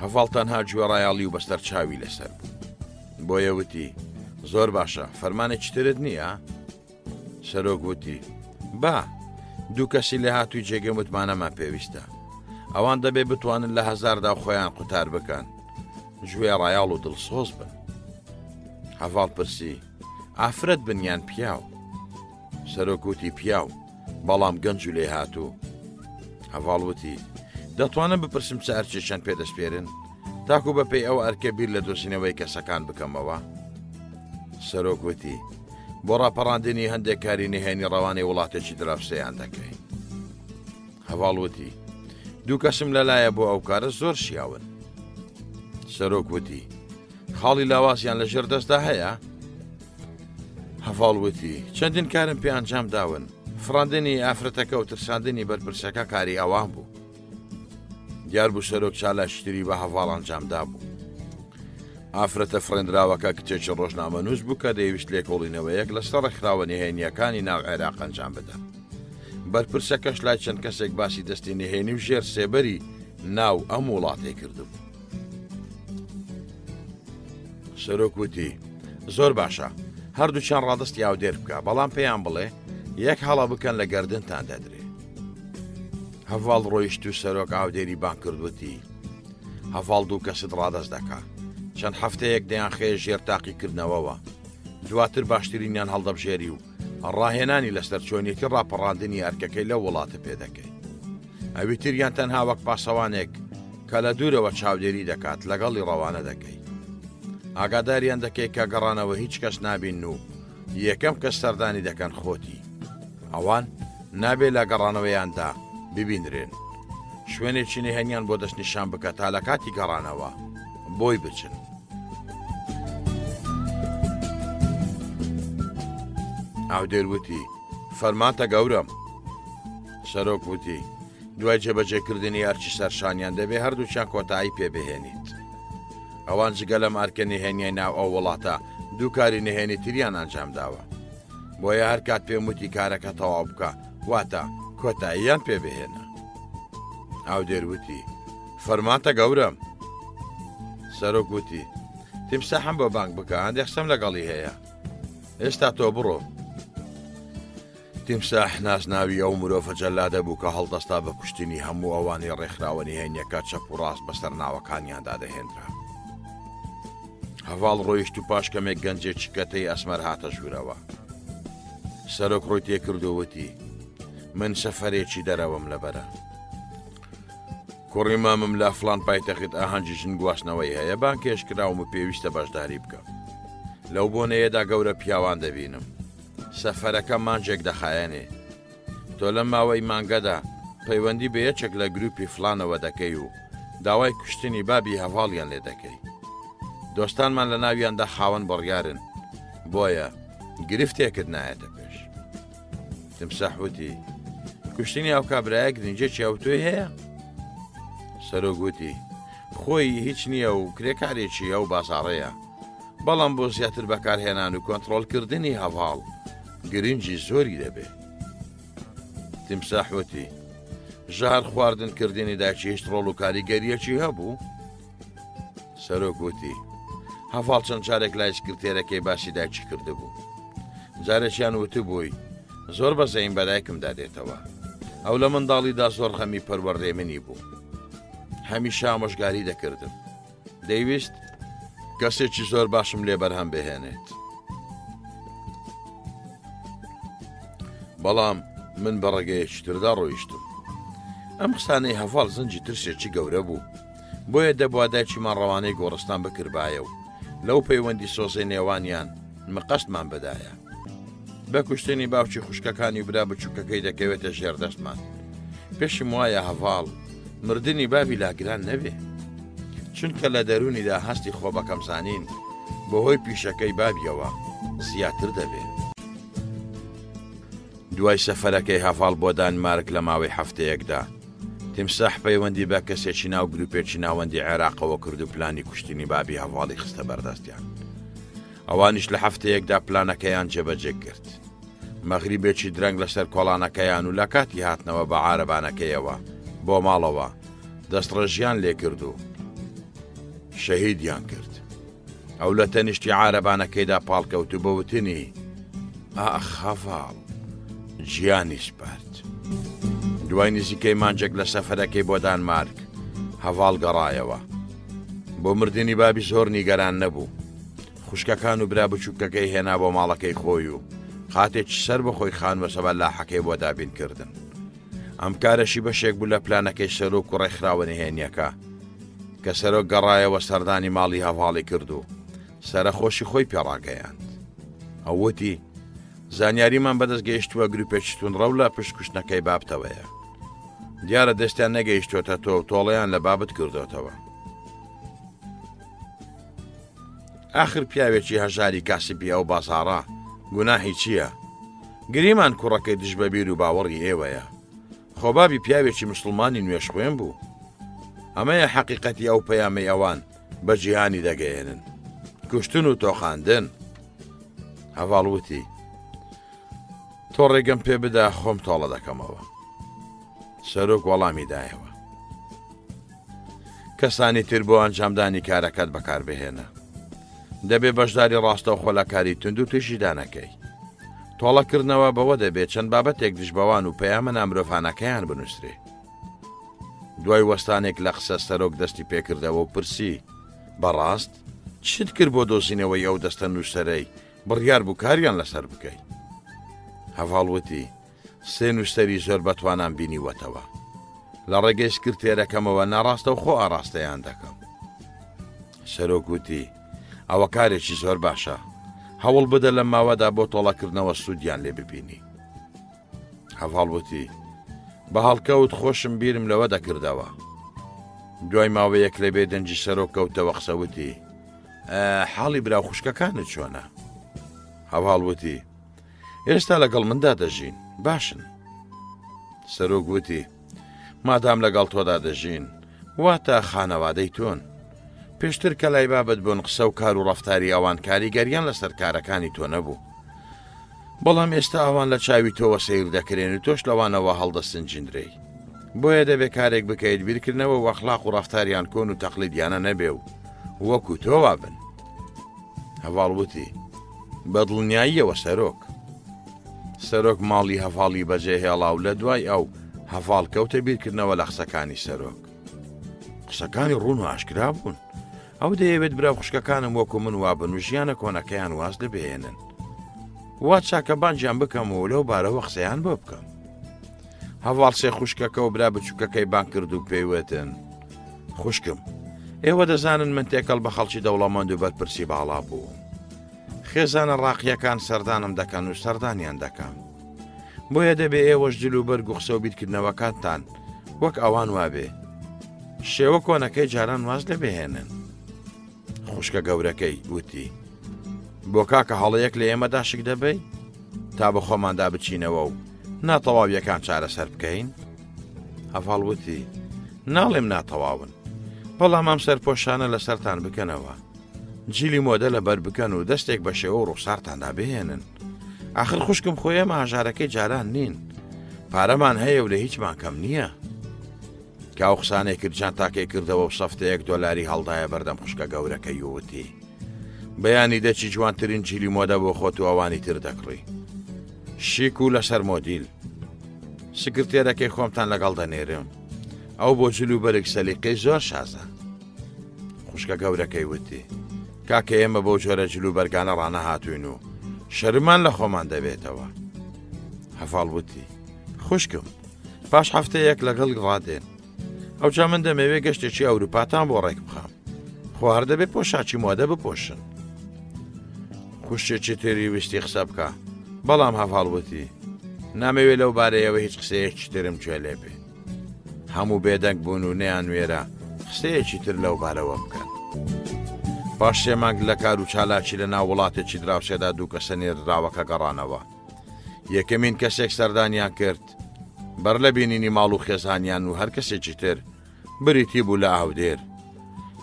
هەڤاڵ تەنها گوێڕایاڵی و بەستەر چاوی لەسەر بوو. بۆیە وتی: زۆر باشە، فەرمانێکی ترت نییە؟ سەرۆک وتی: با، دوو کەسی لە هاتووی جێگەم وتمانەمان پێویستە. ئەوان دەبێ بتوانن لە هەزاردا خۆیان قوتار بکەن، گوێ ڕایاڵ و دڵسۆز بن. هەڤاڵ پرسی: ئافرەت بنیان پیاو؟ سەرۆک وتی: پیاو، بەڵام گەنج و لێ هاتوو. هەڤاڵ وتی: دەتوانم بپرسم چ ئەرکێکیان پێدەستپێرن تاکو بەپێی ئەو ئەرکە بیر لە دۆزینەوەی کەسەکان بکەمەوە؟ سەرۆک وتی: بۆ ڕاپەڕاندنی هەندێک کاری نهێنی ڕەوانەی وڵاتێکی دراوسەیان دەکەین. هەڤاڵ وتی: دوو کەسم لەلایە بۆ ئەو کارە زۆر شیاون. سەرۆک وتی: خاڵی لاوازیان لە ژێر دەستدا هەیە؟ هەڤاڵ وتی: چەندین کارم پێ ئەنجام داون، فڕاندنی ئافرەتەکە و ترساندنی بەرپرسەکە کاری ئەوان بوو. دیار بوو سەرۆک چالاشتری بە هەڤاڵ ئەنجامدا بوو. ئافرەتە فڕێنراوەکە کچێکی ڕۆژنامەنووس بوو کە دەیویست لێکۆڵینەوەیەک لەسەر ڕێکخراوە نهێنیەکانی ناو عێراق ئەنجام بدە. بەرپرسەکەش لای چەند کەسێک باسی دەستی نهێنی و ژێر سێبەری ناو ئەم وڵاتێ کردبوو. سەرۆک وتی: زۆر باشە، هەردووچیان ڕادستی ئاودێر بکە، بەڵام پێیان بڵێ یەک هەڵە بکەن لە گەردنتان دەدرێ. هەڤاڵ ڕۆیشت و سەرۆک ئاودێری بان کردوتی: هەڤاڵ دوو کەست ڕادەست دەکا، چەند هەفتەیەک دەیان خێ ژێر تاقیکردنەوەوە، دواتر باشترینیان هەڵدەبژێری و ڕاهێنانی لەسەر چۆنیەتی ڕاپەڕاندنی ئەرکەکەی لەو وڵاتە پێ دەکەی. ئەوی تریان تەنها وەک پاسەوانێک کە لە دوورەوە چاودێری دەکات لەگەڵی ڕەوانە دەکەی. ئاگاداریان دەکەی کە گەڕانەوە هیچ کەس نابین و یەکەم کەس سەردانی دەکەن خۆتی. ئەوان نابێت لە گەڕانەوەیاندا ببینرێن. شوێنێکی نهێنیان بۆ دەستنیشان بکە تا لە کاتی گەڕانەوە بۆی بچن. ئاودێر وتی: فەرماتە گەورم. سەرۆک وتی: دوای جێبەجێکردنی ئەرکی سەرشانیان دەبێ هەردووچیان کۆتایی پێبهێنیت. ئەوان جگە لەم ئەرکە نهێنیای ناو ئەو وڵاتە دوو کاری نهێنی تریان ئەنجام داوە. بۆیە هەر کات پێم وتی کارەکە تەواو بکە، واتە کۆتاییان پێبهێنە. ئاودێر وتی: فەرماتە گەورم. سەرۆک وتی: تیمساحم بۆ بانگ بکە، هەندێک قسەم لەگەڵی هەیە. ئێستا تۆ بڕۆ. تیمساح ناسناوی ئەو مرۆڤە جەلادە بوو کە هەڵدەستا بە کوشتنی هەموو ئەوانی ڕێکخراوە نهێنیەکە چەپ و ڕاست بەسەر ناوەکانیاندا دەهێنرا. هەڤاڵ ڕۆیشت و پاشکەمێک گەنجێکی کەتەی ئەسمەر هاتە ژوورەوە. سەرۆک ڕۆی تێکردووەتی: من سەفەرێکی دەرەوەم لەبەرە. کوڕی مامم لە فڵان پایتەخت ئاهەنگی ژن گواستنەوەی هەیە، بان کێشکراوم و پێویستە بەشداری بکەم. لەو بۆنەیەدا گەورە پیاوان دەبینم. سەفەرەکە مانجێک دەخایەنێ. تۆ لەم ماوەی مانگەدا پەیوەندی بە یەکێک لە گروپی فڵانەوە دەکەی و داوای کوشتنی بابی هەڤاڵیان لێ دەکەی. دۆستانمان لە ناویاندا خاوەن بڕیارن، بۆیە گرفتێکت نایەتە پێش. تیمساح وتی: کوشتنی ئەو کابرایە گرنجێکی ئەوتۆی هەیە؟ سەرۆک وتی: خۆی هیچ نییە و کرێکارێکی ئەو بازاڕەیە، بەڵام بۆ زیاتر بەکارهێنان و کۆنتڕۆڵکردنی هەڤاڵ گرنجی زۆری دەبێت. تیمساح وتی: ژار خواردنکردنی داچی هیچ ڕۆڵ و کاریگەریەکی هەبوو؟ سەرۆک وتی: هەڤاڵ چەند جارێک لای سکرتێرەکەی باسی داچی کردبوو. جارێکیان وتبووی: زۆر بەزەین بەدایکم دادێتەوە، ئەو لە منداڵیدا زۆر خەمی پەروەردەی منی بوو. هەمیشە ئامۆژگاری دەکردم. دەیویست کەسێکی زۆر باشم لێ بەرهەم بهێنێت. بەڵام من بە ڕێگەیەکی تردا ڕۆیشتم. ئەم قسانەی هەڤاڵ زنجی ترسێکی گەورە بوو. بۆیە دەبوا دایکیمان ڕەوانەی گۆڕستان بکردایە و لەو پەیوەندی سۆزەی نێوانیان مەقەستمان بەدایە. بە کوشتنی باوکی خوشکەکانی برا بچووکەکەی دەکەوێتە ژێردەستمان. پێشم وایە هەڤاڵ مردنی بابی لاگران نەبێ، چونکە لە دەرونیدا هەستی خۆ بەکەمزانین بەهۆی پیشەکەی بابیەوە زیاتر دەبێ. دوای سەفەرەکەی هەڤاڵ بۆ دانمارک لە ماوەی هەفتەیەکدا تیمساح پەیوەندی بە کەسێکی ناو گروپێکی ناوەندی عێراقەوە کرد و پلانی کوشتنی بابی هەڤاڵی خستە بەردەستیان. ئەوانیش لە هەفتەیەکدا پلانەکەیان جێبەجێ کرد. مەغریبێکی درەنگ لەسەر کۆڵانەکەیان و لە کاتی هاتنەوە بە عارەبانەکەیەوە بۆ ماڵەوە دەستڕێژیان لێ کرد و شەهیدیان کرد. ئەو لە تەنیشتی عارەبانەکەیدا پاڵکەوت و بەوتنی ئاخ هەڤاڵ گیانی سپارد. دوای نزیکەی مانجێک لە سەفەرەکەی بۆ دانمارک هەڤاڵ گەڕایەوە. بۆ مردنی بابی زۆر نیگەران نەبوو. خوشکەکان و برا بچووکەکەی هێنا بۆ ماڵەکەی خۆی و قاتێکی سەر بەخۆی خانوە سەبەر لاحەکەی بۆ دابینکردن. ئەم کارەشی بەشێک بوو لە پلانەکەی سەرۆک و ڕێکخراوە نهێنیەکە کە سەرۆک گەڕایەوە سەردانی ماڵی هەڤاڵی کرد و سەرخۆشی خۆی پێڕاگەیاند. ئەووتی زانیاریمان بەدەست گەیشتووە گروپێکی تونڕە لە پشتکوشتنەکەی بابتەوەیە. دیارە دەستیان نەگەیشتوتە تۆ و تۆڵەیان لە بابت کردوتەوە. ئاخر پیاوێکی هەژاری کاسبی ئەو بازاڕە گوناهی چییە؟ گریمان کوڕەکەی دژ بەبیر و باوەڕی ئێوەیە. خۆبابی پیاوێکی مسلمانی نوێش خوێن بوو. ئەمەیە حەقیقەتی ئەو پەیامەی ئەوان بە جیهانی دەگەێنن. کوشتن و تۆخاندن. هەڤاڵوتی تۆ ڕێگەم پێ بدا خۆم تۆڵە دەکەمەوە. سەرۆک وەڵامی دایەوە. کەسانی تر بۆ ئەنجامدانی کارەکەت بەکاربهێنە. دەبێ بەشداری ڕاستە و خۆلەکاری تونند و تووشی دانەکەی. تۆڵەکردنەوە بەوە دەبێت چەند بابەتێک دژبەوان و پەیامە نامرۆڤانەکەیان بنووسرێ. دوای وەستانێک لە قسە سەرۆک دەستی پێکردەوە و پرسی بەڕاست چیت کرد بۆ دۆزینەوەی ئەو دەستە نووسەرەی بڕیار بوو کاریان لەسەر بکەی؟ هەڤاڵوتی سێ نووسەری زۆر بەتوانان بینیوەتەوە. لە ڕێگەی سکرتێرەکەمەوە ناڕاستە و خۆ ئاراستەیان دەکەم. سەرۆک وتی ئەوە کارێکی زۆر باشە. هەوڵ بدە لە ماوەدا بۆ تۆڵەکردنەوە سوودیان لێ ببینی. هەڤاڵوتی بە هەڵکەوت خۆشم بیرم لەوە دەکردەوە. دوای ماوەیەک لە بێدەنجی سەرۆک کەوتەوە قسەوتی حاڵی براو خوشکەکانت چۆنە؟ هەڤاڵوتی ئێستا لەگەڵ مندا دەژین باشن. سەرۆک وتی مادام لەگەڵ تۆدا دەژین واتە خانەوادەی تۆن. پێشتر کە لای بابەت بوون قسە و کار و ڕەفتاری ئەوان کاریگەریان لەسەر کارەکانی تۆ نەبوو. بەڵام ئێستا ئەوان لە چاوی تۆوە سیر دەکرێن و تۆش لەوانەوە هەڵدەسنجیندرەی. بۆیە دەبێت کارێک بکەیت بیرکردنەوە و ئەخلاق و ڕەفتاریان کۆن و تەقلیدیانە نەبێ و وەکو تۆوا بن. هەڤاڵوتی بەدڵنیاییەوە سەرۆک. سەرۆک ماڵی هەڤاڵی بەجێ هێڵا و لە دوای ئەو هەڤاڵ کەوتە بیرکردنەوە لە قسەکانی سەرۆک. قسەکانی ڕوون و ئاشکرا بوون. ئەو دەیەوێت برا خوشکەکانم وەکو من وابن و ژیانە کۆنەکەیان واز لەبێنن. وا چاکە بانجیان بکەم و لەو بارەوە قسەیان بۆ بکەم. هەڤاڵ سێ خوشکەکە و برا بچووکەکەی بان کرد و پێیوێتن خوشکم ئێوە دەزانن من تێکەڵ بە خەڵکی دەوڵەمەند و بەرپرسی باڵا بوو. خێزانە ڕاقیەکان سەردانم دەکەن و سەردانیان دەکەم. بۆیە دەبێ ئێوەش جل و بەرگ و قسە و بیرکردنەوەکانتان وەک ئەوان وابێ. شێوە کۆنەکەی جاران واز لەبێهێنن. خوشکە گەورەکەی وتی بۆ کاکە هەڵەیەک لە ئێمەدا شک دەبەی تا بە خۆماندا بچینەوە و ناتەواویەکان چارەسەر بکەین؟ هەڤاڵوتی ناڵێم ناتەواون، بەڵام ئەم سەرپۆشانە لەسەرتان بکەنەوە. جیلی مۆدە لەبەر بکەن و دەستێک بە شێوە و ڕوخسارتاندا بهێنن. ئاخر خوشکم خۆیەمە هەژارەکەی جاران نین. پارەمان هەیە و لە هیچمان کەم نییە. کاو قسانەی کردجان تاکەی کردەوە و سەفتەیەک دۆلاری هەڵدایە بەردەم خوشکە گەورەکەی وتی بەیانی دەچی جوانترین جیلی مۆدە بۆ خۆت و ئەوانی تر دەکڕی. شیک و لەسەر مۆدیل. سکرتێرەکەی خۆمتان لەگەڵ دەنێرم ئەو بۆ جلوبەرێک سەلیقەی زۆر شازە. خوشکە گەورەکەی وتی کاکە ئێمە بۆ جۆرە جلوبەرگانە ڕانەهاتوین و شەرمان لە خۆمان دەبێتەوە. هەفاڵ وتی خوشکم پاش هەفتەیەک لەگەڵ ڕادێن ئەوجا من دەمەوێت گەشتێکی ئەوروپاتان بۆ ڕێک بخەم خۆ هەردەبێت پۆشاچی مۆدە بپۆشن. خوشتێکی تێری ویستی قسە بکە بەڵام هەفاڵ وتی نامەوێت لەو بارەیەوە هیچ قسەیەکی ترم گوێ لێ بێ. هەموو بێدەنگ بوون و نەیان وێرە قسەیەکی تر لەو بارەوە بکەن. پاش 3 مانگ لە کار و چالاکی لە ناو وڵاتێکی دراوسێدا دوو کەسە نێردراوەکە گەڕانەوە. یەکەمین کەسێک سەردانیان کرد بەر لە بینینی ماڵ و خێزانیان و هەر کەسێکی تر بریتی بوو لە ئاودێر.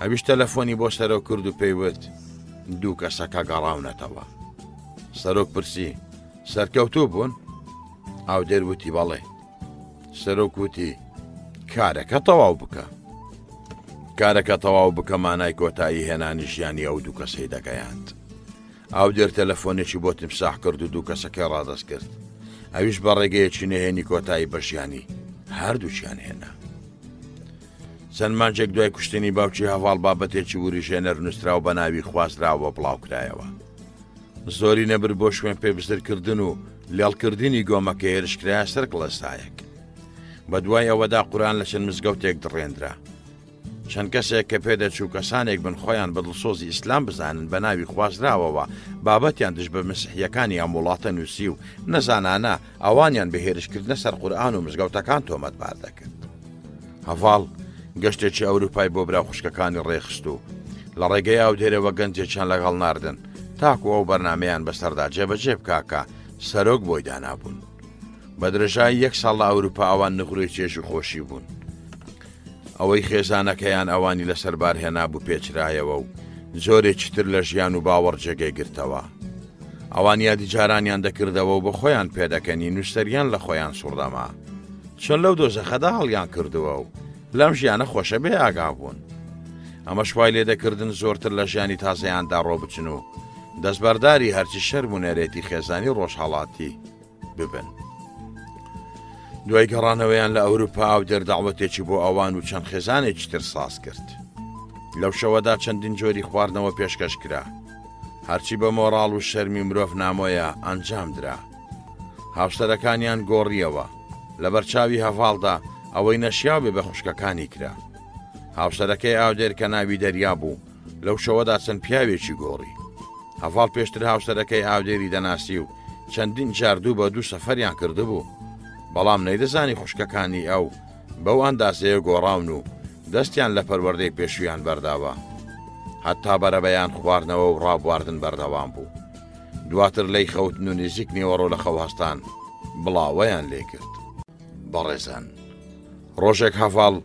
ئەویش تەلەفۆنی بۆ سەرۆک کرد و پێیوت دوو کەسەکە گەڕاونەتەوە. سەرۆک پرسی سەرکەوتوو بوون؟ ئاودێر وتی بەڵێ. سەرۆک وتی کارەکە تەواو بکە. کارەکە تەواو بکە مانای کۆتایی هێنانی ژیانی ئەو دوو کەسەی دەگەیاند. ئاودێر تەلەفۆنێکی بۆ تیمساح کرد و دوو کەسەکەی ڕادەست کرد. ئەویش بە ڕێگەیەکی نەهێنی کۆتایی بە ژیانی هەردووچیان هێنا. چەند مانجێک دوای کوشتنی باوکی هەواڵ بابەتێکی وریژێنەر نووسراو بە ناوی خوازراوە بڵاوکرایەوە. زۆری نەبر بۆ شوێن پێبزرکردن و لێڵکردنی گۆمەکە هێرشکرایە سەر کڵەستایەک. بە دوای ئەوەدا قورآن لە چەند مزگەوتێک دڕێنرا. چەند کەسێک کە پێدەچوو کەسانێک بن خۆیان بە دڵسۆزی ئیسلام بزانن بە ناوی خوازراوەوە بابەتیان دژ بە مسیحیەکانی ئەم وڵاتە نووسی و نەزانانە ئەوانیان بە هێرشکردنە سەر قورئان و مزگەوتەکان تۆمەتبار دەکرد. هەڤاڵ گەشتێکی ئەوروپای بۆ برا خوشکەکانی ڕێخست و لە ڕێگەی ئاودێرەوە گەنجێکیان لەگەڵ ناردن تاکو ئەو بەرنامەیان بەسەردا جێبەجێ بکاکە سەرۆک بۆی دانابوون. بە درێژایی 1 ساڵ لە ئەوروپا ئەوان نغڕوی چێژ و خۆشی بوون. ئەوەی خێزانەکەیان ئەوانی لەسەر بار هێنابوو پێچرایەوە و زۆرێکی تر لە ژیان و باوەڕ جێگەی گرتەوە. ئەوان یادی جارانیان دەکردەوە و بە خۆیان پێدەکەنی نووسەریان لە خۆیان سوڕدەما چۆن لەو دۆزەخەدا هەڵیان کردووە و لەم ژیانە خۆشە بێ ئاگا بوون. ئەمە شوای لێدەکردن زۆرتر لە ژیانی تازەیاندا ڕۆبچن و دەستبەرداری هەرچی شەرم و نەرێتی خێزانی ڕۆژهەڵاتی ببن. دوای گەڕانەوەیان لە ئەوروپا ئاودێر داوەتێکی بۆ ئەوان و چەند خێزانێکی تر ساز کرد. لەو شەوەدا چەندین جۆری خواردنەوە پێشکەش کرا. هەرچی بە مۆڕاڵ و شەرمی مرۆڤ نامۆیە ئەنجام درا. هاوسەرەکانیان گۆڕیەوە لە بەرچاوی هەڤاڵدا ئەوەی نەشیا بێ بە خوشکەکانی کرا. هاوسەرەکەی ئاودێر کە ناوی دەریا بوو لەو شەوەدا چەند پیاوێکی گۆڕی. هەڤاڵ پێشتر هاوسەرەکەی ئاودێری دەناسی و چەندین جاردوو بە دوو سەفەریان کردبوو. بەڵام نەیدەزانی خوشکەکانی ئەو بەو ئەندازەیە گۆڕاون و دەستیان لە پەروەردەی پێشویان بەرداوە. هەتا بەرەبەیان خواردنەوە و ڕابواردن بەردەوام بوو. دواتر لەی خەوتن و نزیک نیوەڕۆ لە خەو هەستان بڵاوەیان لێ کرد. بەڕێزان ڕۆژێک هەڤاڵ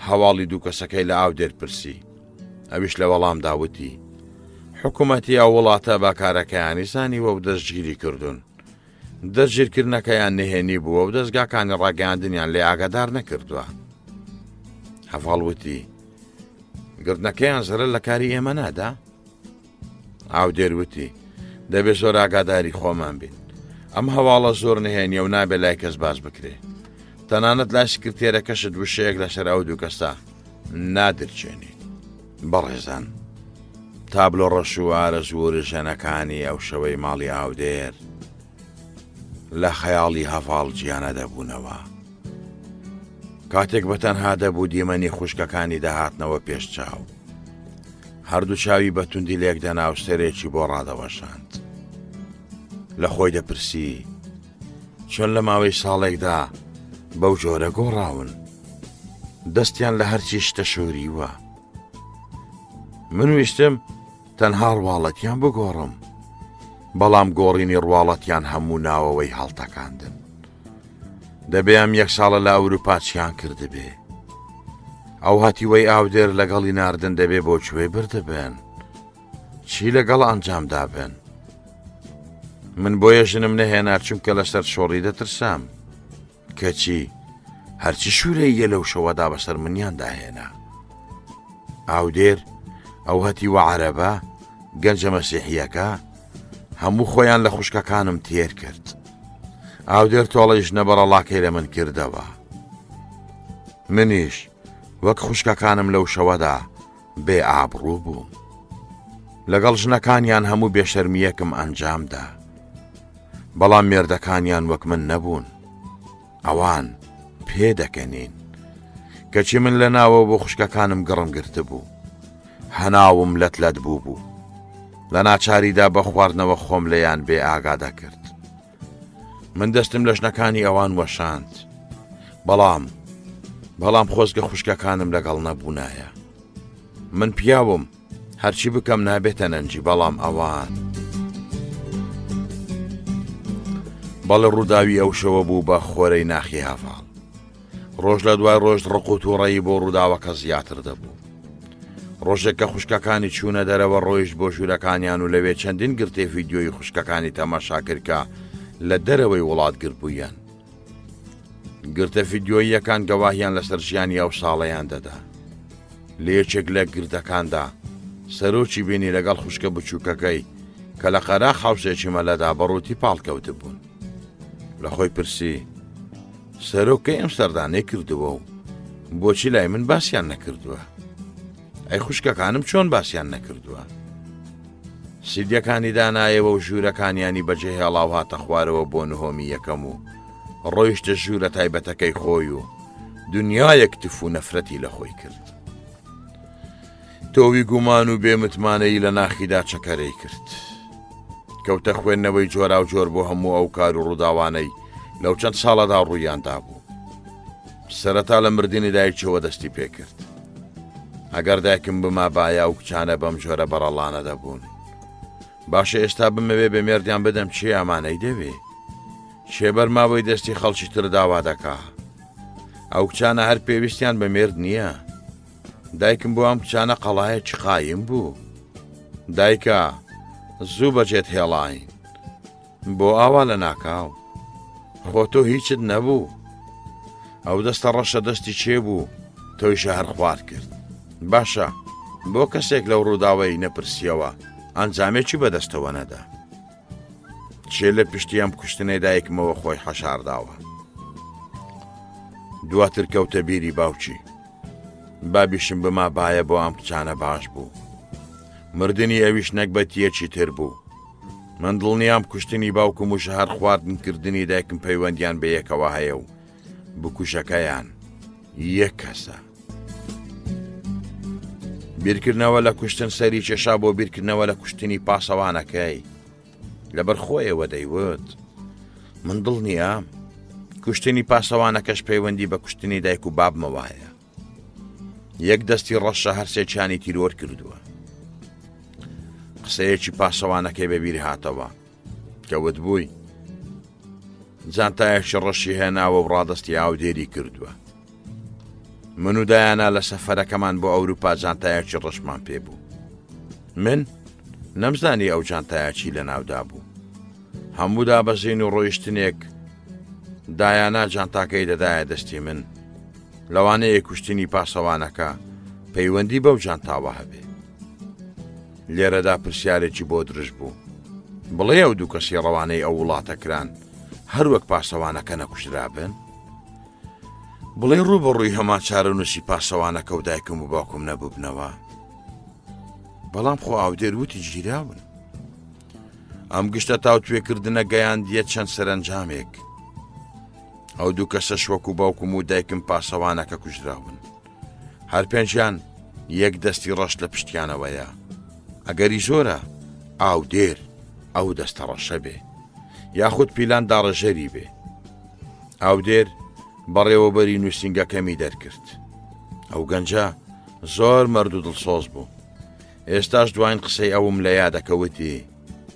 هەواڵی دوو کەسەکەی لە ئاودێر پرسی. ئەویش لە وەڵام داوتی حکوومەتی ئەو وڵاتە باکارەکەیانی زانیوە و دەستگیری کردوون. دەستگیرکردنەکەیان نهێنی بووە و دەستگاکانی ڕاگەاندنیان لێ ئاگادار نەکردووە. هەڤاڵ وتی گردنەکەیان زەرە لە کاری ئێمە نادا؟ ئاودێر وتی دەبێت زۆر ئاگاداری خۆمان بین. ئەم هەواڵە زۆر نهێنیە و نابێت لای کەس باز بکرێ. تەنانەت لای سکرتێرەکەشت وشەیەک لەسەر ئەو دوو کەسە نادرچێنیت. بەڕێزان تابلۆ ڕەش و ئارەزوو ژەنەکانی ئەو شەوەی ماڵی ئاودێر لە خەیاڵی هەڤاڵ گیانە دەبوونەوە. کاتێک بەتەنها دەبوو دیمەنی خوشکەکانی دەهاتنەوە پێش چاو. هەردوو چاوی بەتوندی لێک دەنا و سەرێکی بۆ ڕادەوەشاند. لە خۆی دەپرسی چۆن لە ماوەی ساڵێکدا بەو جۆرە گۆڕاون دەستیان لە هەرچی شتە شووریوە. من ویستم تەنها ڕواڵەتیان بگۆڕم بەڵام گۆڕینی ڕواڵەتیان هەموو ناوەوەی هەڵتەکاندن. دەبێم 1 ساڵە لە ئەوروپا چیان کردبێ. ئەو هەتیوەی ئاودێر لەگەڵی ناردن دەبێ بۆ کوێ بردەبێن چی لەگەڵ ئەنجامدا بێن. من بۆیە ژنم نەهێنا چونکە لەسەر شۆڕی دەترسام کەچی هەرچی شوورەیە لەو شەوەدا بەسەر منیان داهێنا. ئاودێر ئەو هەتیوە عەرەبە گەنجە مەسیحیەکە هەموو خۆیان لە خوشکەکانم تێر کرد. ئاودێر تۆڵەیش نەبەڕەڵاکەی لە من کردەوە. منیش وەک خوشکەکانم لەو شەوەدا بێ ئابڕوو بووم. لەگەڵ ژنەکانیان هەموو بێشەرمیەکم ئەنجامدا، بەڵام مێردەکانیان وەک من نەبوون. ئەوان پێدەکەنین کەچی من لە ناوە بۆ خوشکەکانم گڕم گرتە بوو، هەناوم لەت بوو. لە ناچاریدا بە خواردنەوە خۆم لەیان بێ ئاگادە کرد. من دەستم لە ژنەکانی ئەوان وەشاند، بەڵام خۆزگە خوشکەکانم لەگەڵ نەبوونایە. من پیاوم، هەرچی بکەم نابێتە نەنجی، بەڵام ئەوان. بەڵێ ڕووداوی ئەو شەوە بوو بە خۆرەی ناخی هەڤاڵ. ڕۆژ لە دوای ڕۆژ ڕق و تووڕەیی بۆ ڕووداوەکە زیاتر دەبوو. ڕۆژێک کە خوشکەکانی چوونە دەرەوە ڕۆیشت بۆ ژوورەکانیان و لەوێ چەندین گرتێ ڤیدیۆی خوشکەکانی تەماشا کرد کە لە دەرەوەی وڵات گرت بوویان. گرتە ڤیدیۆیەکان گەواهیان لەسەر ژیانی ئەو ساڵەیان دەدا. لە یەکێک لە گردەکاندا سەرۆکی بینی لەگەڵ خوشکە بچووکەکەی کە لە قەرا خاوسێکی مەلەدا بەڕووتی پاڵکەوتە بوون. لە خۆی پرسی، سەرۆکەی ئەم سەردانەی کردووە و بۆچی لای من باسییان نەکردووە؟ ئەی خوشکەکانم چۆن باسییان نەکردووە؟ سیدیەکانی دانایەوە و ژوورەکانیانی بەجێ هێڵاو هاتە خوارەوە بۆ نهۆمی یەکەم و ڕۆیشتە ژوورە تایبەتەکەی خۆی و دنیایەک تف و نەفرەتی لە خۆی کرد. تۆوی گومان و بێمتمانەی لە ناخیدا چەکەرەی کرد. کەوتە خوێندنەوەی جۆرا و جۆر بۆ هەموو ئەو کار و ڕووداوانەی لەو چەند ساڵەدا ڕوویاندا بوو. سەرەتا لە مردنی دایکەوە دەستی پێکرد. ئەگەر دایکم بما بایا و کچانە بەم جۆرە بەڕەڵانە دەبوون. باشە ئێستا بمەوێ بە مێردیان بدەم چی ئەمانەی دەوێ؟ شێبەر ماوەی دەستی خەڵکی تر داوا دەکا. ئەو کچانە هەر پێویستیان بە مێرد نییە. دایکم بۆ ئەم کچانە قەڵایەکی قایم بوو. دایکە زوو بەجێت هێڵاین، بۆ ئاوا لە ناکاو. خۆ تۆ هیچت نەبوو. ئەو دەستە ڕەشە دەستی چێ بوو، تۆیشە هەر خوارد کرد. باشە، بۆ کەسێک لەو ڕووداوەی نەپرسیەوە ئەنجامێکی بەدەستەوە نەدا. چێ لە پشتی ئەم کوشتنەی دایکمەوە خۆی حەشارداوە. دواتر کەوتە بیری باوکی. بابیشم بما باە بۆ ئەم کچانە باش بوو. مردنی ئەویش نەکبەتیەکی تر بوو. من دڵنیام کوشتنی باوکم و شەهر خواردنکردنی دایکم پەیوەندیان بە یەکەوە هەیە و بکوشەکەیان یەک کەسە. بیرکردنەوە لە کوشتن سەری کێشا بۆ بیرکردنەوە لە کوشتنی پاسەوانەکەی. لەبەر خۆیەوە دەیوت، من دڵنیام کوشتنی پاسەوانەکەش پەیوەندی بە کوشتنی دایک و بابمەوایە. یەک دەستی ڕەشە هەرسێکیانی تیرۆر کردووە. قسەیەکی پاسەوانەکەی بەبیر هاتەوە کەوت بووی جانتایەکی ڕەشی هێناوە و ڕادستی ئاودێری کردووە. من و دایانا لە سەفەرەکەمان بۆ ئەوروپا جانتایەکی ڕەشمان پێبوو. من نەمزانی ئەو جانتایەکی لە ناودا بوو. هەموو دابەزین و ڕۆیشتنێک دایانا جانتاکەی دەدایە دەستی من. لەوانەیە کوشتنی پاسەوانەکە پەیوەندی بەو جانتاوە هەبێ. لێرەدا پرسیارێکی بۆ درژ بوو. بڵێ ئەو دوو کەسی ڕەوانەی ئەو وڵاتەکران هەروەک پاسەوانەکە نەکوژرابن؟ بڵێ ڕووبەڕووی هەمان چارەنووسی پاسەوانەکە و دایکم و باوکم نەبووبنەوە. بەڵام خۆ ئاودێر وتی گیراون. ئەم گشتە تاوتوێکردنە گەیاندیە چەند سەرنجامێک. ئەو دوو کەسەش وەکو باوکم و دایکم پاسەوانەکە کوژراون. هەر پێنجیان یەک دەستی ڕەش لە پشتیانەوەیە. ئەگەری زۆرە ئاودێر ئەو دەستە ڕەشە بێ، یاخود پیلان داڕەژەری بێ. ئاودێر بەڕێوەبەری نووسنگەکەمی دەرکرد. ئەو گەنجە زۆر مەرد و دڵسۆز بوو. ئێستاش دوایین قسەی ئەوم لە یادەکەوتی،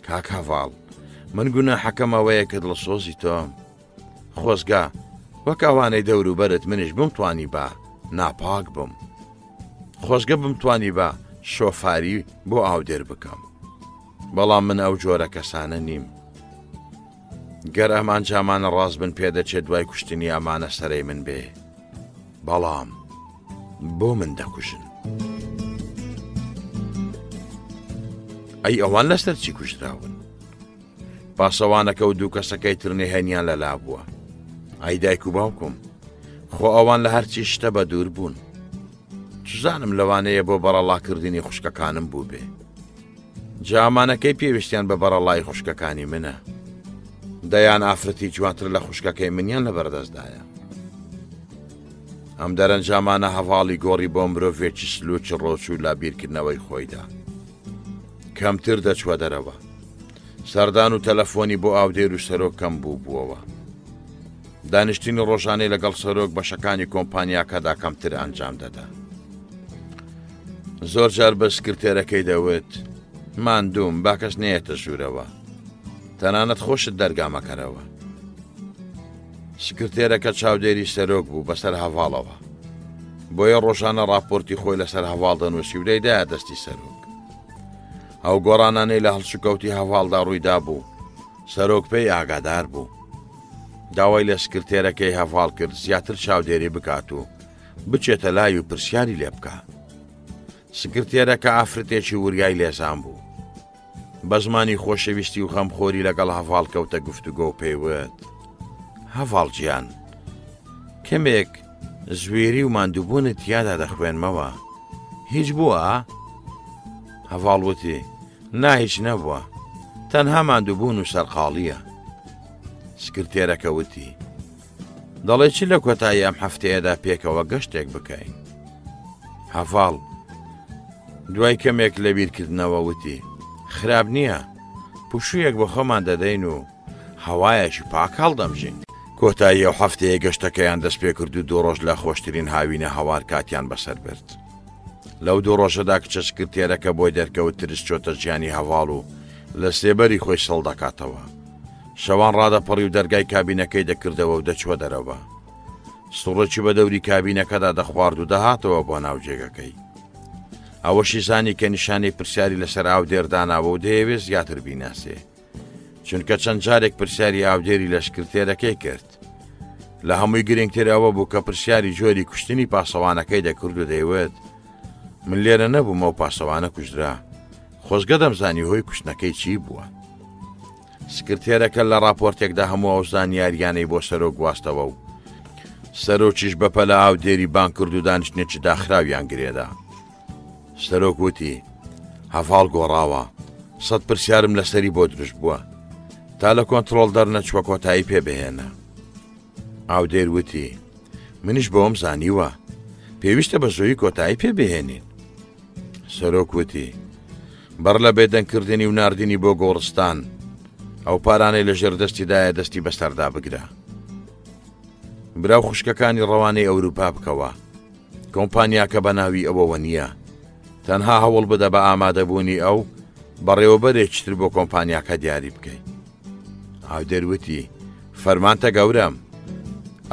کاک هەڤاڵ، من گوناحەکەم ئەوەیە کە دڵسۆزی تۆم. خۆزگا وەک ئەوانەی دەوروبەرت منیش بمتوانی بە ناپاک بم. خۆزگە بمتوانی بە شۆفاری بۆ ئاودێر بکەم. بەڵام من ئەو جۆرە کەسانە نیم. گەر ئەمان جامانە ڕاست بن پێدەچێت دوای کوشتنی ئەمانە سەرەی من بێ. بەڵام بۆ من دەکوژن. ئەی ئەوان لەسەر چی کوژراون؟ پاسەوانەکە و دوو کەسەکەی ترنێ هێنیان لەلا بووە. ئای دایک و باوکم، خۆ ئەوان لە هەرچی شتە بە دوور بوون. چزانم لەوانەیە بۆ بەڕەڵاکردنی خوشکەکانم بوو بێ. جامانەکەی پێویستیان بە بەڕەڵای خوشکەکانی منە. دەیان ئافرەتی جوانتر لە خوشکەکەی منیان لە بەردەستدایە. ئەم دەرەنجامانە هەواڵی گۆڕی بۆ مرۆڤێکی سلووچ ڕۆچ و لابیرکردنەوەی خۆیدا. کەمتر دەچوە دەرەوە. سەردان و تەلەفۆنی بۆ ئاودێر و سەرۆک کەم بوو بووەوە. دانیشتنی ڕۆژانەی لەگەڵ سەرۆک بەشەکانی کۆمپانیاکەدا کەمتر ئەنجام دەدا. زۆر جار بە سکرتێرەکەی دەوت ماندووم با کەس نێتە ژوورەوە، تەنانەت خۆشت دەرگامەکەرەوە. سکرتێرەکە چاودێری سەرۆک بوو بەسەر هەواڵەوە، بۆیە ڕۆژانە راپۆرتی خۆی لەسەر هەواڵ دەنووسی و دەیدایە دەستی سەرۆک. ئەو گۆڕانانەی لە هەڵسوکەوتی هەواڵدا ڕوویدا بوو، سەرۆک پێی ئاگادار بوو. داوای لە سکرتێرەکەی هەواڵ کرد زیاتر چاودێری بکات و بچێتە لای و پرسیاری لێ بکە. سکرتێرەکە ئافرەتێکی وریای لێزان بوو. بە زمانی خۆشەویستی و خەمخۆری لەگەڵ هەواڵ کەوتە گفتوگۆ و پێیوت هەواڵ گیان، کەمێک زوێری و ماندووبوونت یادا دەخوێنمەوە، هیچ بووە؟ هەواڵ وتی نا هیچ نەبووە، تەنها ماندووبوون و سەرقاڵیە. سکرتێرەکە وتی دەڵێ چی لە کۆتایی ئەم هەفتەیەدا پێکەوە گەشتێک بکەین؟ هەواڵ دوای کەمێک لە بیرکردنەوە وتی خراب نییە، پوشوویەک بۆ خۆمان دەدەین و هەوایەکی پاکاڵ دەمژین. کۆتایی ئەو هەفتەیە گەشتەکەیان دەست پێ کرد و دوو ڕۆژ لە خۆشترین هاوینە هەوار کاتیان بەسەر برد. لەو دوو ڕۆژەدا کچە سکرتێرەکە بۆی دەرکەوت ترس چۆتە ژیانی هەواڵ و لە سێبەری خۆی سەڵ دەکاتەوە. شەوان ڕادەپەڕی و دەرگای کابینەکەی دەکردەوە و دەچوە دەرەوە. سوڕێکی بە دەوری کابینەکەدا دەخوارد و دەهاتەوە بۆ ناو جێگەکەی. ئەوەشی زانی کە نیشانەی پرسیاری لەسەر ئاودێرداناوە و دەیەوێت زیاتر بیناسێ، چونکە چەند جارێک پرسیاری ئاودێری لە سکرتێرەکەی کرد. لە هەمووی گرنگتر ئەوە بوو کە پرسیاری جۆری کوشتنی پاسەوانەکەی دەکرد و دەیوێت من لێرە نەبوومە و پاسەوانە کوژرا، خۆزگە دەمزانی هۆی کوشتنەکەی چی بووە. سکرتێرەکە لە راپۆرتێکدا هەموو ئەو زانیاریانەی بۆ سەرۆک گواستەوە و سەرۆکیش بەپە لە ئاودێری بان کرد و دانیشتێکی داخراویان گرێدا. سەرۆک وتی هەواڵ گۆڕاوە، 100 پرسیارم لەسەری بۆ دروست بووە، تا لە کۆنتڕۆڵ دەرنەچوە کۆتایی پێ بهێنە. ئاودێر وتی منیش بۆم زانیوە، پێویستە بە زۆیی کۆتایی پێ بهێنین. سەرۆک وتی بەر لە بێدەنگکردنی و ناردنی بۆ گۆڕستان ئەو پارانەی لە ژێردەستیدایە دەستی بەسەردا بگرە. براو خوشکەکانی ڕەوانەی ئەوروپا بکەوە، کۆمپانیاکە بە ناوی ئەوەوە نییە، تەنها هەوڵ بدە بە ئامادەبوونی ئەو بەڕێوەبەرێکتر بۆ کۆمپانیاکە دیاری بکەیت. ئاودێر وتی فەرمانتە گەورەم.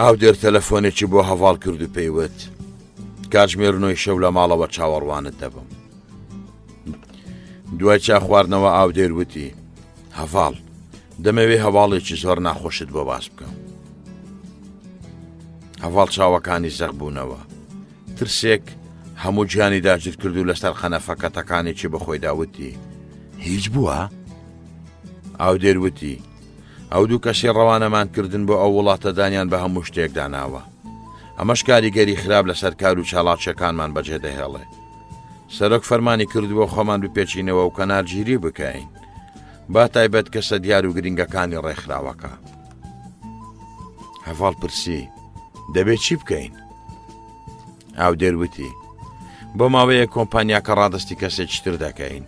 ئاودێر تەلەفۆنێکی بۆ هەواڵ کرد و پێیوت کاتژمێرنەوەی شەو لە ماڵەوە چاوەڕوانت دەبم. دوای چا خواردنەوە ئاودێر وتی هەواڵ دەمەوێ هەواڵێکی زۆر ناخۆشت بۆ باس بکەم. هەواڵ چاوەکانی زەق بوونەوە، ترسێک هەموو گیانی داگیر کرد و لەسەر خەنەفەکەتەکانێکی بەخۆی داوتی هیچ بووە؟ ئاودێر وتی ئەو دوو کەسی ڕەوانەمان کردن بۆ ئەو وڵاتە دانیان بە هەموو شتێک داناوە، ئەمەش کاریگەری خراپ لەسەر کار و چالاکیەکانمان بەجێ دەهێڵێ. سەرۆک فەرمانی کردووە خۆمان بپێچینەوە و کەنارگیری بکەین، با تایبەت کەسە دیار و گرنگەکانی ڕێکخراوەکە. هەواڵ پرسی دەبێت چی بکەین؟ ئاودێر وتی بۆ ماوەیە کۆمپانیاکە ڕادستی کەسێکی تر دەکەین.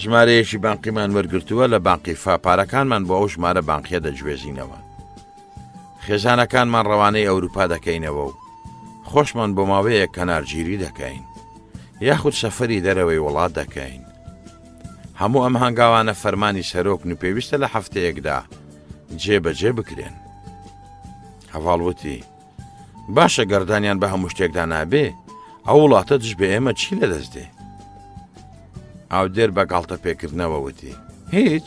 ژمارەیەکی بانقیمان وەرگرتووە لە بانقی پارەکانمان بۆ ئەو ژمارە بانقیە دەجوێزینەوە. خێزانەکانمان ڕەوانەی ئەوروپا دەکەینەوە و خۆشمان بۆ ماوەیە کەنارگیری دەکەین، یاخود سەفەری دەرەوەی وڵات دەکەین. هەموو ئەم هەنگاوانە فەرمانی سەرۆکن و پێویستە لە هەفتەیەکدا جێبەجێ بکرێن. هەواڵ وتی باشە گەردانیان بە هەموو شتێکدا نابێ، ئەو وڵاتە دژ بە ئێمە چی لەدەست دێ؟ ئاودێر بە گاڵتە پێکردنەوە وتی هیچ،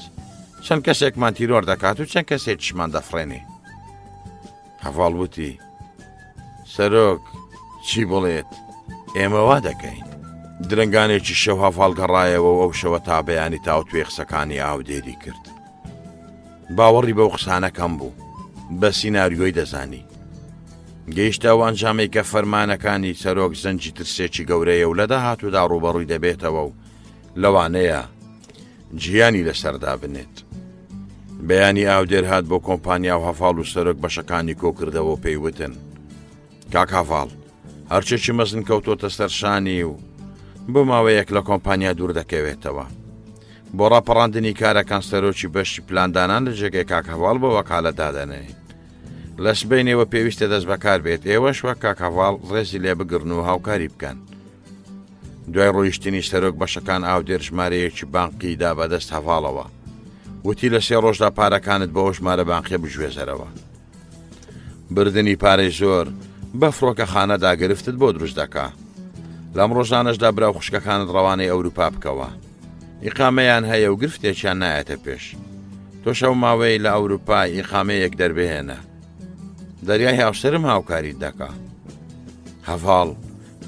چەند کەسێکمان تیرۆر دەکات و چەند کەسێکیشمان دەفرێنێ. هەواڵ وتی سەرۆک چی بڵێت ئێمە وا دەکەین. درنگانێکی شەو هەڤاڵ گەڕایەوە و ئەو شەوە تا بەیانی تاو توێ قسەکانی ئاودێری کرد. باوەڕی بەو قسانەکەم بوو، بە سیناریۆی دەزانی. گەیشتە ئەو ئەنجامەی کە فەرمانەکانی سەرۆک زەنجی ترسێکی گەورەیە و لە داهاتوودا ڕوبەڕووی دەبێتەوە و لەوانەیە گیانی لەسەردا بنێت. بەیانی ئاودێر هات بۆ کۆمپانیا و هەڤاڵ و سەرۆک بەشەکانی کۆ کردەوە و پێیوتن: کاک هەڤاڵ، هەرچێکی مەزن کەوتۆتە سەرشانی و بۆ ماوەیەک لە کۆمپانیا دوور دەکەوێتەوە. بۆ ڕاپەڕاندنی کارەکان سەرۆکی بەشی پلاندانان لە جێگەی کاک هەڤاڵ بۆ وەکالە دادەنێت. لە سبەینەوە پێویستە دەست بەکار بێت، ئێوەش وەک کاک هەڤاڵ ڕێزی لێ بگرن و هاوکاری بکەن. دوای ڕۆیشتنی سەرۆک بەشەکان ئاودێر ژمارەیەکی بانقی دا بەدەست هەڤاڵەوە. وتی لە 3 ڕۆژدا پارەکانت بەەوە ژمارە بانقیە بژوێزەرەوە. بردننی پارەی زۆر بە فڕۆکەخانە داگرفتت بۆ دروست دەکا. لەم ڕۆژانەشدا براو خوشکەکانت ڕەوانەی ئەوروپا بکەوە. ئیقامەیان هەیە و گرفتێکیان نایەتە پێش. تۆ شەو ماوەی لە ئەوروپا ئیقامەیەک دەربهێنە. دەریای هاوسەرم هاوکاریت دەکا. هەڤاڵ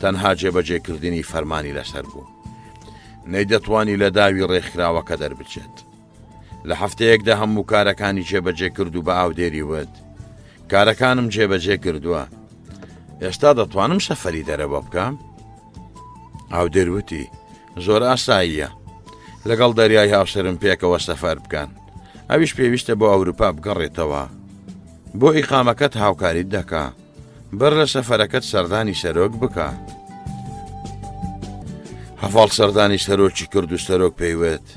تەنها جێبەجێکردنی فەرمانی لەسەر بوو. نەیدەتوانی لە داوی ڕێکخراوەکە دەربچێت. لە هەفتەیەکدا هەموو کارەکانی جێبەجێ کرد و بە ئاودێری وت: کارەکانم جێبەجێ کردووە. ئێستا دەتوانم سەفەری دەرەوە بکەم؟ ئاودێر وتی: زۆر ئاساییە. لەگەڵ دەریای هاوسەرم پێکەوە سەفەر بکەن. ئەویش پێویستە بۆ ئەوروپا بگەڕێتەوە. بۆ ئیقامەکەت هاوکاریت دەکا. بەر لە سەفەرەکەت سەردانی سەرۆک بکە. هەڤاڵ سەردانی سەرۆکی کرد و سەرۆک پێیوت: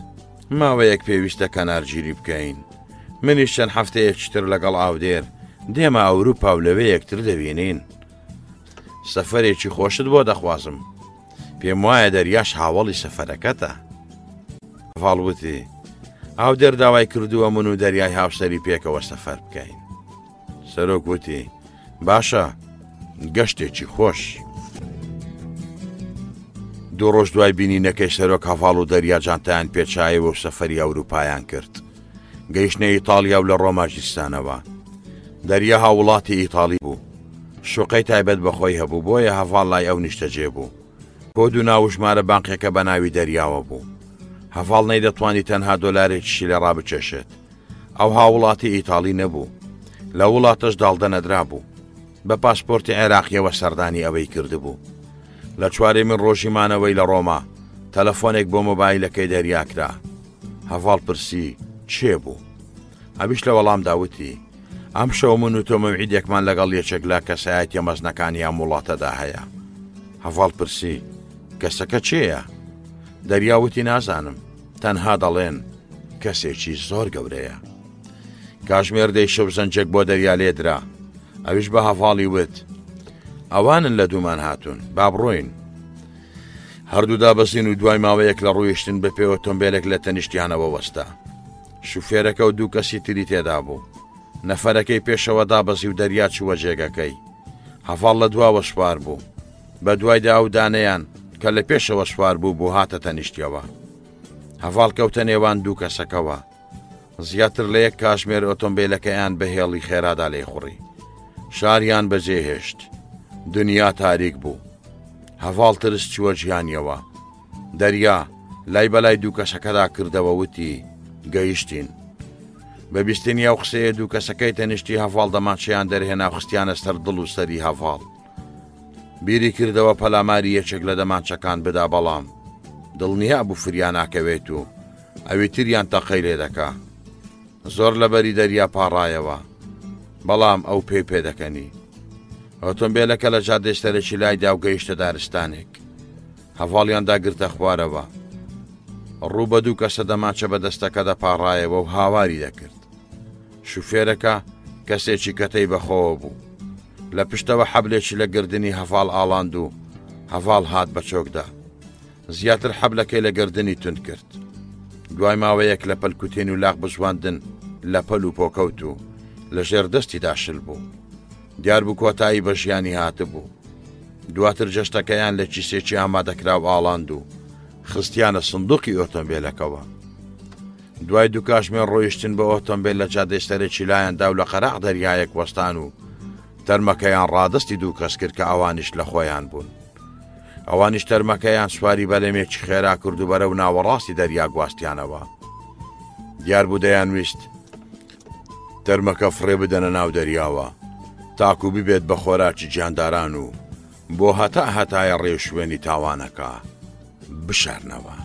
ماوەیەک پێویستە کەنارگیری بکەین. منیش چەند هەفتەیەکتر لەگەڵ ئاودێر دێمە ئەوروپا و لەوێ یەکتر دەبینین. سەفەرێکی خۆشت بۆ دەخوازم. پێم وایە دەریاش هاوڵی سەفەرەکەتە. هەڤاڵ وتی: ئاودێر داوای کردووە من و دەریای هاوسەری پێکەوە سەفەر بکەین. سەرۆک وتی: باشە، گەشتێکی خۆش. 2 ڕۆژ دوای بینینەکەی سەرۆک هەڤاڵ و دەریا جانتایان پێچایەوە و سەفەری ئەوروپایان کرد. گەیشتنە ئیتاڵیا و لە ڕۆماژیستانەوە. دەریا هاوڵاتی ئیتاڵی بوو. شوقەی تایبەت بەخۆی هەبوو، بۆیە هەڤاڵ لای ئەو نیشتەجێ بوو. کۆد و ناو ژمارە بانقیەکە بە ناوی دەریاوە بوو. هەڤاڵ نەیدەتوانی تەنها دۆلارێکیشی لێ ڕابچێشێت. ئەو هاوڵاتی ئیتاڵی نەبوو. لە وڵاتەش داڵدە نەدرا بوو. بە پاسپۆرتی عێراقیەوە سەردانی ئەوەی کردبوو. لە 4 من ڕۆژیمانەوەی لە ڕۆما تەلەفۆنێک بۆ مۆبایلەکەی دەریاکرا. هەڤاڵ پرسی: چێ بوو؟ ئەویش لە وەڵام داوتی: ئەم شەو من و تۆ مەوعیدێکمان لەگەڵ یەکێک لە کەسایەتیە مەزنەکانی ئەم وڵاتەدا هەیە. هەڤاڵ پرسی: کەسەکە چێیە؟ دەریاوتی: نازانم، تەنها دەڵێن کەسێکی زۆر گەورەیە. کاژمێر دەی شەو زەنجێک بۆ دەریا لێدرا. ئەویش بە هەڤاڵی وت: ئەوانن لە دوومان هاتوون، با بڕۆین. هەردوو دابەزین و دوای ماوەیەک لە ڕوویشتن بە پێ ئۆتۆمبیلێک لە تەنیشتیانەوە وەستا. شوفێرەکە و 2 کەسی تری تێدا بوو. نەفەرەکەی پێشەوە دابەزی و دەریا چووە جێگەکەی. هەڤاڵ لە دواوە سوار بوو. بە دوایدا ئەو دانەیان کە لە پێشەوە سوار بوو بۆ هاتە تەنیشتیەوە. هەڤاڵ کەوتە نێوان 2 کەسەکەوە. زیاتر لە 1 کاژمێر ئۆتۆمبیلەکەیان بە هێڵی خێرادا لێخوڕی. شاریان بەجێهێشت. دنیا تاریک بوو. هەڤاڵ ترس چووە گیانیەوە. دەریا لای بەلای 2 کەسەکەدا کردەوە، وتی: گەیشتین. بە بیستنی ئەو قسەیە 2 کەسەکەی تەنیشتی هەڤاڵ دەماچەیان دەرهێنا و خستیانە سەر دڵ و سەری هەڤاڵ. بیری کردەوە پەلاماری یەکێک لە دەمانچەکان بدا، بەڵام دڵنیا بوو فریان ناکەوێت و ئەوی تریان تەقەی لێ دەکا. زۆر لەبەری دەریا پاڕایەوە، بەڵام ئەو پێی پێدەکەنی. ئۆتۆمبیلەکە لە جادێشتەرێکی لایدا و گەیشتە دارستانێک. هەڤاڵیان داگرتە خوارەوە. ڕوو بە 2 کەسە دەماچە بە دەستەکە دەپاڕایەوە و هاواری دەکرد. شوفێرەکە کەسێکی کەتەی بەخۆوە بوو. لە پشتەوە حەبلێکی لە گردنی هەڤاڵ ئاڵاند و هەڤاڵ هات بە چۆکدا. زیاتر حەبلەکەی لە گردنی تند کرد. دوای ماوەیەک لە پەلکوتێن و لاغ بزواندن لە پەل و پۆکەوت و لە ژێر دەستی داشل بوو. دیار بوو کۆتایی بە ژیانی هاتبوو. دواتر جەشتەکەیان لە کیسێکی ئامادەکراو ئاڵاند و خستیانە سندوقی ئۆتۆمبیلەکەوە. دوای 2 کاژمێر ڕۆیشتن بە ئۆتۆمبیل لە جادێشتەرێکی لایەندا و لە قەرەق دەریایەک وەستان و تەرمەکەیان ڕادستی 2 کەس کرد کە ئەوانیش لە خۆیان بوون. ئەوانیش تەرمەکەیان سواری بەلەمێکی خێرا کرد و بەرەو ناوەڕاستی دەریا گواستیانەوە. دیار بوو دەیانویست تەرمەکە فڕێ بدەنە ناو دەریاوە تاکو ببێت بە خۆراکی جانداران و بۆ هەتایە ڕێو شوێنی تاوانەکە بشارنەوە.